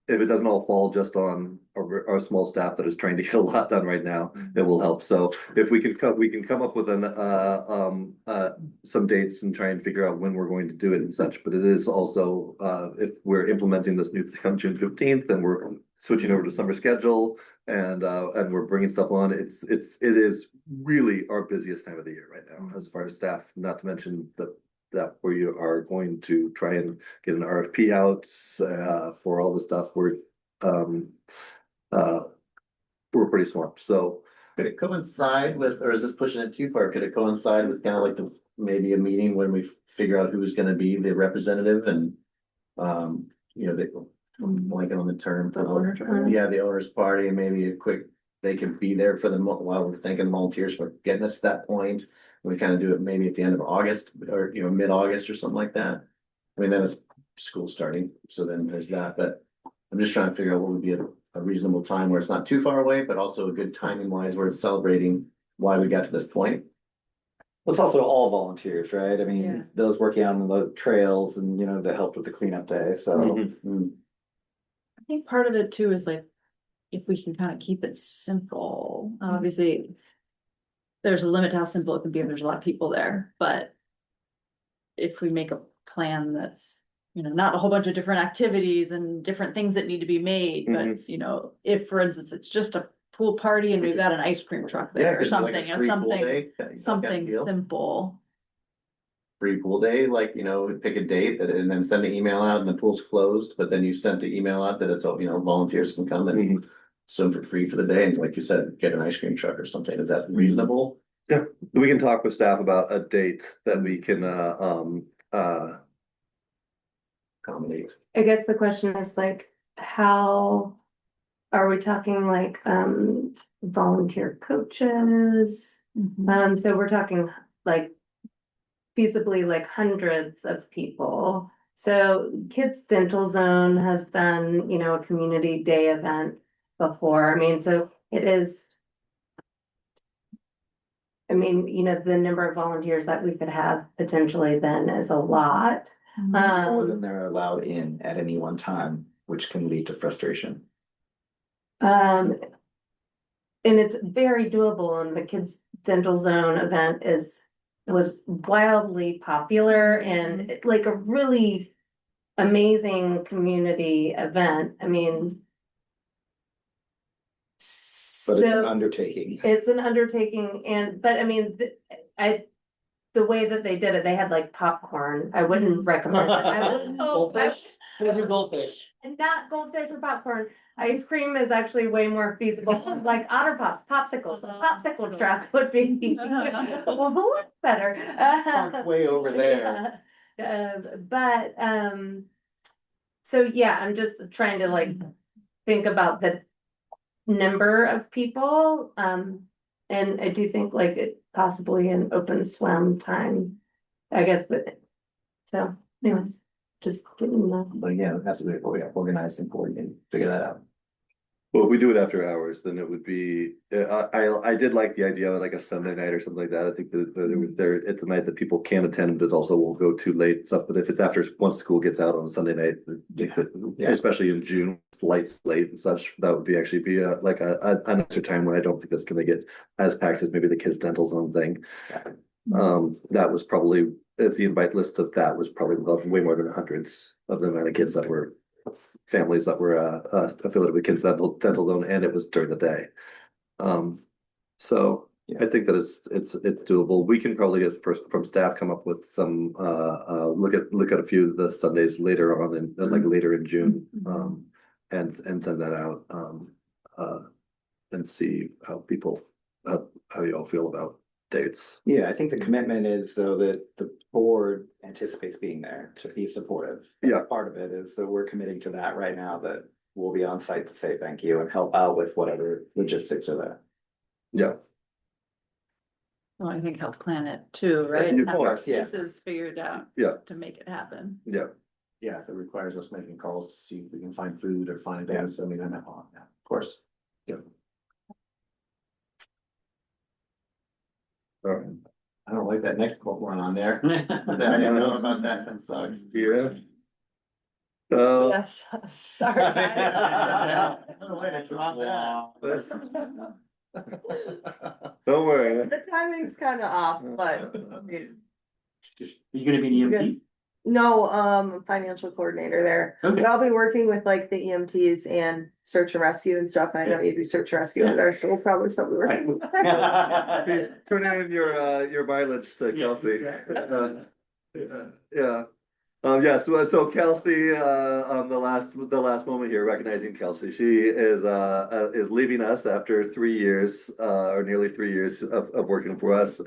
if it doesn't all fall just on our small staff that is trying to get a lot done right now, it will help. So if we can come up with some dates and try and figure out when we're going to do it and such. But it is also, if we're implementing this new thing on June 15th, and we're switching over to summer schedule and we're bringing stuff on, it is really our busiest time of the year right now as far as staff, not to mention that we are going to try and get an RFP out for all the stuff. We're pretty swamped. So Could it coincide with, or is this pushing it too far? Could it coincide with kind of like maybe a meeting when we figure out who's gonna be the representative and, you know, I'm blanking on the term. The owner's party? Yeah, the owner's party, and maybe a quick, they can be there for while we're thanking volunteers for getting us to that point. We kind of do it maybe at the end of August or, you know, mid-August or something like that. I mean, then it's school starting, so then there's that, but I'm just trying to figure out what would be a reasonable time where it's not too far away, but also a good timing wise where it's celebrating why we got to this point. It's also all volunteers, right? I Yeah. mean, those working on the trails and, you know, that helped with the cleanup day, so. Mm. I think part of it too is like, if we can kind of keep it simple, obviously. There's a limit to how simple it can be if there's a lot of people there, but. If we make a plan that's, you know, not a whole bunch of different activities and different things that need to be made, but, you know, if, for instance, it's just a pool party and we've got an ice cream truck Yeah, there or 'cause like something, a or free pool something, day, that kind of something deal. simple. Free pool day, like, you know, pick a date and then send an email out and the pool's closed, but then you sent the email out that it's, you know, volunteers can come and swim for free for the day, and like you said, get an ice cream truck or something. Is that reasonable? we can talk with staff about a date that we can Accommodate. I guess the question is like, how are we talking like, volunteer coaches? So we're talking like feasibly like hundreds of people. So Kids Dental Zone has done, you know, a community day event before. I mean, so it is. I mean, you know, the number of volunteers that we could have potentially then is a lot. More than they're allowed in at any one time, which can lead to frustration. And it's very doable, and the Kids Dental Zone event was wildly popular and like a really amazing community event. I mean. But it's an So undertaking. it's an undertaking, but I mean, the way that they did it, they had like popcorn. I wouldn't recommend it. I wouldn't. Goldfish. And not goldfish or popcorn. Ice cream is actually way more feasible, like Otter Pops, popsicles, a popsicle truck would be better. Way over there. But, so yeah, I'm just trying to like think about the number of people, and I do think like it possibly an open swim time, I guess that, so anyways, just. But yeah, it has to be organized and coordinated, figure that out. Well, if we do it after hours, then it would be, I did like the idea of like a Sunday night or something like that. I think that it's a night that people can attend, but also won't go too late and stuff. But if it's after, once school gets out on a Sunday night, Yeah. especially in June, lights late and such, that would be actually be like an extra time when I don't think it's gonna get as packed as maybe the kids' dental zone thing. That was probably, the invite list of that was probably way more than hundreds of the amount of kids that were families that were affiliated with kids dental zone, and it was during the day. So I think that it's doable. We can probably get first from staff come up with some look at a few of the Sundays later on in like later in June, and send that out and see how people how you all feel about dates. Yeah, I think the commitment is though that the board anticipates being there to be supportive. Yeah. That's part of it is, so we're committing to that right now, that we'll be on site to say thank you and help out with whatever logistics are there. Yeah. Well, I think help plan it too, right? Of Have course, yeah. Pieces figured out. Yeah. To make it happen. Yeah. Yeah, if it requires us making calls to see if we can find food or find things, I mean, I'm not on that, of course. All right. I don't like that next one on there. I didn't know about that, that sucks. Yeah. So. Yes, sorry. Don't worry. The timing's kind of off, but You gonna be an EMT? no, financial coordinator there. Okay. But I'll be working with like the EMTs and search and rescue and stuff. I know you do search and rescue over there, so we'll probably still be working. Turn in your mileage to Kelsey. Yeah. Yeah, so Kelsey, the last moment here, recognizing Kelsey, she is leaving us after 3 years, or nearly 3 years of working for us,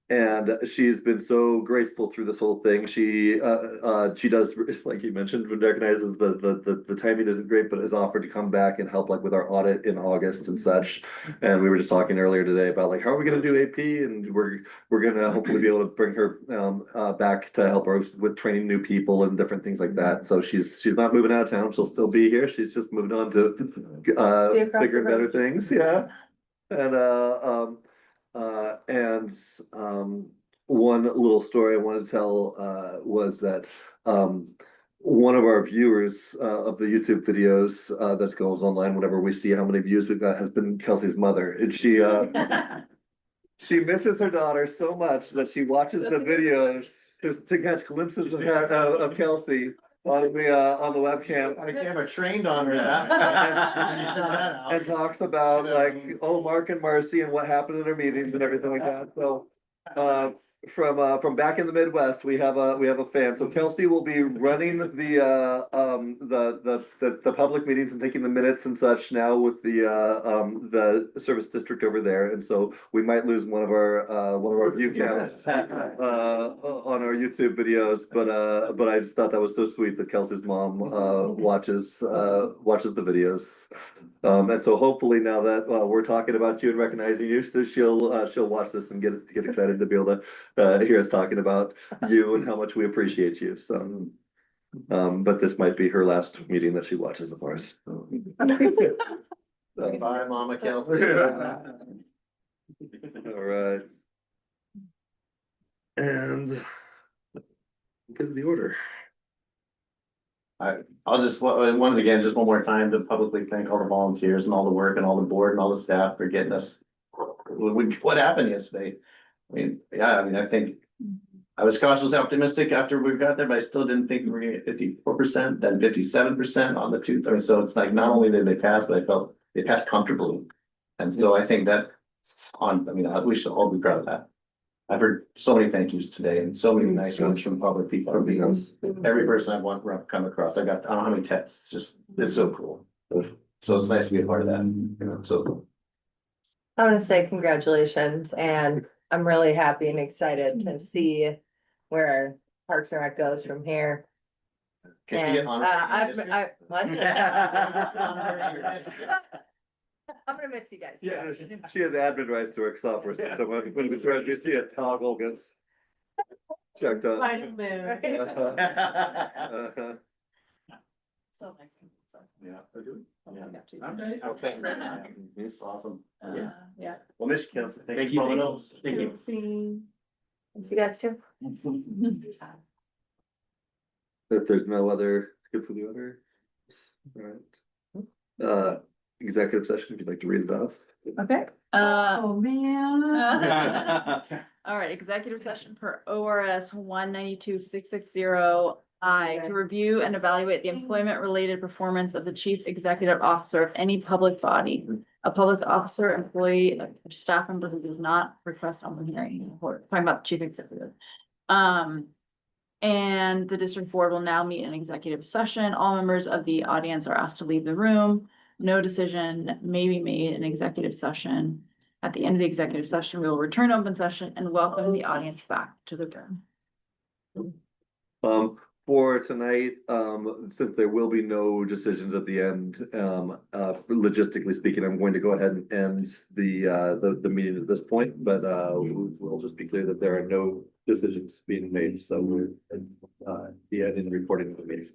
and she's been so graceful through this whole thing. She does, like you mentioned, recognizes the timing isn't great, but has offered to come back and help like with our audit in August and such. And we were just talking earlier today about like, how are we gonna do AP? And we're gonna hopefully be able to bring her back to help her with training new people and different things like that. So she's not moving out of town. She'll still be here. She's just moved on to bigger and better things. Yeah. And one little story I wanted to tell was that one of our viewers of the YouTube videos that goes online whenever we see how many views we've got has been Kelsey's mother, and she misses her daughter so much that she watches the videos just to catch glimpses of Kelsey on the webcam. The camera trained on her. And talks about like, oh, Mark and Marcy and what happened in their meetings and everything like that. So from back in the Midwest, we have a fan. So Kelsey will be running the public meetings and taking the minutes and such now with the service district over there. And so we might lose one of our view counts on our YouTube videos, but I just thought that was so sweet that Kelsey's mom watches the videos. And so hopefully now that we're talking about you and recognizing you, so she'll watch this and get excited to be able to hear us talking about you and how much we appreciate you. So, but this might be her last meeting that she watches of ours. Bye, Mama Kelsey. All right. And get the order. I'll just, one again, just one more time to publicly thank all the volunteers and all the work and all the board and all the staff for getting us. What happened yesterday? I mean, yeah, I mean, I think I was cautiously optimistic after we got there, but I still didn't think we were gonna get 54%, then 57% on the two. I mean, so it's like not only did they pass, but I felt they passed comfortably. And so I think that we should all be proud of that. I've heard so many thank yous today and so many nice words from public people. Every person I've come across, I don't know how many texts, just, it's so cool. So it's nice to be a part of that, so. I want to say congratulations, and I'm really happy and excited to see where Parks and Rec goes from here. Can she get And, honored? what? I'm gonna miss you guys. Yeah, she has admin rights to her software system. When we try to see a toggle gets checked out. Final move. Uh-huh. So nice. Yeah. Yeah. Okay. It's awesome. Yeah. Yeah. Well, Miss Kelsey, Thank thank you. you for all the notes. Thank you. See you guys too. If there's no other, good for the order. Alright. Executive session, if you'd like to read it off. Okay, Oh, man. all right, executive session for ORS 192-660I to review and evaluate the employment-related performance of the chief executive officer of any public body. A public officer, employee, or staff member who does not request open hearing, or talking about the chief executive. And the district board will now meet in executive session. All members of the audience are asked to leave the room. No decision may be made in executive session. At the end of the executive session, we will return to open session and welcome the audience back to the room. For tonight, since there will be no decisions at the end, logistically speaking, I'm going to go ahead and end the meeting at this point, but we'll just be clear that there are no decisions being made, so we're the end in reporting of the meeting.